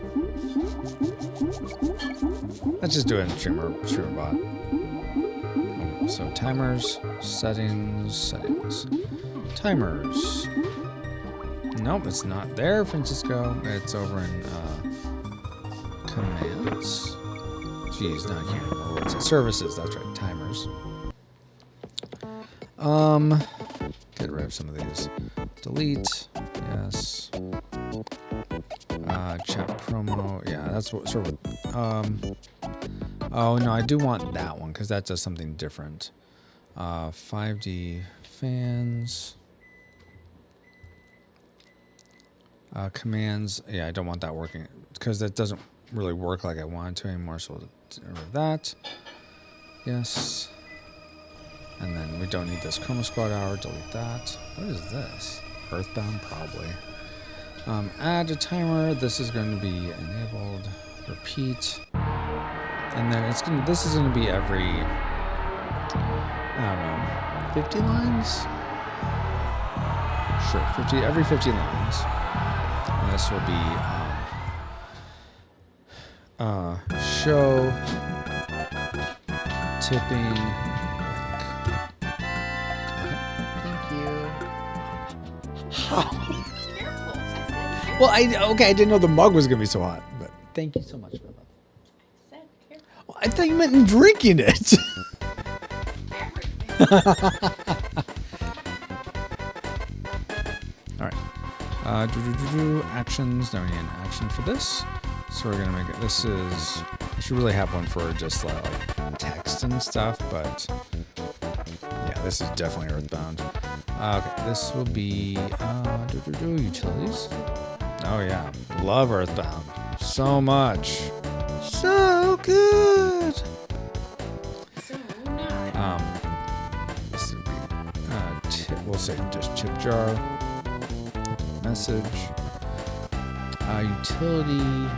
Let's just do it in StreamerBot. So timers, settings, timers. Nope, it's not there, Francisco. It's over in commands. Geez, not here. What's it? Services. That's right. Timers. Get rid of some of these. Delete. Yes. Chat promo. Yeah, that's what sort of. Oh no, I do want that one because that does something different. 5D fans. Commands. Yeah, I don't want that working because that doesn't really work like I want it to anymore. So we'll get rid of that. Yes. And then we don't need this Chroma Squad hour. Delete that. What is this? Earthbound, probably. Add a timer. This is going to be enabled. Repeat. And then it's going. This is going to be every. I don't know. 50 lines. Sure, 50. Every 50 lines. And this will be show tipping link. Okay, thank you. Careful. I said careful. Well, okay, I didn't know the mug was gonna be so hot, but thank you so much for that. I said careful. Well, I thought you meant in drinking it. Everything. All right. Actions. Now we need an action for this. So we're gonna make it. This is. I should really have one for just like text and stuff, but yeah, this is definitely Earthbound. Okay, this will be utilities. Oh yeah, love Earthbound so much, so good. So now. This would be we'll say just chip jar. Message. Utility.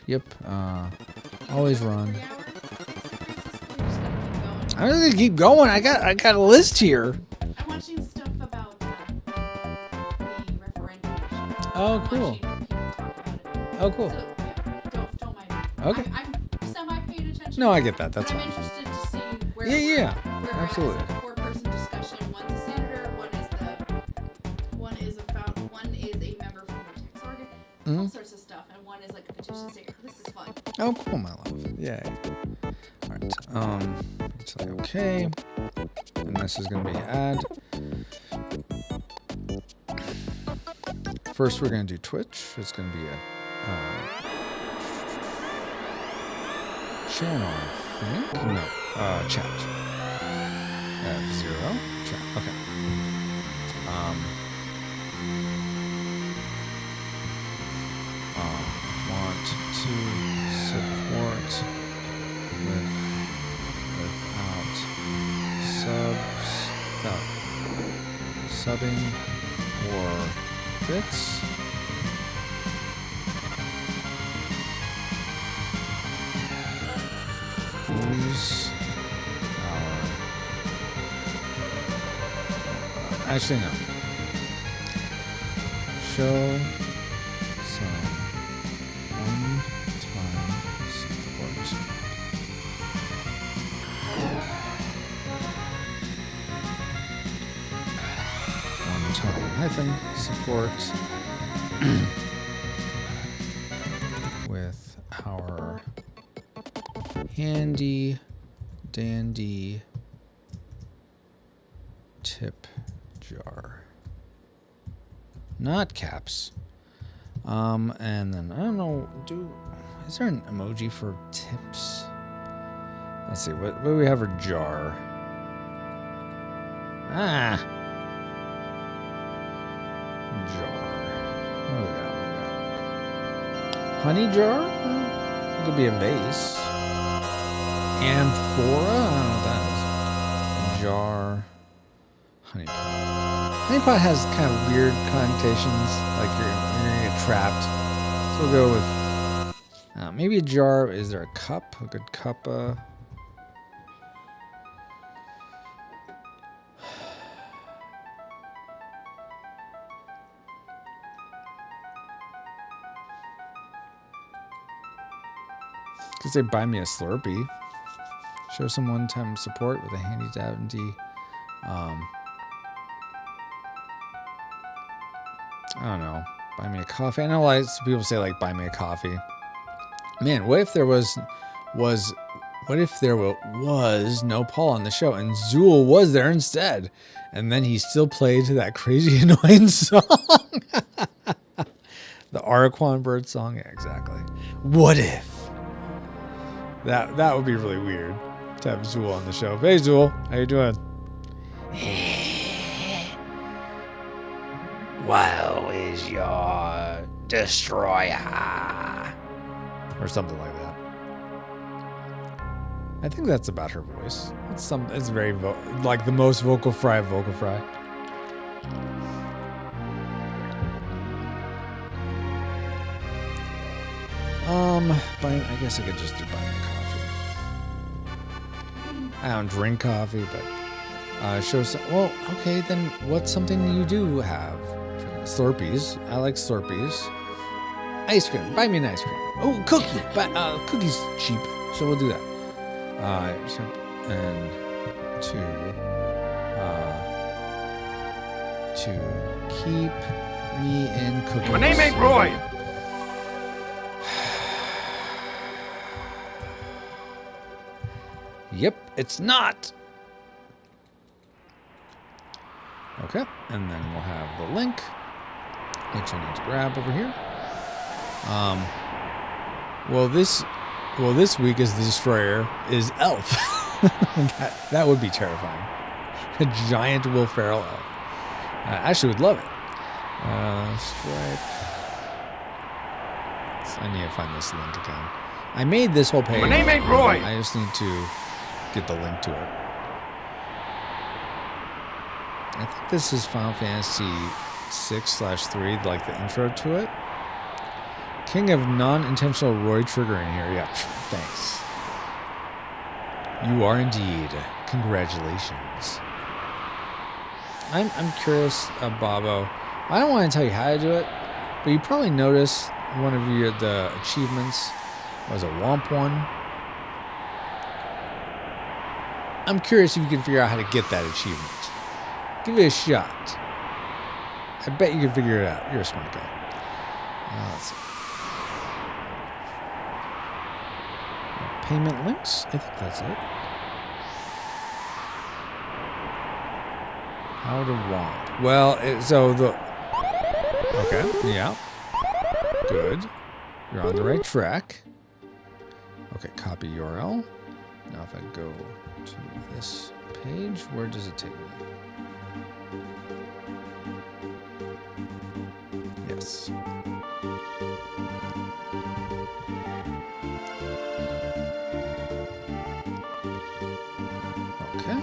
Yep. Always run. I'm just gonna keep going. I got a list here. I'm watching stuff about the referendum. Oh, I'm cool. watching people talk about it. Oh, cool. So, yeah, don't mind me. Okay. I'm semi-paying attention. No, I get that. That's but I'm fine. interested to see where Yeah, where absolutely. it's a four-person discussion. One's a senator, one is a member from the tax organ, all sorts of stuff, and one is like a petition staker. This is fun. Oh, cool, my love. Yay. All right. It's like okay, and this is gonna be add. First, we're gonna do Twitch. It's gonna be a channel. I think? No, chat. 0 chat. Okay. Want to support without subbing or bits. Use our. Actually, no. Show some one-time support. One-time hyphen support with our handy dandy tip jar. Not caps. And then I don't know, is there an emoji for tips? Let's see, what do we have for jar? Jar. What do we got? Honey jar? It could be a vase. Amphora? I don't know what that is. Jar. Honeypot. Honeypot has kind of weird connotations, like you're gonna get trapped. So we'll go with maybe a jar. Is there a cup? A good cup? Could say buy me a Slurpee. Show some one-time support with a handy dandy. I don't know. Buy me a coffee. I know like people say like buy me a coffee. Man, what if there was no Paul on the show and Zool was there instead, and then he still played that crazy annoying song, the Araquan Bird song. Yeah, exactly. What if? That would be really weird to have Zool on the show. Hey Zool, how you doing? Woe is your destroyer, or something like that. I think that's about her voice. It's very like the most vocal fry of vocal fry. I guess I could just do buy me coffee. I don't drink coffee, but show some. Well, okay, then what's something you do have? Slurpees. I like Slurpees. Ice cream. Buy me an ice cream. Oh, cookie. But cookies cheap, so we'll do that. And two. to keep me in cookies. My name ain't Roy. Yep, it's not. Okay, and then we'll have the link, which I need to grab over here. Well, this week as the destroyer is Elf. that would be terrifying. A giant Will Ferrell elf. I actually would love it. Stripe. I need to find this link again. I made this whole page. My name ain't Roy. I just need to get the link to it. I think this is Final Fantasy 6/3, like the intro to it. King of non-intentional Roy triggering here. Yeah, thanks. You are indeed. Congratulations. I'm curious, Bobo. I don't want to tell you how to do it, but you probably noticed one of the achievements was a Womp one. I'm curious if you can figure out how to get that achievement. Give it a shot. I bet you can figure it out. You're a smart guy. Let's see. Payment links? I think that's it. How to Womp. Well, okay, yeah. Good. You're on the right track. Okay, copy URL. Now if I go to this page, where does it take me? Yes. Okay.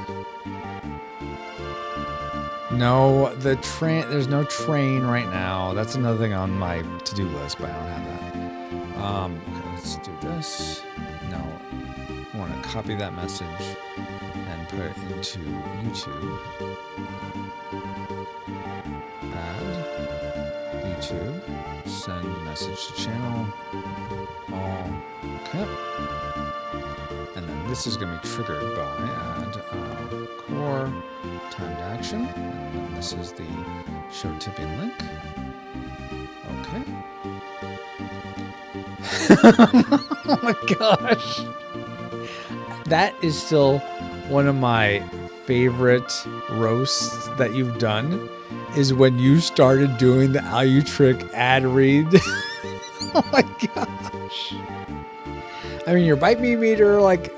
No, the train. There's no train right now. That's another thing on my to-do list, but I don't have that. Okay, let's do this. No, I want to copy that message and put it into YouTube. Add YouTube. Send message to channel. All. Okay. And then this is going to be triggered by add core timed action. And then this is the show tipping link. Okay. Oh my gosh. That is still one of my favorite roasts that you've done is when you started doing the Trick ad read. Oh my gosh. I mean, your bite me meter, like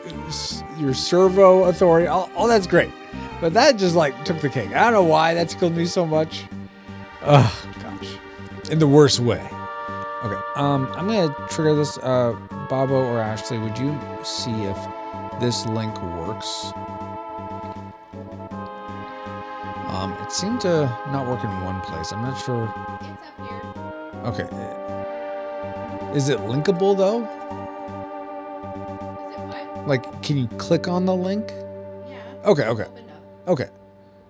your servo authority, all that's great. But that just like took the cake. I don't know why that tickled me so much. Oh gosh. In the worst way. Okay, I'm gonna trigger this. Bobo or Ashley, would you see if this link works? It seemed to not work in one place. I'm not sure. It's up here. Okay. Is it linkable though? Is it what? Like, can you click on the link? Yeah. Okay, it's okay. opened up. Okay.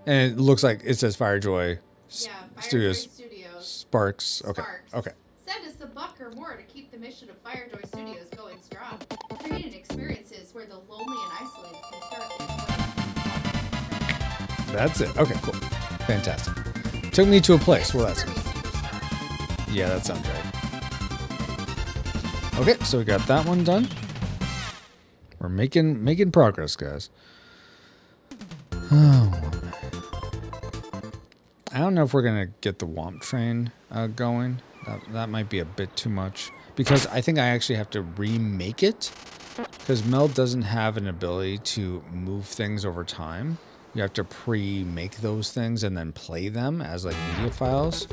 And it looks like it says Firejoy Yeah, Studios. Firejoy Studios. Sparks. Okay. Sparks. Okay. Send us $1 or more to keep the mission of Firejoy Studios going strong. Creating experiences where the lonely and isolated can start. That's it. Okay, cool. Fantastic. Took me to a place. Well, that's good. Yeah, that sounds right. Okay, so we got that one done. We're making progress, guys. Oh. I don't know if we're gonna get the Womp train going. That might be a bit too much because I think I actually have to remake it because Mel doesn't have an ability to move things over time. You have to pre-make those things and then play them as like media files.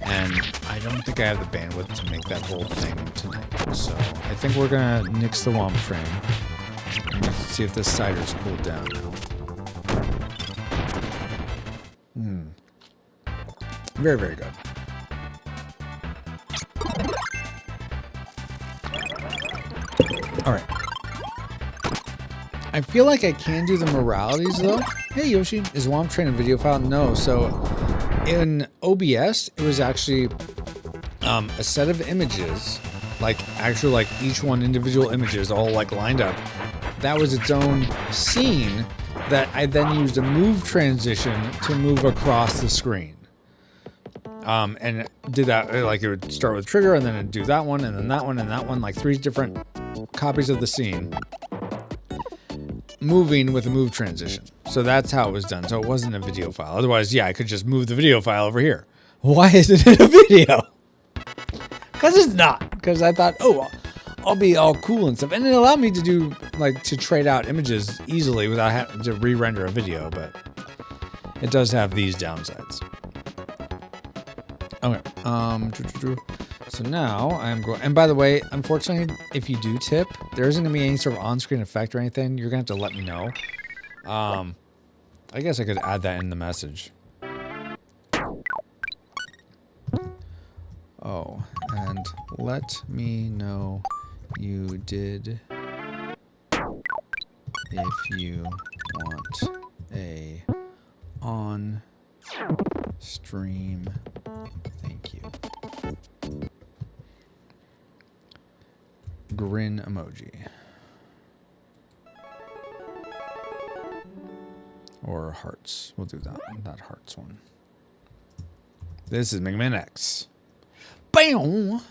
And I don't think I have the bandwidth to make that whole thing tonight. So I think we're gonna nix the Womp train. Let's see if this cider's cooled down now. Very, very good. All right. I feel like I can do the moralities though. Hey Yoshi, is Womp Train a video file? No. So in OBS, it was actually a set of images, like actually like each one individual images all like lined up. That was its own scene that I then used a move transition to move across the screen. And did that, like it would start with trigger and then it'd do that one and then that one and that one, like 3 different copies of the scene moving with a move transition. So that's how it was done. So it wasn't a video file. Otherwise, yeah, I could just move the video file over here. Why isn't it a video? Because it's not. Because I thought, oh, I'll be all cool and stuff. And it allowed me to do, like, to trade out images easily without having to re-render a video. But it does have these downsides. Okay. So now I'm going, and by the way, unfortunately, if you do tip, there isn't gonna be any sort of on-screen effect or anything. You're gonna have to let me know. I guess I could add that in the message. Oh, and let me know you did if you want a on-stream. Thank you. Grin emoji. Or hearts. We'll do that hearts one. This is Mega Man X. Bam!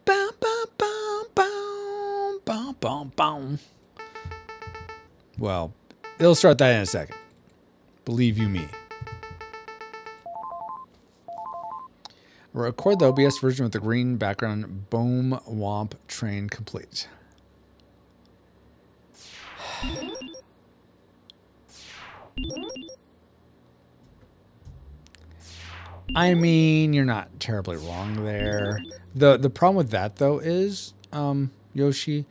Bam, bam, bam, bam, bam, bam, bam. Well, it'll start that in a second. Believe you me. Record the OBS version with the green background. Boom, womp, train complete. I mean, you're not terribly wrong there. The problem with that though is, Yoshi,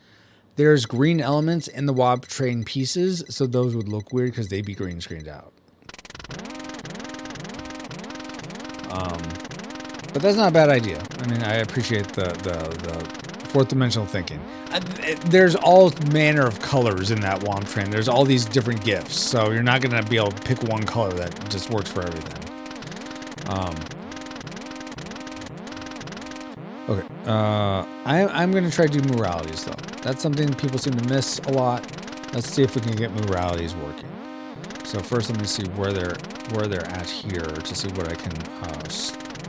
there's green elements in the womp train pieces, so those would look weird because they'd be green screened out. But that's not a bad idea. I mean, I appreciate the fourth dimensional thinking. There's all manner of colors in that womp train. There's all these different GIFs, so you're not gonna be able to pick one color that just works for everything. Okay. I'm gonna try to do muralities though. That's something people seem to miss a lot. Let's see if we can get muralities working. So first, let me see where they're at here to see what I can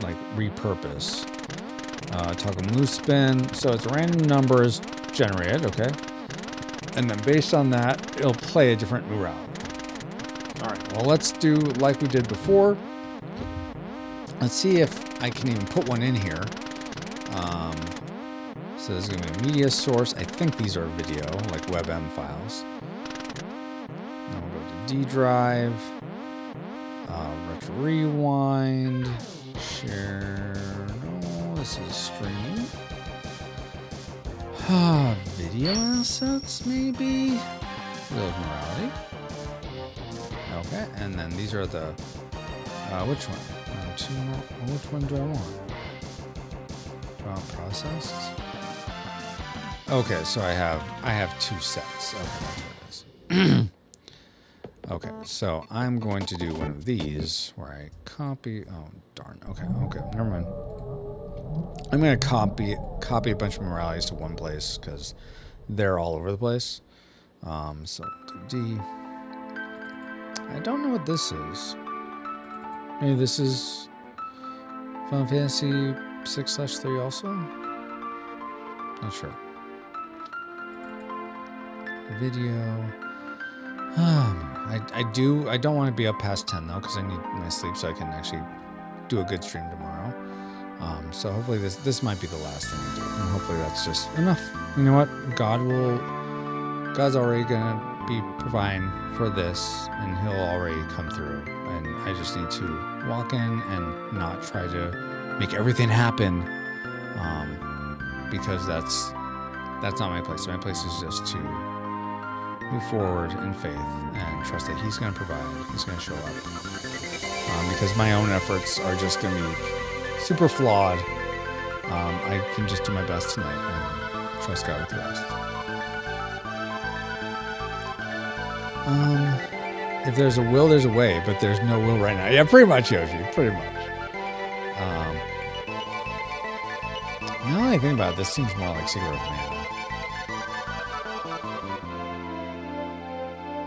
like repurpose. Toggle move spin. So it's random numbers generated, okay? And then based on that, it'll play a different murality. All right. Well, let's do like we did before. Let's see if I can even put one in here. So there's going to be a media source. I think these are video, like WebM files. Then we'll go to D drive, retro rewind, share. No, this is stream. Video assets, maybe. Real morality. Okay, and then these are the. Which one? Two more. Which one do I want? Do I want processed? Okay, so I have 2 sets. Okay, that's what it is. Okay, so I'm going to do one of these where I copy. Oh darn. Okay, never mind. I'm going to copy a bunch of moralities to one place because they're all over the place. So do D. I don't know what this is. Maybe this is Final Fantasy 6/3 also? Not sure. Video. I don't want to be up past 10 though, because I need my sleep so I can actually do a good stream tomorrow. So hopefully this might be the last thing I do, and hopefully that's just enough. You know what? God's already gonna be providing for this, and He'll already come through. And I just need to walk in and not try to make everything happen, because that's not my place. My place is just to move forward in faith and trust that He's going to provide. He's going to show up. Because my own efforts are just going to be super flawed. I can just do my best tonight and trust God with the rest. If there's a will, there's a way, but there's no will right now. Yeah, pretty much, Yoshi. Pretty much. Now that I think about it, this seems more like Secret of Mana.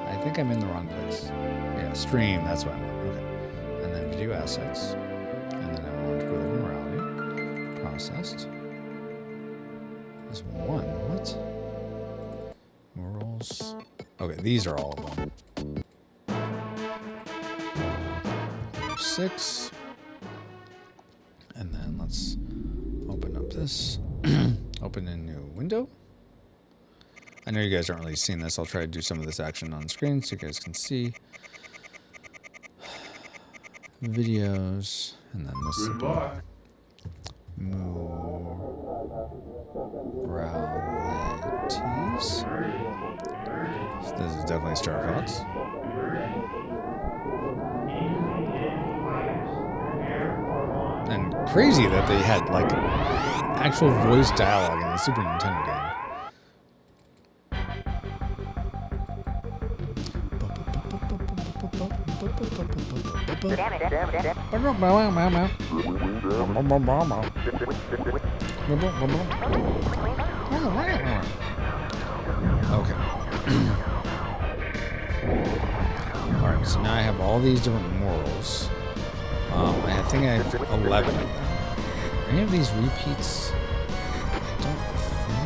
I think I'm in the wrong place. Yeah, stream, that's what I want. Okay. And then video assets. And then I want to go to processed. There's one. What? Murals. Okay, these are all of them. 6. And then let's open up this. Open a new window. I know you guys aren't really seeing this. I'll try to do some of this action on screen so you guys can see. Videos. And then this is moralities. So this is definitely Star Fox. And crazy that they had like actual voice dialogue in the Super Nintendo game. Okay. Alright, so now I have all these different morals. I think I have 11 of them. Are any of these repeats? I don't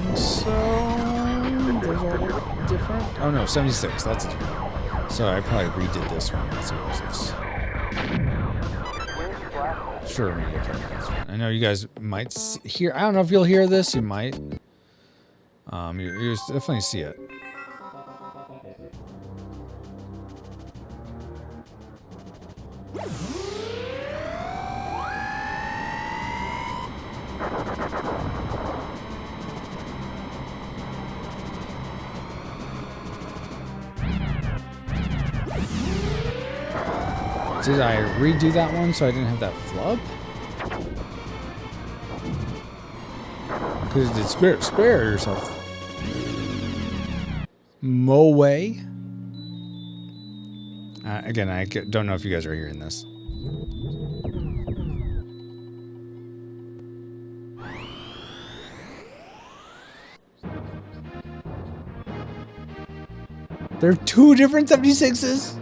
think so. Those are a little different. Oh no, 76. That's it. So I probably redid this one. Let's see what this is. Sure, maybe that's fine. I know you guys might hear. I don't know if you'll hear this. You might. You definitely see it. Did I redo that one so I didn't have that flub? Because it did spare yourself. Moe. Again, I don't know if you guys are hearing this. There are 2 different 76s?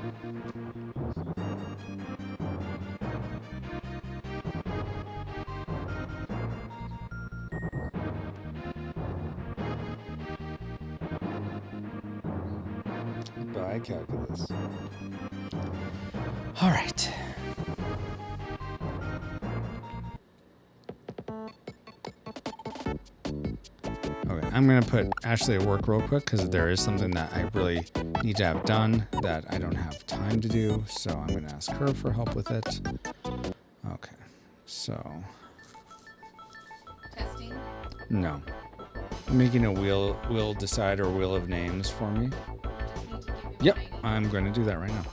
By calculus. All right. Okay, I'm gonna put Ashley at work real quick because there is something that I really need to have done that I don't have time to do. So I'm gonna ask her for help with it. Okay, so. Testing. No. Making a wheel decider or wheel of names for me. Yep, I'm going to do that right now.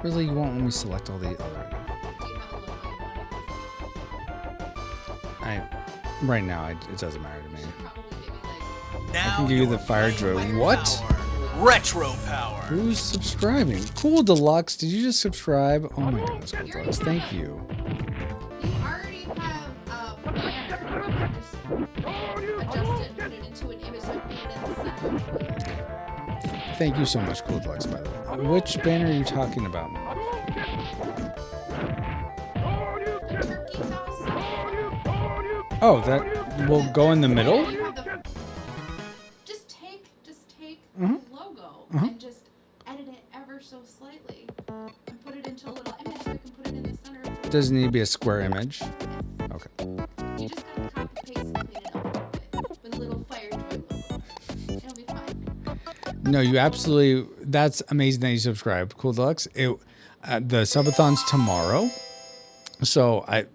Really, you won't let me select all the other. Right now, it doesn't matter to me. I can give you the fire droid. What? Retro power. Who's subscribing? Cool Deluxe. Did you just subscribe? Oh my goodness, Cool Deluxe. Thank you. You already have banner. Just adjust it, put it into an image, so put it in the center. Thank you so much, Cool Deluxe, by the way. Which banner are you talking about, Mom? The turkey house. Oh, that will go in the middle? Just take the logo and just edit it ever so slightly and put it into a little image so I can put it in the center. Does it need to be a square image? Yes. Okay. You just gotta copy paste and clean it up a little bit with a little fire droid logo. It'll be fine. No, you absolutely. That's amazing that you subscribe, Cool Deluxe. The subathon's tomorrow, so I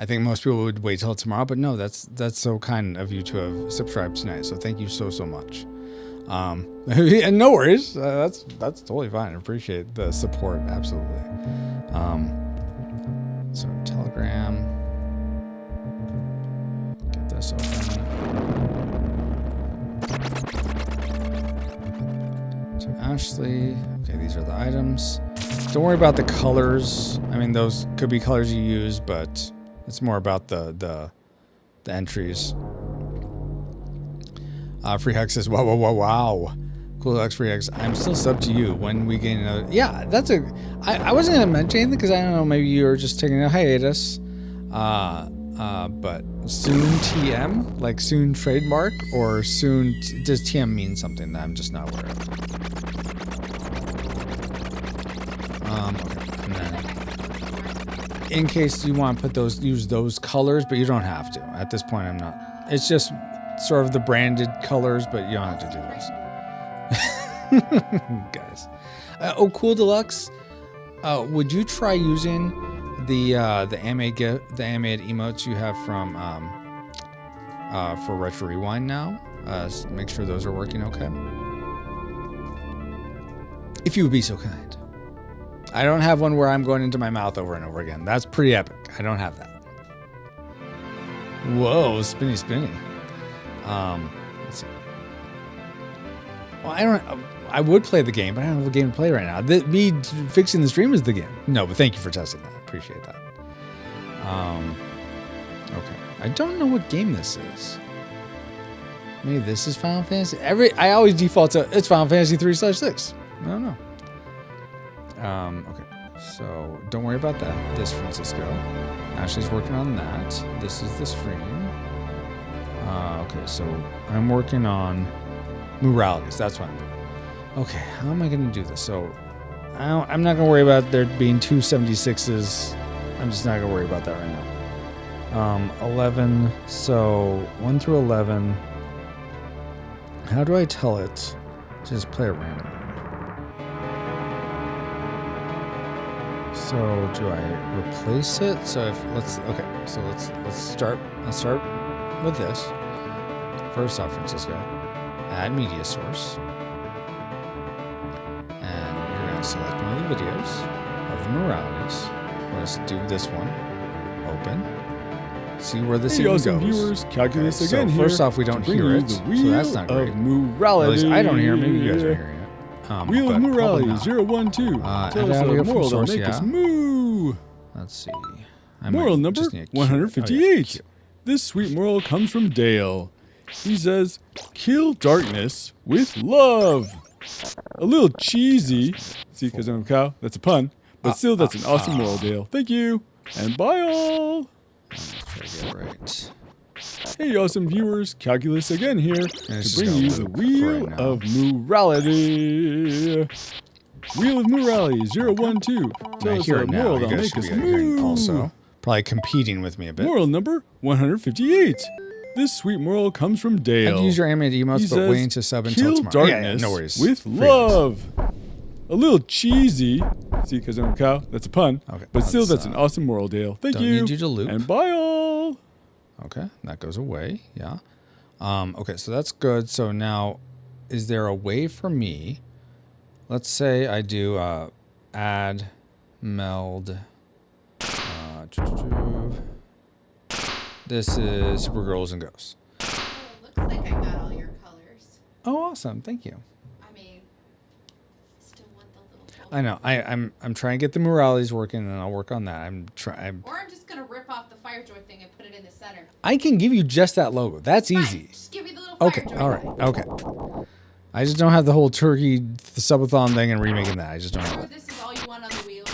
think most people would wait till tomorrow, but no, that's so kind of you to have subscribed tonight. So thank you so much. And no worries, that's totally fine. I appreciate the support, absolutely. So Telegram, get this open. To Ashley. Okay, these are the items. Don't worry about the colors. I mean, those could be colors you use, but it's more about the entries. Free Huck says, wow. Cool X Free X. I'm still sub to you when we gain another. Yeah, that's a. I wasn't gonna mention anything because I don't know. Maybe you were just taking a hiatus. But soon TM, like soon trademark, or soon. Does TM mean something that I'm just not aware of? Okay. And then, in case you want to put those, use those colors, but you don't have to. At this point, I'm not. It's just sort of the branded colors, but you don't have to do this. Guys. Oh, Cool Deluxe. Would you try using the animated emotes you have from for Retro Rewind now? Make sure those are working okay. If you would be so kind. I don't have one where I'm going into my mouth over and over again. That's pretty epic. I don't have that. Whoa, spinny, spinny. Let's see. Well, I would play the game, but I don't have a game to play right now. Me fixing the stream is the game. No, but thank you for testing that. I appreciate that. Okay. I don't know what game this is. Maybe this is Final Fantasy. I always default to it's Final Fantasy 3/6. I don't know. Okay. So don't worry about that. This Francisco. Ashley's working on that. This is the stream. Okay, so I'm working on Moralities. That's what I'm doing. Okay, how am I going to do this? So I'm not going to worry about there being 276s. I'm just not going to worry about that right now. 11. So 1 through 11. How do I tell it to just play it randomly? So do I replace it? So if let's start with this. First off, Francisco, add media source. And you're going to select one of the videos of the Moralities. Let's do this one. Open. See where this even awesome goes. Viewers, calculus Okay, again so here. first off, we don't hear it, so that's not great. Morality. At least I don't hear it. Maybe you guys are hearing it. Wheel of Morality 012. Tell us a moral that'll make us moo. Let's see. Moral number 158. This sweet moral comes from Dale. He says, kill darkness with love. A little cheesy. See, because I'm a cow, that's a pun. But still, that's an awesome moral, Dale. Thank you. And bye all. Let's try to get it right. Hey, awesome viewers. Calculus again here to bring you the loop Wheel right of Morality. Wheel of Morality 012. Tell I us hear a it now. moral You that'll guys make should us be hearing moo. also. Probably competing with me a bit. Moral number 158. This sweet moral comes from Dale. I'd use your animated He emotes, but says, waiting to sub until kill tomorrow. darkness No worries. with Free love. A little cheesy. See, because I'm a cow, that's a pun. Okay, But still, let's, that's an awesome moral, Dale. Thank don't you. need you to loop. And bye all. Okay, that goes away. Yeah. Okay, so that's good. So now, is there a way for me? Let's say I do add, meld. This is Supergirls and Ghosts. Oh, it looks like I got all your colors. Oh, awesome! Thank you. I mean, still want the little. I know. I'm trying to get the moralities working, and I'll work on that. I'm trying. Or I'm just gonna rip off the Firejoy thing and put it in the center. I can give you just that logo. That's Fine, easy. just give me the little Okay. Firejoy All right. thing. Okay. I just don't have the whole turkey subathon thing and remaking that. I just don't have Sure, it. this is all you want on the wheel.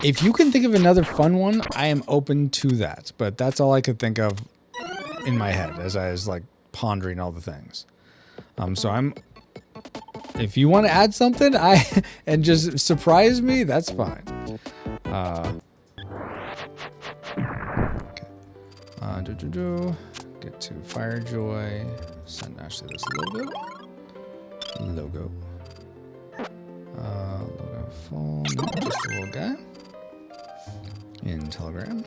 If you can think of another fun one, I am open to that. But that's all I could think of in my head as I was like pondering all the things. So I'm. If you want to add something, and just surprise me, that's fine. Okay. Get to Firejoy. Send Ashley this logo. Logo full. No, just a little guy. In Telegram.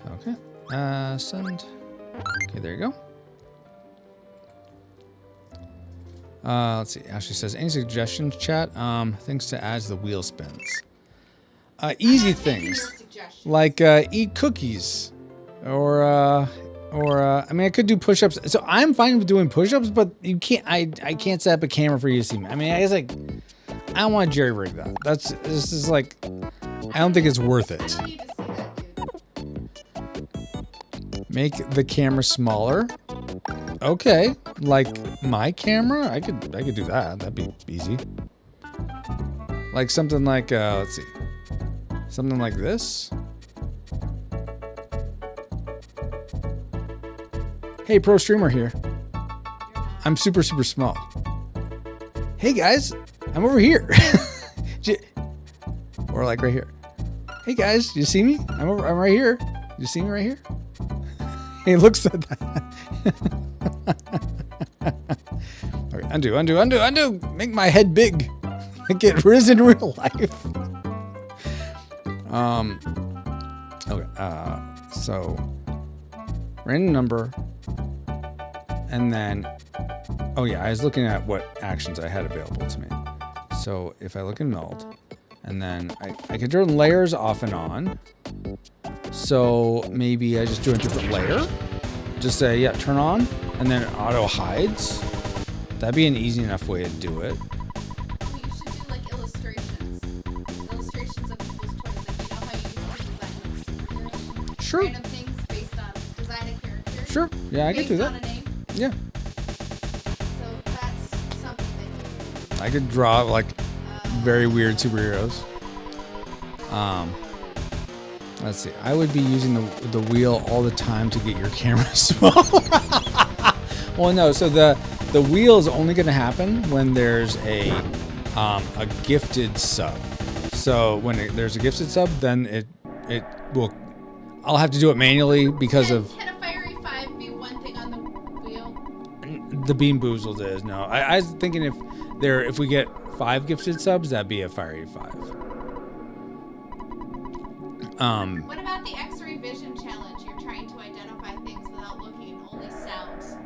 Okay. Send. Okay, there you go. Let's see. Ashley says, any suggestions, chat? Things to add to the wheel spins. Easy things. Like eat cookies. Or I mean, I could do push-ups. So I'm fine with doing push-ups, but you can't. I can't set up a camera for you to see me. I mean, I guess like I don't want to jerry-rig that. This is like I don't think it's worth it. Make the camera smaller. Okay, like my camera, I could do that. That'd be easy. Like something like let's see, something like this. Hey, pro streamer here. I'm super small. Hey guys, I'm over here. Or like right here. Hey guys, you see me? I'm right here. You see me right here? He looks at that. Okay, undo. Make my head big. Like it is in real life. Okay. So random number, and then oh yeah, I was looking at what actions I had available to me. So if I look in meld, and then I can turn layers off and on. So maybe I just do a different layer. Just say, yeah, turn on, and then it auto hides. That'd be an easy enough way to do it. You should do like illustrations. Illustrations of people's toys. Like, you know how you use design Sure. random things based on design a character. Sure. Yeah, I could do Based on that. a name. Yeah. So that's something that I could draw like very weird superheroes. Let's see. I would be using the wheel all the time to get your camera small. Well, no. So the wheel is only going to happen when there's a gifted sub. So when there's a gifted sub, then it will. I'll have to do it manually because of. Can a fiery 5 be one thing on the wheel? The Bean Boozled is no. I was thinking if we get 5 gifted subs, that'd be a fiery 5. What about the X-ray vision challenge? You're trying to identify things without looking, only sounds.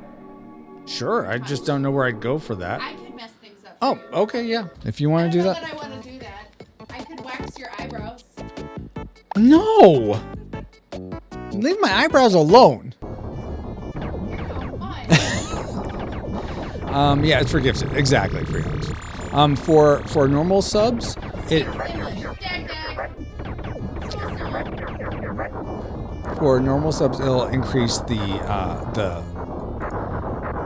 Sure, I just don't know where I'd go for that. I could mess things up. Oh, for you. okay, yeah. If you want to do I that. don't know that I want to do that. I could wax your eyebrows. No! Leave my eyebrows alone. Oh, fine. Yeah, it's for gifted. Exactly, for gifted. For normal subs, Dag, dag. for normal subs it'll increase the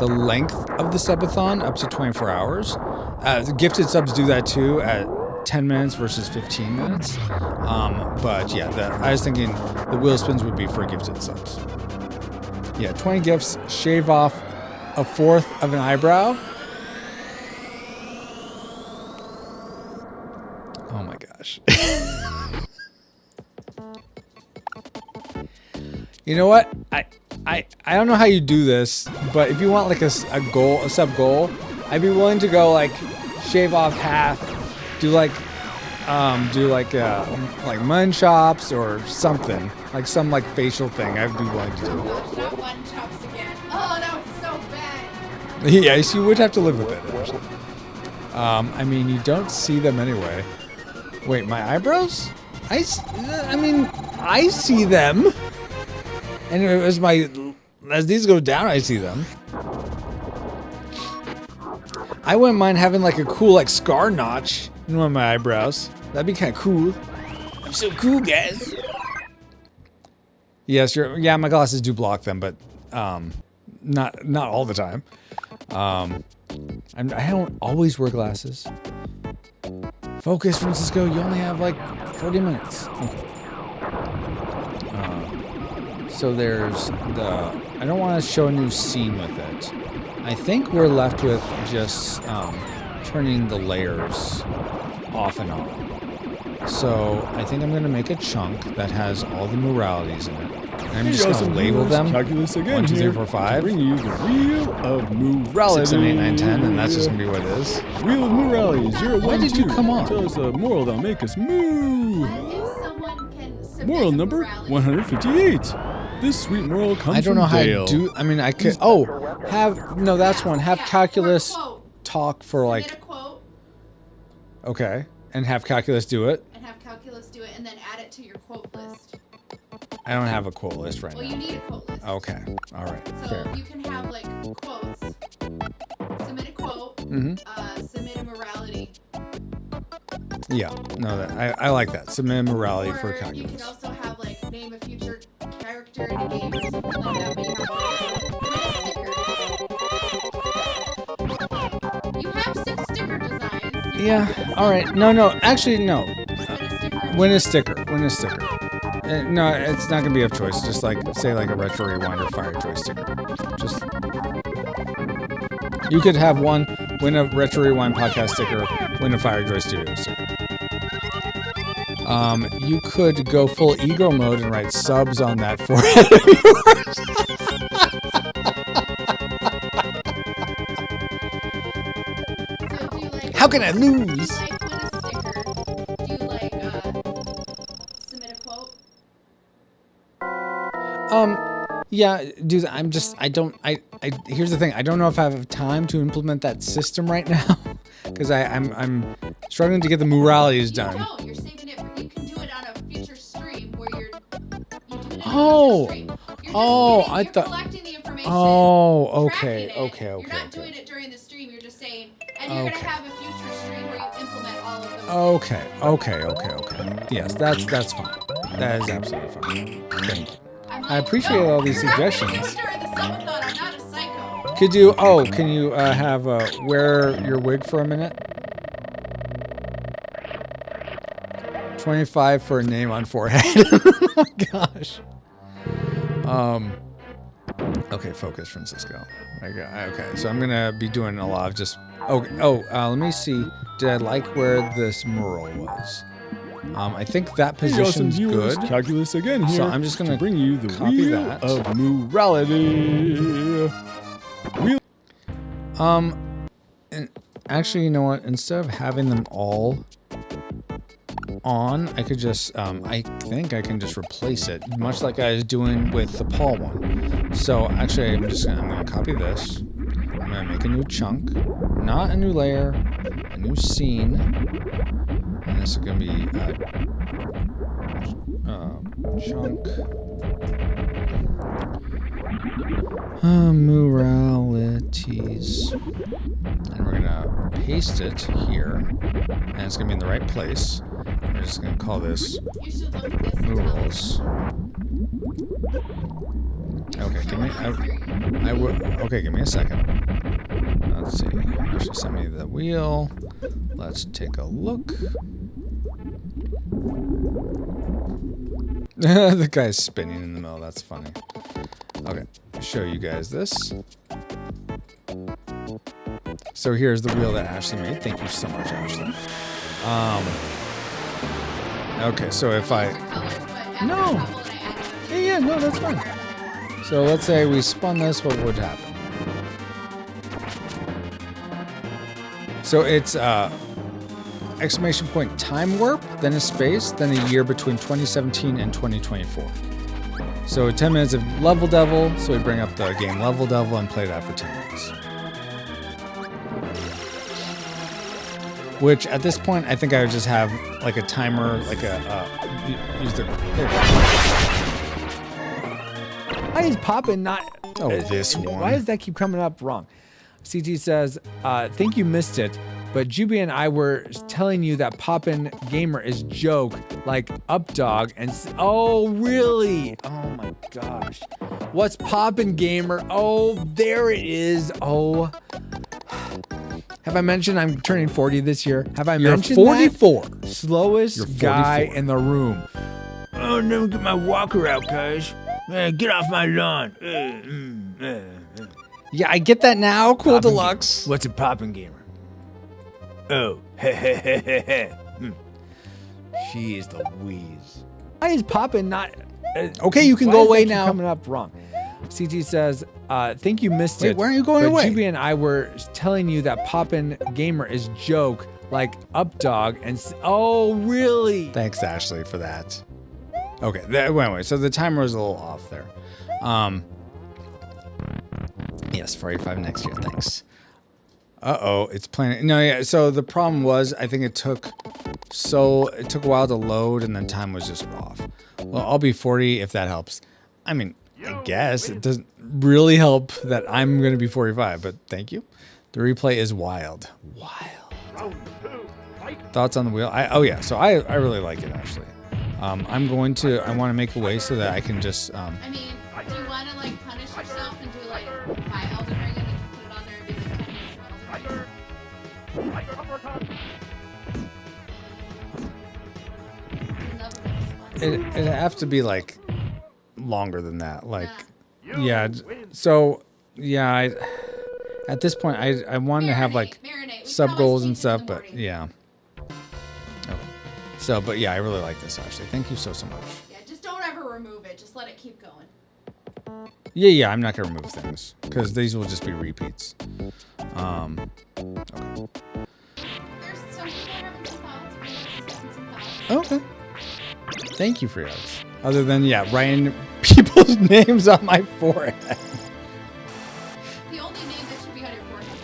length of the subathon up to 24 hours. The gifted subs do that too at 10 minutes versus 15 minutes. But yeah, I was thinking the wheel spins would be for gifted subs. Yeah, 20 gifts, shave off a fourth of an eyebrow. Oh my gosh. You know what? I don't know how you do this, but if you want like a sub goal, I'd be willing to go like shave off half, do like mun chops or something, like some like facial thing. I'd be willing to do. Gosh, not one chops again. Oh, that was so bad. Yes, you would have to live with it. Actually. I mean, you don't see them anyway. Wait, my eyebrows? I see them. And as these go down, I see them. I wouldn't mind having like a cool like scar notch in one of my eyebrows. That'd be kind of cool. I'm so cool, guys. Yes, yeah, my glasses do block them, but not all the time. I don't always wear glasses. Focus, Francisco. You only have like 40 minutes. Okay. So there's I don't want to show a new scene with it. I think we're left with just turning the layers off and on. So I think I'm going to make a chunk that has all the moralities in it. And I'm just going to label them. Calculus again 1, 2, 3, here 4, to 5. bring you the Wheel of Morality. 6, 7, 8, 9, 10, and that's just going to be what it is. Wheel of Morality, 0, 1, Why did you 2. come on? Tell us a moral that'll make us move. If someone can submit Moral a number morality- 158. This sweet moral comes I don't know from how Dale. to do. I mean, I could. Oh, that's one. Have Yeah, calculus or quote. talk for Submit like. a quote Okay, and have calculus do it. and have calculus do it, and then add it to your quote list. I don't have a quote list right Well, you now. need a quote list. Okay, all right, So fair. you can have like quotes. Submit a quote. Mm-hmm. Submit a morality. Yeah, no, I like that. Submit morality for Or you calculus. can also have like name a future character character in a game or something like that, but you have to win a sticker. You have 6 sticker designs. Yeah. All right. No. Actually, no. Win a sticker. Win a sticker. No, it's not gonna be of choice. Just like say like a retro rewind or fire choice sticker. Just you could have one win a retro rewind podcast sticker, win a fire joy studio sticker. You could go full ego mode and write subs on that forehead of yours. So do you like? How can I lose? Do you like win a sticker? Do you like submit a quote? Yeah, dude, here's the thing. I don't know if I have time to implement that system right now because I'm struggling to get the moralities done. You don't. You're saving it for. You can do it on a future stream where you do it on a Oh. future stream. I thought. Collecting the information. Oh, okay. You're not doing it during the stream. You're just saying, and you're gonna have a future stream where you implement all of those. Okay. Yes, that's fine. That is absolutely fine. Thank you. I appreciate all these suggestions. During the subathon, I'm not a psycho. Can you have wear your wig for a minute? 25 for a name on forehead. Oh my gosh. Okay, focus, Francisco. Okay, so I'm gonna be doing a lot of just. Let me see. Did I like where this mural was? I think that position's good. Calculus again here. So I'm just gonna bring you the copy wheel that. of morality. And actually, you know what? Instead of having them all on, I could just, I think I can just replace it, much like I was doing with the Paul one. So actually, I'm gonna copy this. I'm gonna make a new chunk, not a new layer, a new scene, and this is gonna be chunk. Moralities. And we're gonna paste it here, and it's gonna be in the right place. We're just gonna call this You should look at this. murals. Okay, give me. I will. Okay, give me a second. Let's see. Actually, send me the wheel. Let's take a look. The guy's spinning in the middle. That's funny. Okay, show you guys this. So here's the wheel that Ashley made. Thank you so much, Ashley. Okay, so if I... No! Yeah, no, that's fine. So let's say we spun this, what would happen? So it's exclamation point time warp, then a space, then a year between 2017 and 2024. So 10 minutes of Level Devil, so we bring up the game Level Devil and play that for 10 minutes. Which at this point, I think I would just have like a timer, like use the. Why is poppin' not? This one. Why does that keep coming up wrong? CT says, think you missed it, but Juby and I were telling you that Poppin' Gamer is joke, like Updog, and oh really? Oh my gosh. What's Poppin' Gamer? Oh, there it is. Oh. Have I mentioned I'm turning 40 this year? Have I mentioned 44. that? Slowest You're 44. guy in the room. Oh, let me get my walker out, guys. Get off my lawn. Yeah, I get that now. Cool Poppin' Deluxe. What's a Poppin' Gamer? Oh, Jeez Louise. Why is Poppin' not... Okay, you can why go does away that keep now. coming up wrong. CT says, think you missed Wait, it. why are you going but away? Juby and I were telling you that Poppin' Gamer is joke, like Updog, and oh, really? Thanks, Ashley, for that. Okay, anyway, so the timer was a little off there. Yes, 45 next year, thanks. Uh-oh, it's playing. No, yeah, so the problem was, I think it took a while to load, and then time was just off. Well, I'll be 40 if that helps. I mean, I guess it doesn't really help that I'm going to be 45, but thank you. The replay is wild. Wild. Thoughts on the wheel? Oh, yeah, so I really like it, actually. I want to make a way so that I can just, I mean, do you want to like punish yourself and do like buy Elden Ring and then put it on there and be like 10 minutes of Elden Ring? it'd have to be like longer than that. Like, yeah. So, yeah, at this point, I wanted to have like sub goals and stuff, but yeah. So, but yeah, I really like this actually. Thank you so much. Yeah, just don't ever remove it. Just let it keep going. Yeah, I'm not gonna remove things because these will just be repeats. Okay. There's some people having some thoughts. Okay. Thank you for yours. Other than writing people's names on my forehead. The only name that should be on your forehead.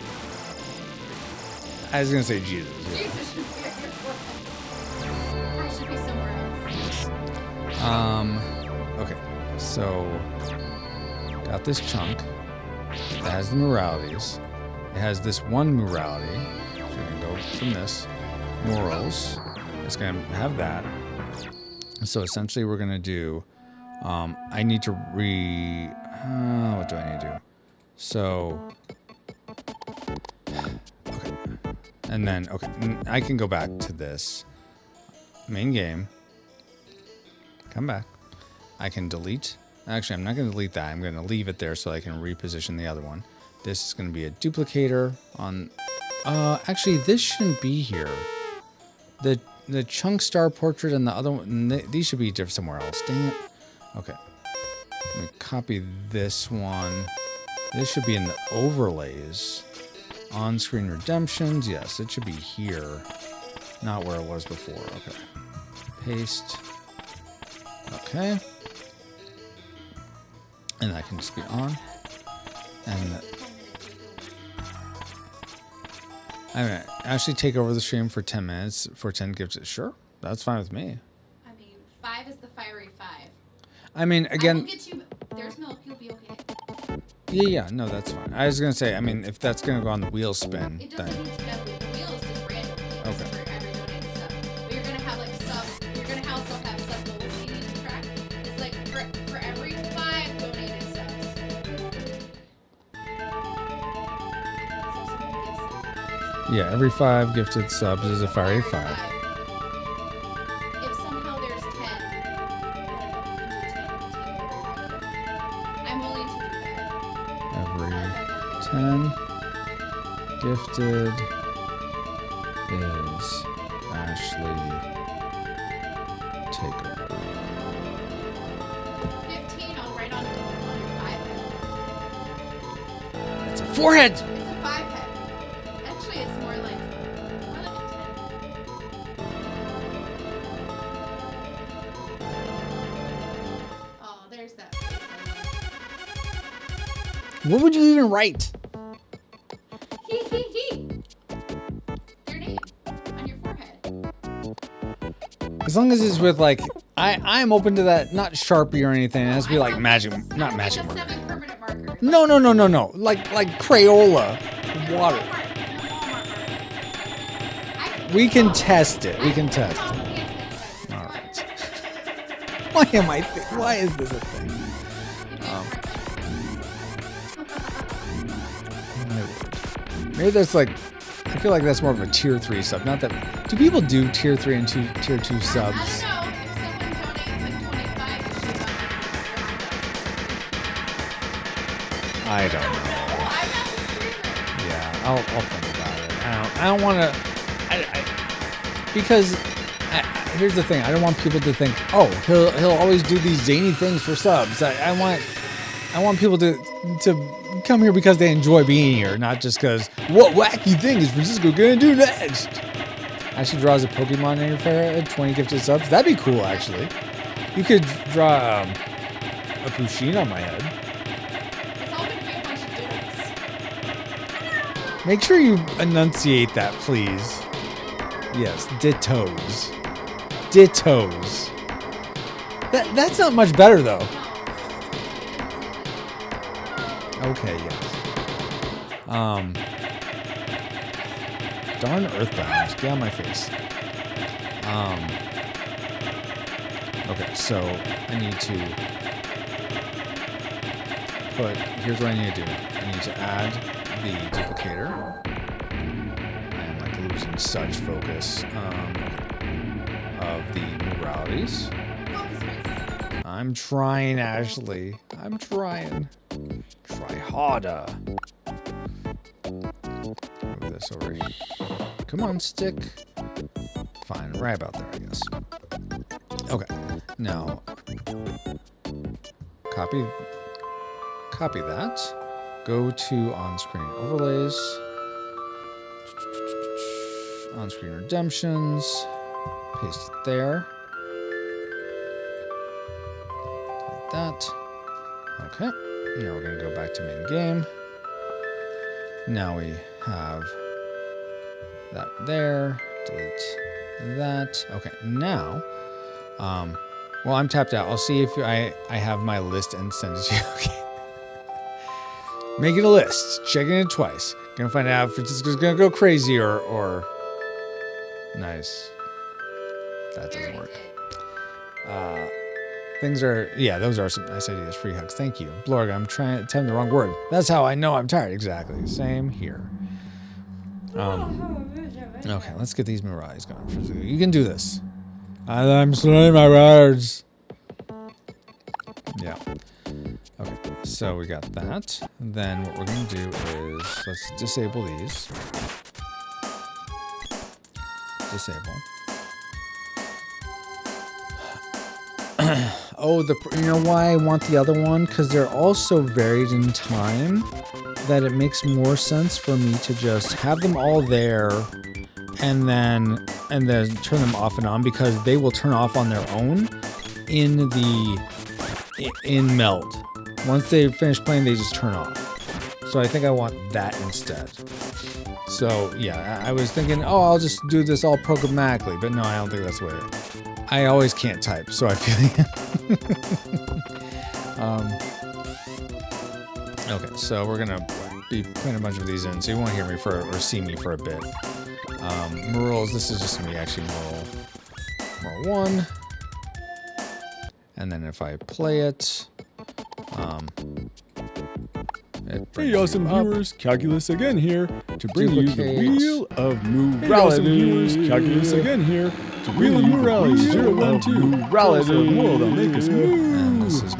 I was gonna say Jesus. Yeah. Jesus should be on your forehead. That should be somewhere else. Okay. So got this chunk that has the moralities. It has this one morality. So we're gonna go from this. Morals. It's gonna have that. So essentially we're gonna do I need to what do I need to do? So okay. And then I can go back to this main game. Come back. I can delete. Actually, I'm not going to delete that. I'm going to leave it there so I can reposition the other one. This is going to be a duplicator on... actually, this shouldn't be here. The chunk star portrait and the other one... These should be different somewhere else. Dang it. Okay. Let me copy this one. This should be in the overlays. On-screen redemptions. Yes, it should be here. Not where it was before. Okay. Paste. Okay. And that can just be on. And I'm gonna actually take over the stream for 10 minutes for 10 gifts. Sure, that's fine with me. I mean, 5 is the fiery 5. I mean, again. I will get you. There's milk. You'll be okay. Yeah, no, that's fine. I was gonna say, I mean, if that's gonna go on the wheel spin, it doesn't need to go. The wheel is just random. Okay. For every donated sub. But you're gonna have like sub. You're gonna also have sub goals you need to track. It's like for every 5 donated subs. Yeah, every 5 gifted subs is a fiery 5. If somehow there's 10, I'm willing to do that. Every 10 gifted is Ashley Takeover. 15, I'll write on your 5 head. It's a forehead! It's a 5 head. Actually, it's more like a 10. Oh, there's that face. What would you even write? He. Your name on your forehead. As long as it's with like, I'm open to that. Not Sharpie or anything. It has to be like magic, not magic marker. 7 permanent marker. No. Like Crayola water. We can test it. We can test it. All right. Why is this a thing? Maybe that's like, I feel like that's more of a tier 3 sub. Not that, do people do tier 3 and tier 2 subs? I don't know. If someone donates like 25, you should I don't know. I'm not the streamer. Yeah, I'll think about it. I don't want to, because here's the thing. I don't want people to think, oh, he'll always do these zany things for subs. I want people to come here because they enjoy being here, not just because what wacky thing is Francisco gonna do next? Actually draws a Pokemon in your forehead, 20 gifted subs. That'd be cool, actually. You could draw a Pusheen on my head. It's all gonna be a bunch of doodles. Make sure you enunciate that, please. Yes, dittos. Dittos. That's not much better, though. Okay, yes. Darn Earthbound. Get out of my face. Okay, so I need to here's what I need to do. I need to add the duplicator. I am like losing such focus of the moralities. I'm trying, Ashley. I'm trying. Try harder. Move this over here. Come on, stick. Fine, right about there, I guess. Okay, now copy that. Go to on-screen overlays, on-screen redemptions, paste it there. Like that. Okay, now we're gonna go back to main game. Now we have that there. Delete that. Okay, now, well, I'm tapped out. I'll see if I have my list and send it to you. Okay. Making a list, checking it twice. Gonna find out if it's gonna go crazy or nice. That doesn't work. Things are, yeah, those are some nice ideas. Free hugs, thank you. Blorg, I'm trying the wrong word. That's how I know I'm tired. Exactly, same here. Okay, let's get these moralities going. You can do this. I'm slowing my words. Yeah. Okay, so we got that. Then what we're going to do is let's disable these. Disable. Oh, you know why I want the other one? Because they're all so varied in time that it makes more sense for me to just have them all there and then turn them off and on, because they will turn off on their own in meld. Once they finish playing, they just turn off. So I think I want that instead. So yeah, I was thinking, oh, I'll just do this all programmatically, but no, I don't think that's the way. I always can't type, so I feel okay, so we're gonna be putting a bunch of these in, so you won't hear me or see me for a bit. Murals, this is just gonna be actually mural 1. And then if I play it, Hey, awesome viewers, Calculus again here to bring you the Wheel of Morality. Hey, awesome viewers, Calculus again here to bring you the Wheel of Morality. Moral that'll make us move.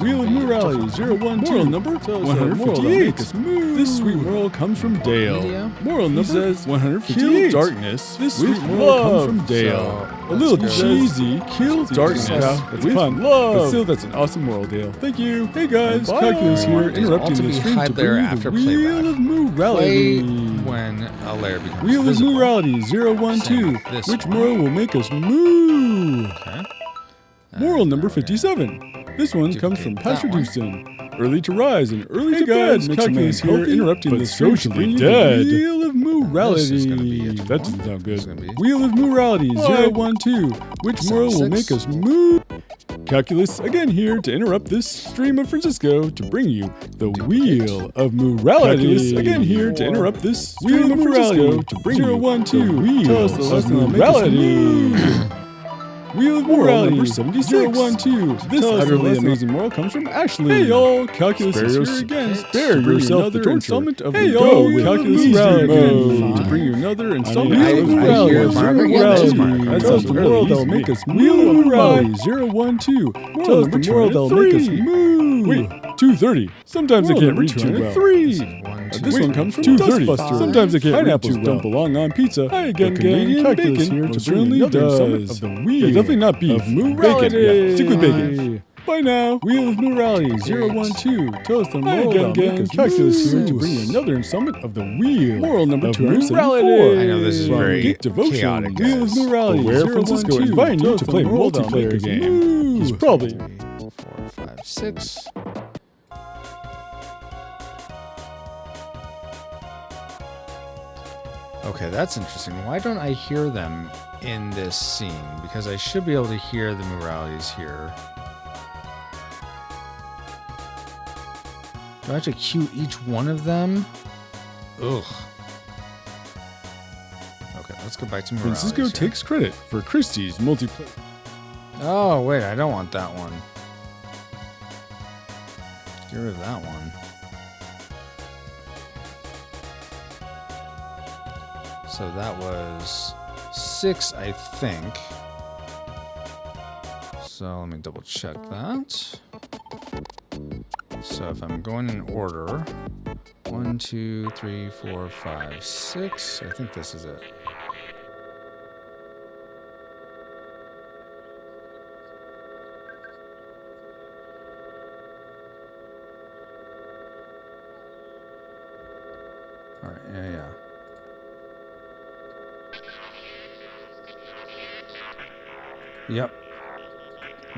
Wheel of Morality 012. Moral number 158. This sweet moral comes from Dale. Moral number says 158. Kill darkness. This sweet moral comes from Dale. A little cheesy. Kill darkness with love. But still, that's an awesome moral, Dale. Thank you. Hey guys, Calculus here, interrupting the stream to bring you the Wheel of Morality. When a layer becomes Wheel of Morality 012. Which moral will make us moo? Okay. Moral number 57. This one comes from Patrick Houston. Early to rise and early to bed. Calculus here, interrupting the stream to bring you the Wheel of Morality. That doesn't sound good. Wheel of Morality 012. Which moral will make us moo? Calculus again here to interrupt this stream of Francisco to bring you the Wheel of Morality. Calculus again here to interrupt this stream of Francisco to bring you the Wheel of Morality. Wheel of Morality number 76. 012. This utterly amazing moral comes from Ashley. Hey y'all, Calculus is here again. Spare yourself the installment of the Go with Calculus Morality to bring you another installment of Morality. Tell us the moral that will make us Wheel of Morality 012. Tell us the moral that will make us moo. Wait, 230. Sometimes I can't read too well. This one comes from 230. Sometimes I can't read too well. Don't belong on pizza. Hi again, gang. Calculus here to bring another installment of the Wheel. Definitely not beef. Bacon. Yeah, stick with bacon. Bye now. Wheel of Morality 012. Tell us the moral that will make us Calculus here to bring you another installment of the Wheel. Moral number 274. I know this is very Geek Devotion. chaotic. Wheel of Morality. Where Francisco inviting you to play multiplayer game. He's probably 3, 4, 5, 6. Okay, that's interesting. Why don't I hear them in this scene? Because I should be able to hear the moralities here. Do I have to cue each one of them? Ugh. Okay, let's go back to moralities. Francisco takes credit for Christie's multiplayer. Oh, wait, I don't want that one. Get rid of that one. So that was 6, I think. So let me double check that. So if I'm going in order, 1, 2, 3, 4, 5, 6. I think this is it. All right, yeah. Yep.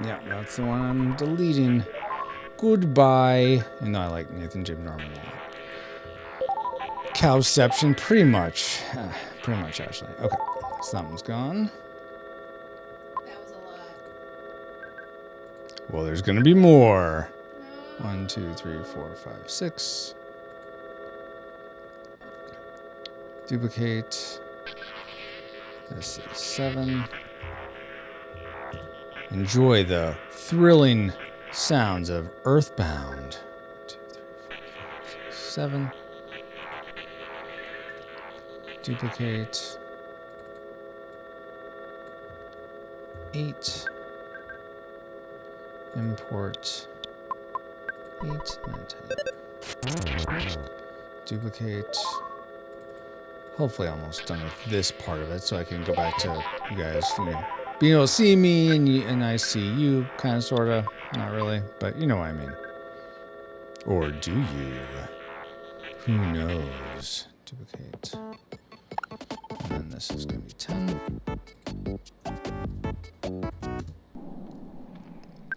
Yeah, that's the one I'm deleting. Goodbye. And I like Nathan James Norman a lot. Cowception, pretty much. Pretty much, actually. Okay, so that one's gone. That was a lot. Well, there's gonna be more. 1, 2, 3, 4, 5, 6. Duplicate. This is 7. Enjoy the thrilling sounds of Earthbound. 1, 2, 3, 4, 5, 6, 7. Duplicate. 8. Import. 8. 9, 10. Duplicate. Hopefully almost done with this part of it, so I can go back to you guys, being able to see me and I see you, kind of, sort of. Not really, but you know what I mean. Or do you? Who knows? Duplicate. And then this is going to be 10.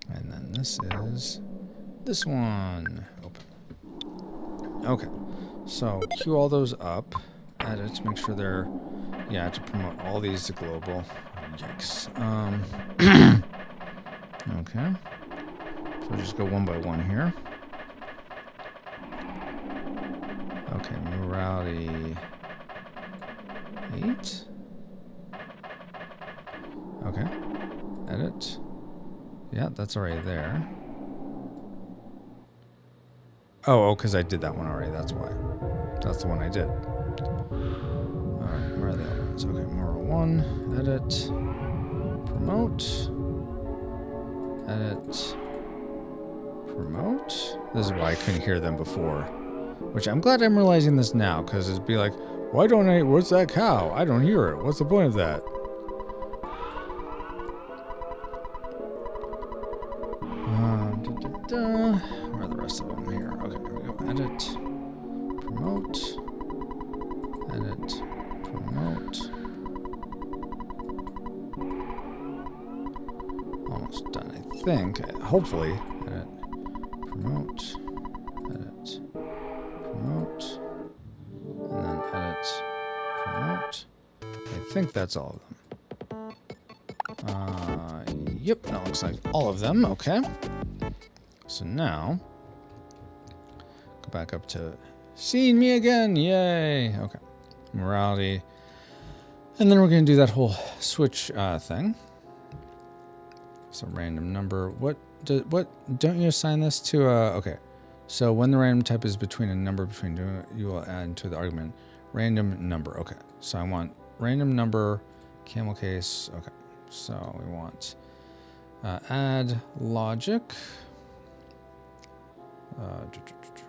And then this is this one. Open. Okay. So queue all those up. Edit to make sure they're, to promote all these to global. Yikes. Okay. So just go one by one here. Okay, morality 8. Okay. Edit. Yeah, that's already there. Oh, because I did that one already. That's why. That's the one I did. Alright, where are the other ones? Okay, moral 1. Edit. Promote. Edit. Promote. This is why I couldn't hear them before. Which I'm glad I'm realizing this now, because it'd be like, why don't I, what's that cow? I don't hear it. What's the point of that? Where are the rest of them here? Okay, here we go. Edit. Promote. Edit. Promote. Almost done, I think. Hopefully. Edit. Promote. Edit. Promote. And then edit. Promote. I think that's all of them. Yep, that looks like all of them. Okay. So now, go back up to seeing me again. Yay. Okay. Morality. And then we're going to do that whole switch thing. So random number. What don't you assign this to? Okay. So when the random type is between a number between two, you will add to the argument random number. Okay. So I want random number, camel case. Okay. So we want add logic.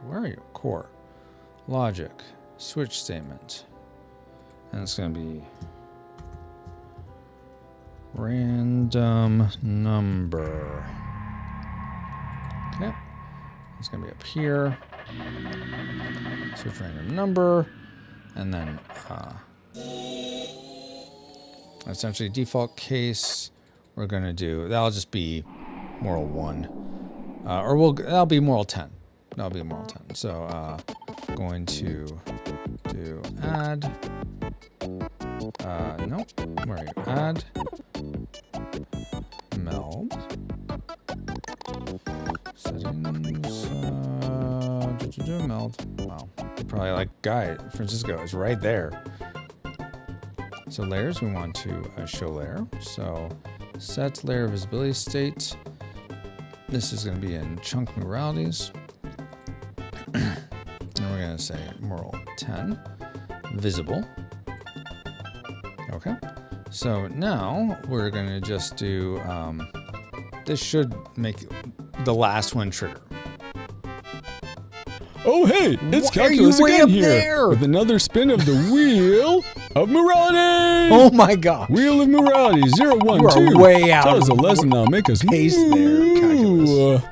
Where are you? Core. Logic. Switch statement. And it's going to be random number. Okay. It's going to be up here. Switch random number. And then essentially default case we're going to do. That'll just be moral 1. Or that'll be moral 10. That'll be moral 10. So going to do add. No. Where are you? Add. Meld. Settings. Meld. Wow. Probably like Guy Francisco is right there. So layers, we want to show layer. So Set layer visibility state. This is going to be in chunk muralities. And we're going to say Merle 10 visible. Okay. So now we're going to just do, this should make the last one trigger. Oh, hey, it's Why are calculus you way again up here there? with another spin of the wheel of morality. Oh my gosh. Wheel of morality 0, 1, You are 2. way out Tell us a of lesson that'll make us pace there, calculus.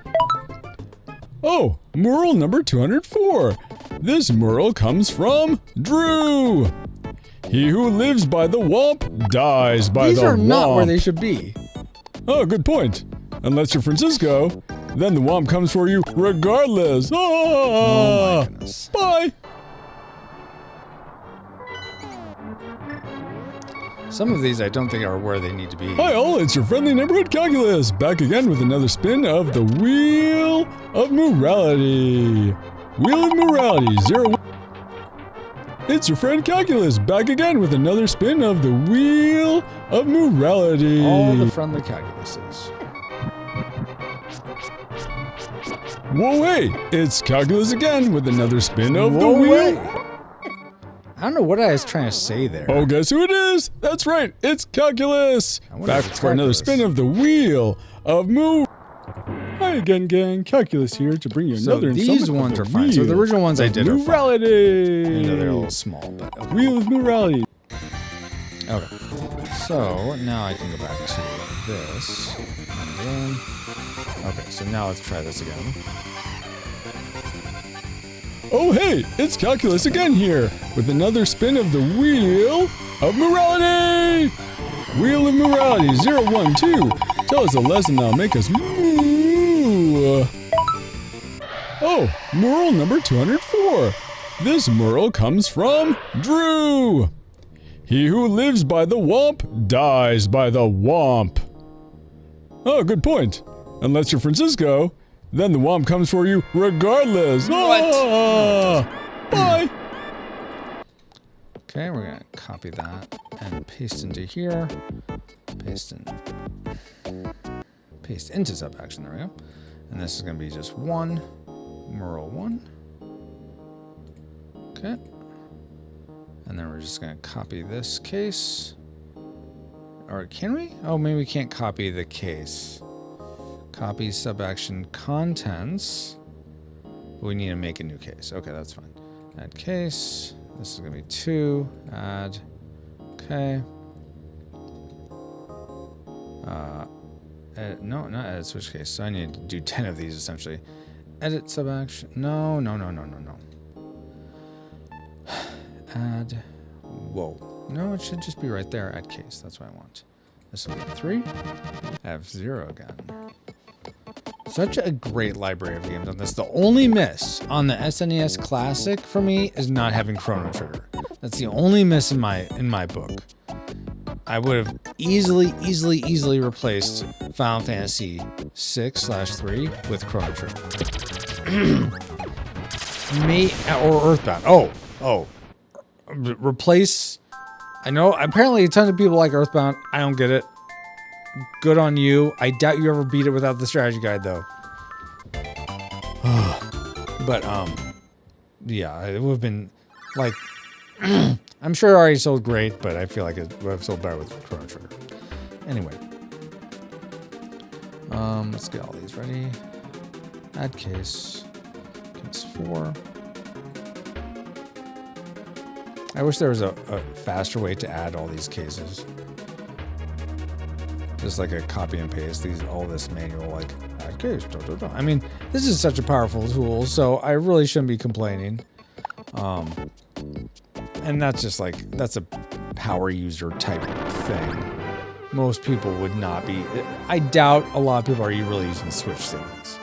Oh, moral number 204. This moral comes from Drew. He who lives by the womp dies by These the are not where womp. they should be. Oh, good point. Unless you're Francisco, then the womp comes for you regardless. Oh my goodness. Bye. Some of these I don't think are where they need to be. Hi all, it's your friendly neighborhood calculus, back again with another spin of the Wheel of Morality. Wheel of Morality 0. It's your friend Calculus, back again with another spin of the Wheel of Morality. All the friendly calculuses. Whoa, hey, it's Calculus again with another spin of the Whoa, Wheel. wait. I don't know what I was trying to say there. Oh, guess who it is? That's right, it's Calculus. I wonder Back if it's for another Calculus. spin of the Wheel of Moo. Hi again, gang. Calculus here to bring you So another these installment ones of are fine. So the Wheel original ones I of did are fine. Morality. I know they're a little small, but okay. Wheel of Morality. Okay. So now I can go back to this. And then, okay, so now let's try this again. Oh, hey, it's Calculus again here with another spin of the Wheel of Morality. Wheel of Morality 0, 1, 2. Tell us a lesson that'll make us moo. Oh, moral number 204. This moral comes from Drew. He who lives by the womp dies by the womp. Oh, good point. Unless you're Francisco, then the womp comes for you regardless. What? Bye. Okay, we're gonna copy that and paste into here. Paste into sub action. There we go. And this is gonna be just one, Merle 1. Okay. And then we're just gonna copy this case. Or can we? Oh, maybe we can't copy the case. Copy sub action contents. We need to make a new case. Okay, that's fine. Add case. This is gonna be 2. Add. Okay. Edit, no, not edit switch case. So I need to do 10 of these essentially. Edit sub action. No. Add. Whoa. No, it should just be right there. Add case. That's what I want. This will be 3. Have 0 again. Such a great library of games on this. The only miss on the SNES Classic for me is not having Chrono Trigger. That's the only miss in my book. I would have easily replaced Final Fantasy 6/3 with Chrono Trigger. Or Earthbound. Oh. Replace. I know apparently a ton of people like Earthbound. I don't get it. Good on you. I doubt you ever beat it without the strategy guide though. But yeah, it would have been like I'm sure it already sold great, but I feel like it would have sold better with Chrono Trigger. Anyway. Let's get all these ready. Add case. Case 4. I wish there was a faster way to add all these cases. Just like a copy and paste all this manual, like add case. I mean, this is such a powerful tool, so I really shouldn't be complaining. And that's just like, that's a power user type thing. Most people would not be. I doubt a lot of people are really using switch statements.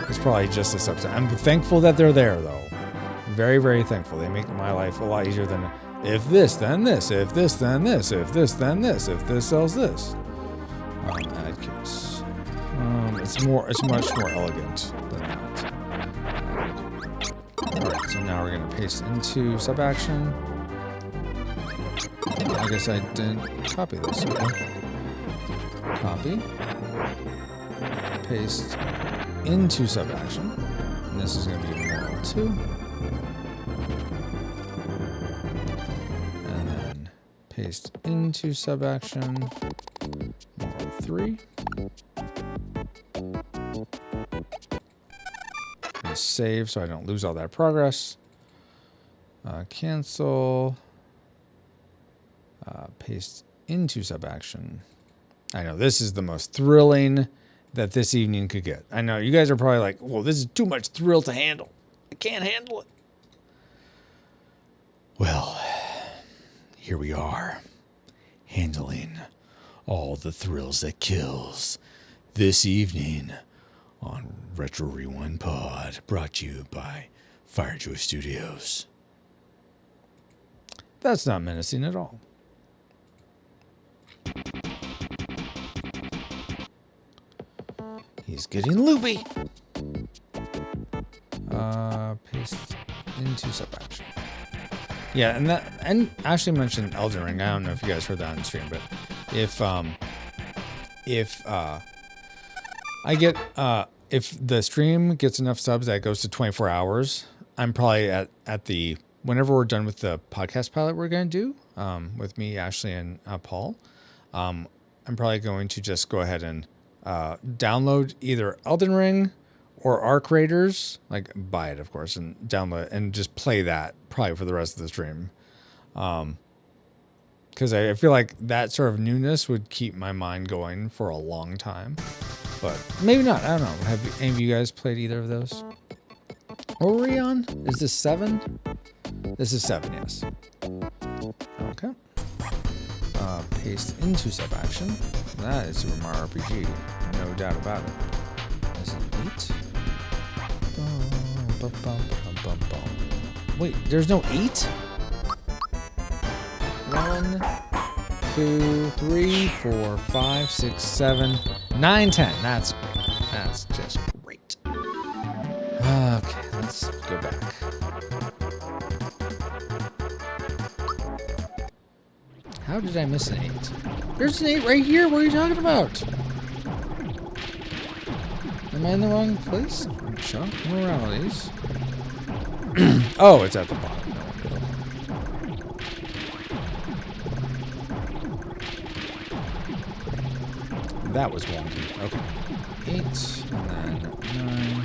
It's probably just this upset. I'm thankful that they're there though. Very, very thankful. They make my life a lot easier than if this, then this, if this, then this, if this, then this, if this sells this. Add case. It's much more elegant than that. Alright, so now we're gonna paste into sub action. I guess I didn't copy this. Okay. Copy. Paste into sub-action. And this is going to be moral 2. And then paste into sub-action. Moral 3. And save so I don't lose all that progress. Cancel. Paste into sub-action. I know this is the most thrilling that this evening could get. I know you guys are probably like, well, this is too much thrill to handle. I can't handle it. Well, here we are, handling all the thrills that kills this evening on Retro Rewind Pod, brought to you by Firejoy Studios. That's not menacing at all. He's getting loopy. Paste into sub-action. Yeah, and Ashley mentioned Elden Ring. I don't know if you guys heard that on stream, but if the stream gets enough subs that it goes to 24 hours, I'm probably at the whenever we're done with the podcast pilot we're going to do with me, Ashley, and Paul. I'm probably going to just go ahead and download either Elden Ring or Arc Raiders, like buy it, of course, and download and just play that probably for the rest of the stream. Because I feel like that sort of newness would keep my mind going for a long time. But maybe not. I don't know. Have any of you guys played either of those? What were we on? Is this 7? This is 7, yes. Okay. Paste into sub-action. That is Super Mario RPG. No doubt about it. This is 8. Wait, there's no 8? 1, 2, 3, 4, 5, 6, 7, 9, 10. That's great. That's just great. Okay, let's go back. How did I miss an 8? There's an 8 right here. What are you talking about? Am I in the wrong place? Chunk moralities. Oh, it's at the bottom. That was wonky. Okay. 8, and then 9.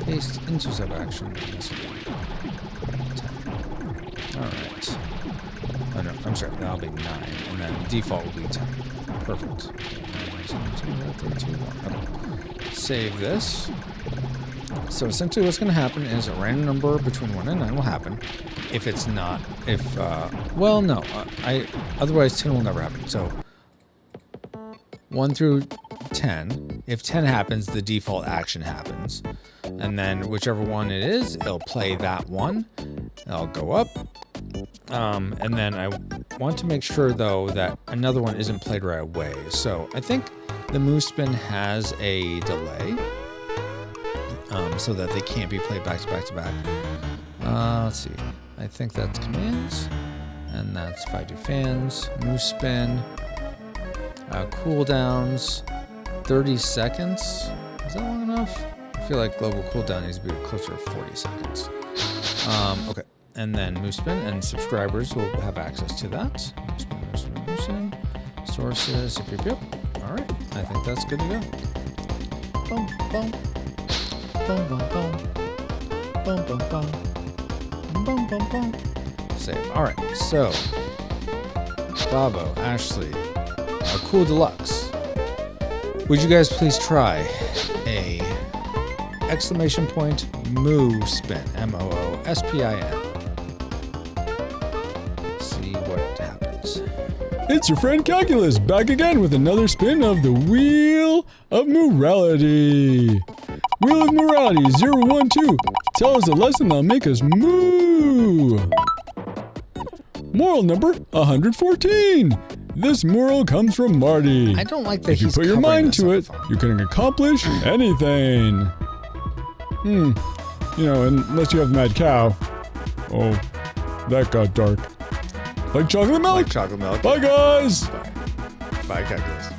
Paste into sub-action. And this will be 10. Alright. Oh no, I'm sorry, that'll be 9. And then default will be 10. Perfect. Okay. Save this. So essentially what's going to happen is a random number between 1 and 9 will happen. If it's not, otherwise 10 will never happen. So 1 through 10. If 10 happens, the default action happens. And then whichever one it is, it'll play that one. It'll go up. And then I want to make sure, though, that another one isn't played right away. So I think the move spin has a delay. So that they can't be played back to back to back. Let's see. I think that's commands. And that's if I do fans. Move spin. Cooldowns. 30 seconds. Is that long enough? I feel like global cooldown needs to be closer to 40 seconds. Okay. And then move spin, and subscribers will have access to that. Move spin, move spin, move spin. Sources. Yep. All right. I think that's good to go. Boom, boom. Boom, boom, boom. Boom, boom, boom. Boom, boom, boom. Save. All right. So, Bobo, Ashley, Cool Deluxe. Would you guys please try a exclamation point moo spin? MOOSPIN. See what happens. It's your friend Calculus back again with another spin of the Wheel of Morality. Wheel of Morality 012. Tell us a lesson that'll make us moo. Moral number 114. This moral comes from Marty. I don't like that if you put your mind to it, you can accomplish anything. You know, unless you have Mad Cow. Oh, that got dark. Like chocolate milk. Like chocolate milk. Bye, guys. Bye, Calculus.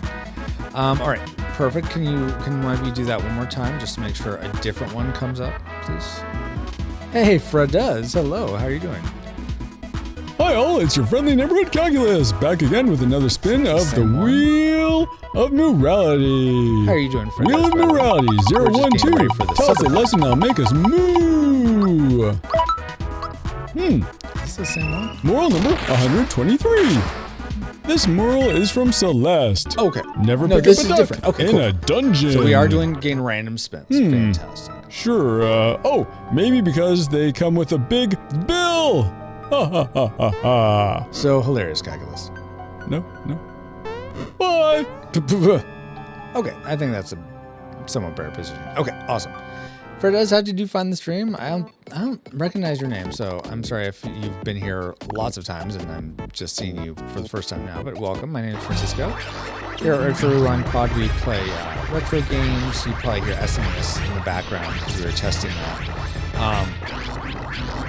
All right, perfect. Can one of you do that one more time just to make sure a different one comes up, please? Hey, Fred does. Hello, how are you doing? Hi all, it's your friendly neighborhood calculus, back again with another spin of the Same one. Wheel of Morality. How are you doing, Fred? Wheel of Morality, We're just getting 012. ready for the Tell us a Subathon. lesson that'll make us moo. It's the same one. Moral number 123. This moral is from Celeste. Okay. Never No, pick this up a is duck different. Okay, in cool. a dungeon. So we are doing gain random spins. Fantastic. Sure, oh, maybe because they come with a big bill. Ha ha ha ha ha. So hilarious, calculus. No. Bye. Okay, I think that's a somewhat better position. Okay, awesome. Fredez, how did you find the stream? I don't recognize your name, so I'm sorry if you've been here lots of times and I'm just seeing you for the first time now. But welcome. My name is Francisco. Here at Retro Rewind Pod, we play retro games. You probably hear SNES in the background because we were testing that.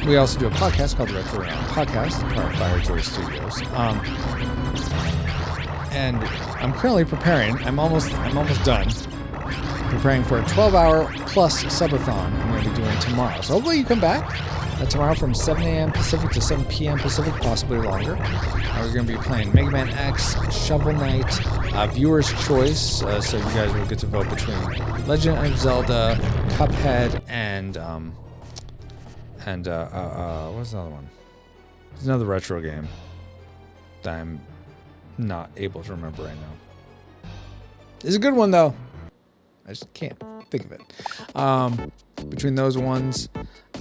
We also do a podcast called the Retro Rewind Podcast, part of Firejoy Studios. And I'm currently preparing. I'm almost done. Preparing for a 12-hour plus subathon I'm going to be doing tomorrow. So hopefully you come back tomorrow from 7 a.m. Pacific to 7 p.m. Pacific, possibly longer. We're going to be playing Mega Man X, Shovel Knight, Viewer's Choice, so you guys will get to vote between Legend of Zelda, Cuphead, and what's the other one? There's another retro game that I'm not able to remember right now. It's a good one though. I just can't think of it. Between those ones,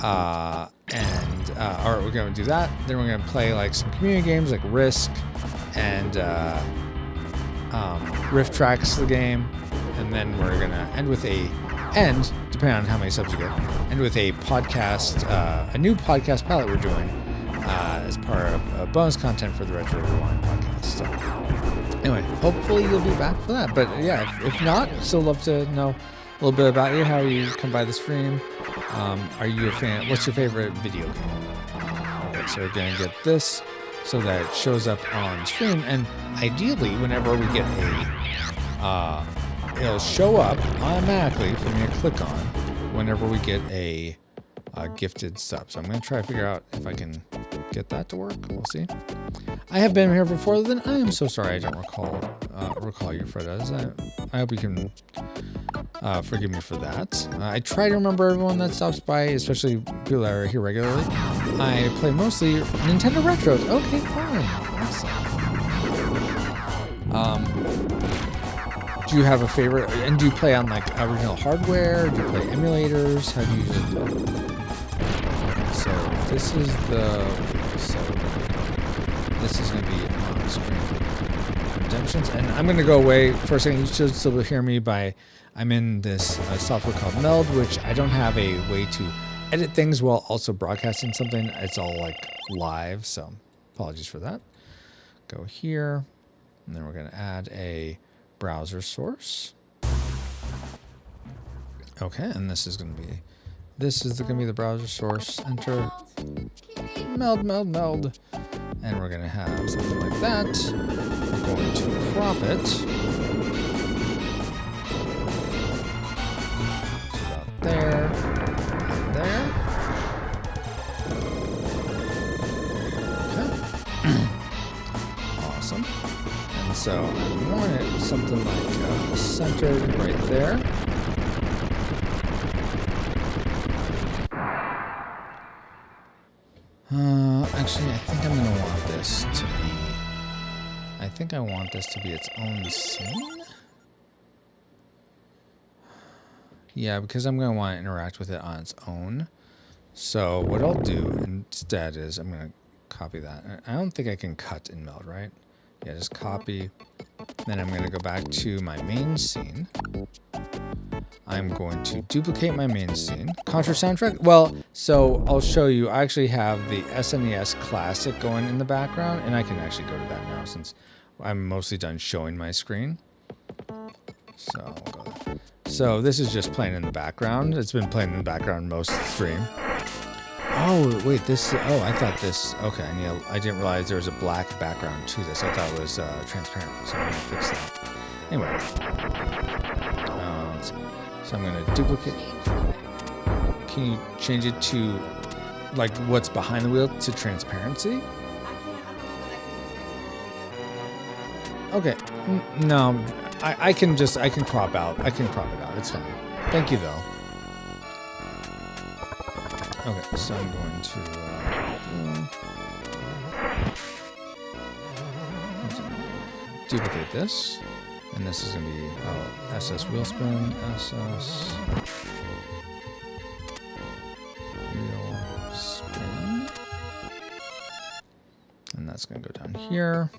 all right, we're going to do that. Then we're going to play like some community games like Risk and Rift Tracks, the game. And then we're going to end, depending on how many subs you get, end with a podcast, a new podcast pilot we're doing as part of bonus content for the Retro Rewind podcast. So anyway, hopefully you'll be back for that. But yeah, if not, still love to know a little bit about you, how you come by the stream. Are you a fan? What's your favorite video game? Okay, so we're going to get this so that it shows up on stream. And ideally, whenever we get it'll show up automatically for me to click on whenever we get a gifted sub. So I'm going to try to figure out if I can get that to work. We'll see. I have been here before, then I am so sorry I don't recall you, Fredez. I hope you can forgive me for that. I try to remember everyone that stops by, especially people that are here regularly. I play mostly Nintendo Retros. Okay, fine. Awesome. Do you have a favorite? And do you play on like original hardware? Do you play emulators? How do you usually play? So this is this is going to be on screen redemptions, and I'm going to go away for a second. You should still hear me I'm in this software called Meld, which I don't have a way to edit things while also broadcasting something. It's all like live, so apologies for that. Go here, and then we're going to add a browser source. Okay, and this is going to be the browser source. Enter meld. And we're going to have something like that. We're going to crop it to about there and there. Okay. Awesome. And so I want it something like centered right there. Actually, I think I'm going to want this to be... I think I want this to be its own scene. Yeah, because I'm going to want to interact with it on its own. So what I'll do instead is I'm going to copy that. I don't think I can cut in Meld, right? Yeah, just copy. Then I'm going to go back to my main scene. I'm going to duplicate my main scene. Contra soundtrack? Well, so I'll show you. I actually have the SNES Classic going in the background, and I can actually go to that now since I'm mostly done showing my screen. So I'll go there. So this is just playing in the background. It's been playing in the background most of the stream. Oh, wait, I thought this, okay, I didn't realize there was a black background to this. I thought it was transparent, so I'm going to fix that. Anyway. Let's see. So I'm going to duplicate. Can you change it to like what's behind the wheel to transparency? Okay. No, I can crop out. I can crop it out. It's fine. Thank you though. Okay, so I'm going to duplicate this, and this is going to be SS wheel spin, SS wheel spin, and that's going to go down here.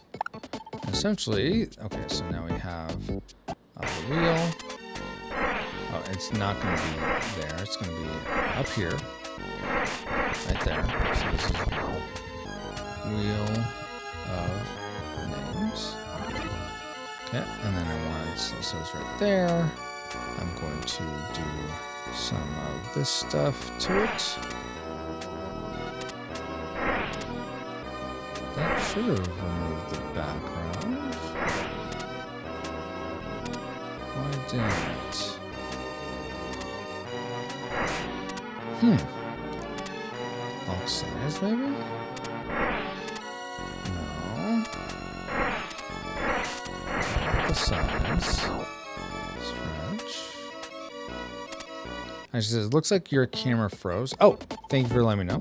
And essentially, okay, so now we have the wheel. Oh, it's not going to be there. It's going to be up here. Right there. So this is wheel of names. Okay, and then I want, so it's right there. I'm going to do some of this stuff to it. That should have removed the background. Why didn't it? Lock size, maybe? No. The size. Stretch. Actually, it looks like your camera froze. Oh, thank you for letting me know.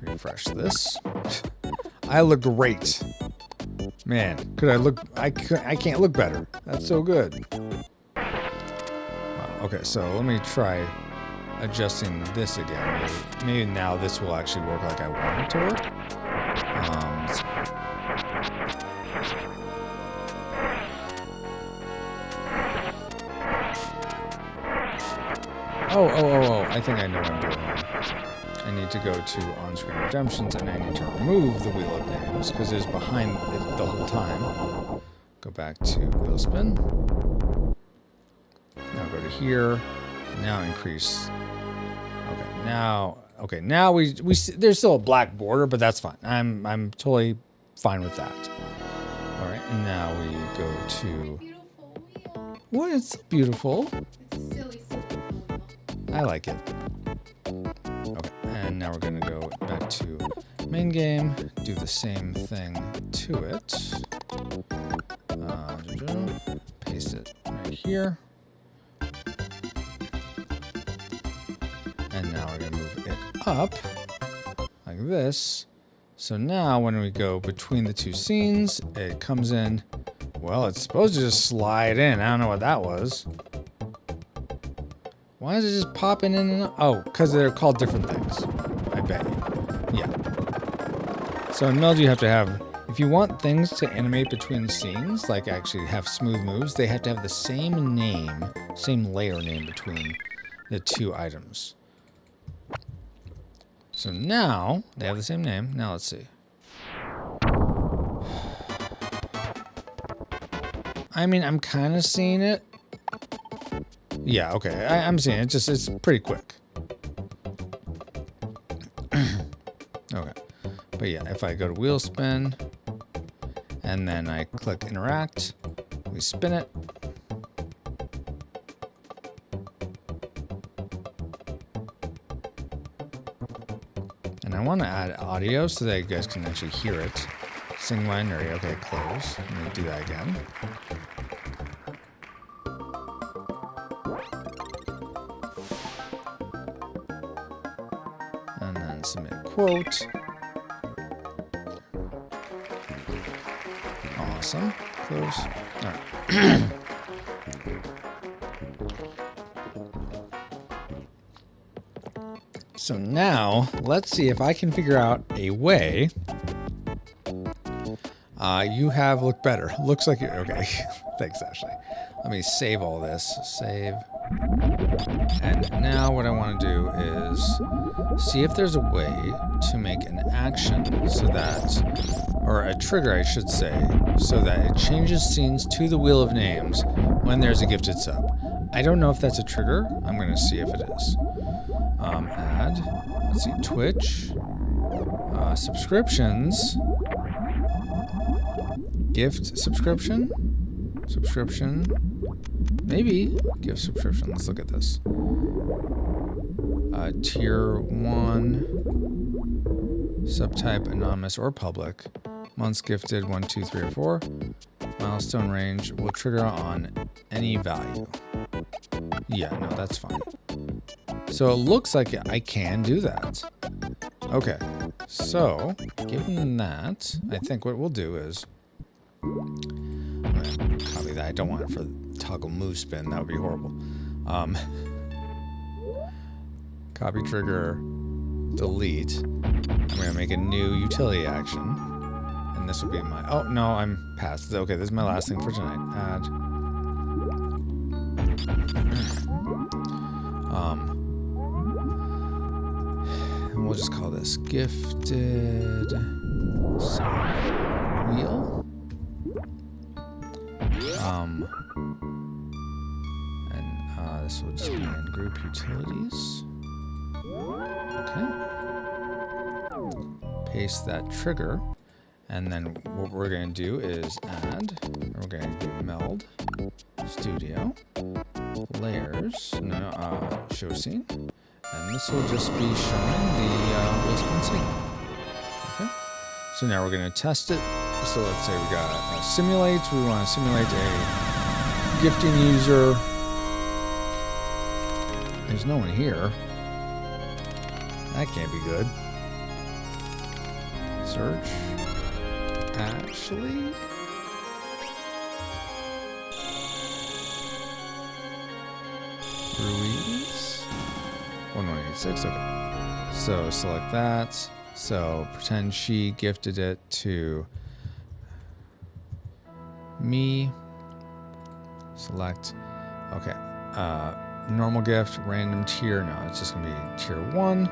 Refresh this. I look great. Man, could I look? I can't look better. That's so good. Okay, so let me try adjusting this again. Maybe now this will actually work like I want it to work. Let's see. Oh, I think I know what I'm doing now. I need to go to on-screen redemptions and I need to remove the wheel of names because it was behind it the whole time. Go back to wheel spin. Now go to here. Now increase. Okay, now we see, there's still a black border, but that's fine. I'm totally fine with that. All right, and now we go to. Beautiful wheel. What? It's beautiful. It's a silly wheel. I like it. Okay, and now we're gonna go back to main game. Do the same thing to it. Paste it right here. And now we're going to move it up like this. So now when we go between the two scenes, it comes in. Well, it's supposed to just slide in. I don't know what that was. Why is it just popping in and out? Oh, because they're called different things. I bet you. Yeah. So in Meld, you have to have, if you want things to animate between scenes, like actually have smooth moves, they have to have the same name, same layer name between the two items. So now, they have the same name. Now let's see. I mean, I'm kind of seeing it. Yeah, okay. I'm seeing it. It's pretty quick. Okay. But yeah, if I go to wheel spin, and then I click interact, we spin it. And I want to add audio so that you guys can actually hear it. Sing binary. Okay, close. Let me do that again. And then submit quote. Awesome. Close. All right. So now, let's see if I can figure out a way. You have looked better. Looks like you're okay. Thanks, Ashley. Let me save all this. Save. And now what I want to do is see if there's a way to make an action so that, or a trigger, I should say, so that it changes scenes to the Wheel of Names when there's a gifted sub. I don't know if that's a trigger. I'm going to see if it is. Add, let's see, Twitch, subscriptions, gift subscription. Subscription. Maybe gift subscription. Let's look at this. Tier 1. Subtype anonymous or public. Months gifted 1, 2, 3, or 4. Milestone range will trigger on any value. Yeah, no, that's fine. So it looks like I can do that. Okay, so given that, I think what we'll do is I'm gonna copy that. I don't want it for toggle move spin. That would be horrible. Copy trigger, delete. I'm gonna make a new utility action, and this will be my. Oh no, I'm past. Okay, this is my last thing for tonight. Add. And we'll just call this gifted wheel. And this will just be in group utilities. Okay. Paste that trigger, and then what we're going to do is add. We're going to do meld studio layers. Show scene. And this will just be showing the wheel spin scene. Okay. So now we're going to test it. So let's say we got simulate. We want to simulate a gifting user. There's no one here. That can't be good. Search. Actually. Ruiz. 1186, okay. So select that. So pretend she gifted it to me. Select. Okay. Normal gift, random tier. No, it's just going to be tier 1.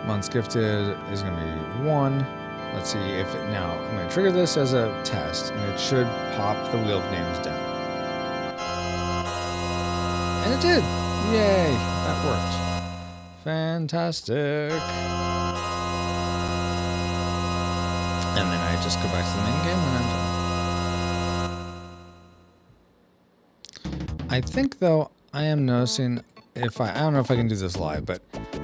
Months gifted is going to be 1. Let's see if it, now I'm going to trigger this as a test, and it should pop the wheel of names down. And it did. Yay, that worked. Fantastic. And then I just go back to the main game when I'm done. I think though I am noticing if I don't know if I can do this live, but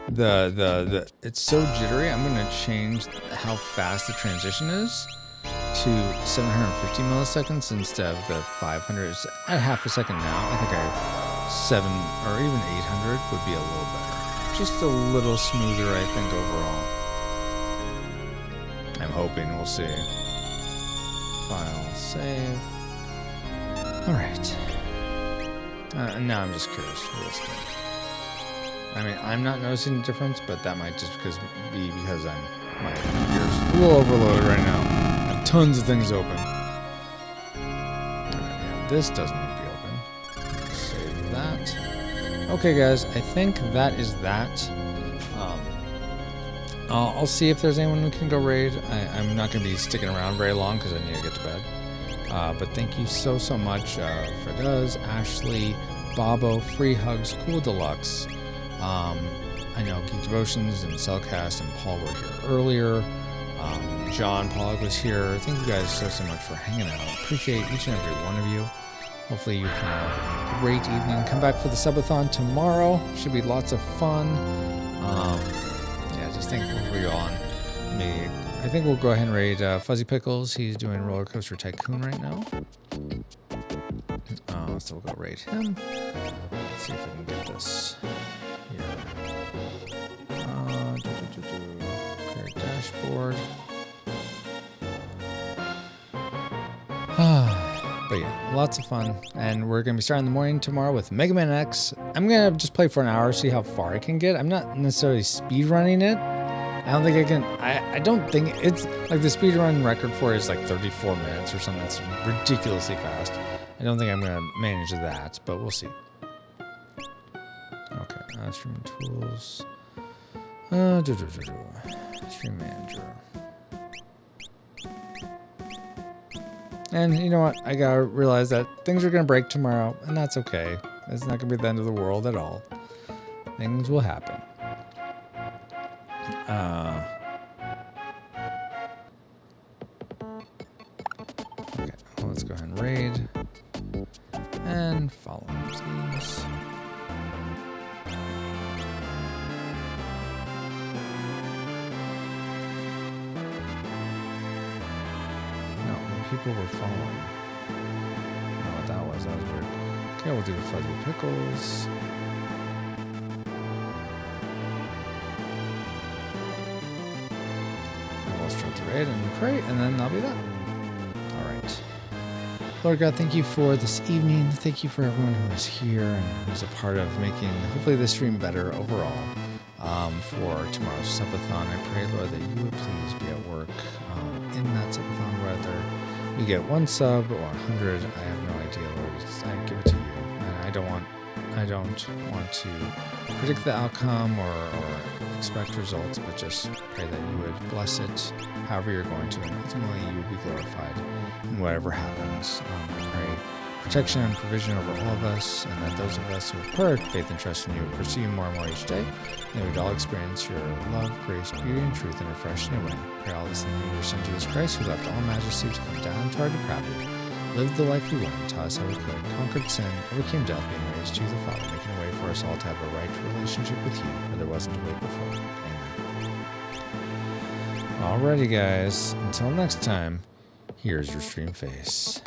the it's so jittery. I'm gonna change how fast the transition is to 750 milliseconds instead of the 500. It's at half a second now. I think 7 or even 800 would be a little better. Just a little smoother, I think, overall. I'm hoping. We'll see. File, save. All right. Now I'm just curious for this thing. I mean, I'm not noticing a difference, but that might just be because my computer's a little overloaded right now. I have tons of things open. Yeah, this doesn't need to be open. Save that. Okay, guys, I think that is that. I'll see if there's anyone who can go raid. I'm not going to be sticking around very long because I need to get to bed. But thank you so much, Freduz, Ashley, Bobo, Free Hugs, Cool Deluxe. I know Geek Devotions and Cellcast and Paul were here earlier. John Pollock was here. Thank you guys so much for hanging out. Appreciate each and every one of you. Hopefully you have a great evening. Come back for the Subathon tomorrow. Should be lots of fun. Yeah, just thankful for you all. I think we'll go ahead and raid Fuzzy Pickles. He's doing Roller Coaster Tycoon right now. So we'll go raid him. Let's see if I can get this here. Clear dashboard. But yeah, lots of fun. And we're going to be starting the morning tomorrow with Mega Man X. I'm going to just play for an hour, see how far I can get. I'm not necessarily speed running it. I don't think I can. I don't think it's like the speedrun record for it is like 34 minutes or something. It's ridiculously fast. I don't think I'm going to manage that, but we'll see. Okay, streaming tools. Stream manager. And you know what? I gotta realize that things are gonna break tomorrow, and that's okay. It's not gonna be the end of the world at all. Things will happen. Well, let's go ahead and raid. And follow these. No, people were following. I don't know what that was. That was weird. Okay, we'll do fuzzy pickles. And we'll start the raid and pray, and then that'll be that. All right. Lord God, thank you for this evening. Thank you for everyone who was here and who was a part of making, hopefully, this stream better overall. For tomorrow's Subathon, I pray, Lord, that you would please be at work in that Subathon, whether you get 1 sub or 100. I have no idea, Lord. I give it to you. And I don't want to predict the outcome or expect results, but just pray that you would bless it however you're going to, and ultimately you would be glorified in whatever happens. I pray protection and provision over all of us, and that those of us who have put faith and trust in you would pursue you more and more each day, and we'd all experience your love, grace, beauty, and truth in a fresh new way. Pray all this in the name of your Son, Jesus Christ, who left all majesty to come down to our depravity, lived the life we wanted, taught us how we could, conquered sin, overcame death, being raised to the Father, making a way for us all to have a right relationship with you, where there wasn't a way before. Amen. Alrighty, guys. Until next time, here's your stream face.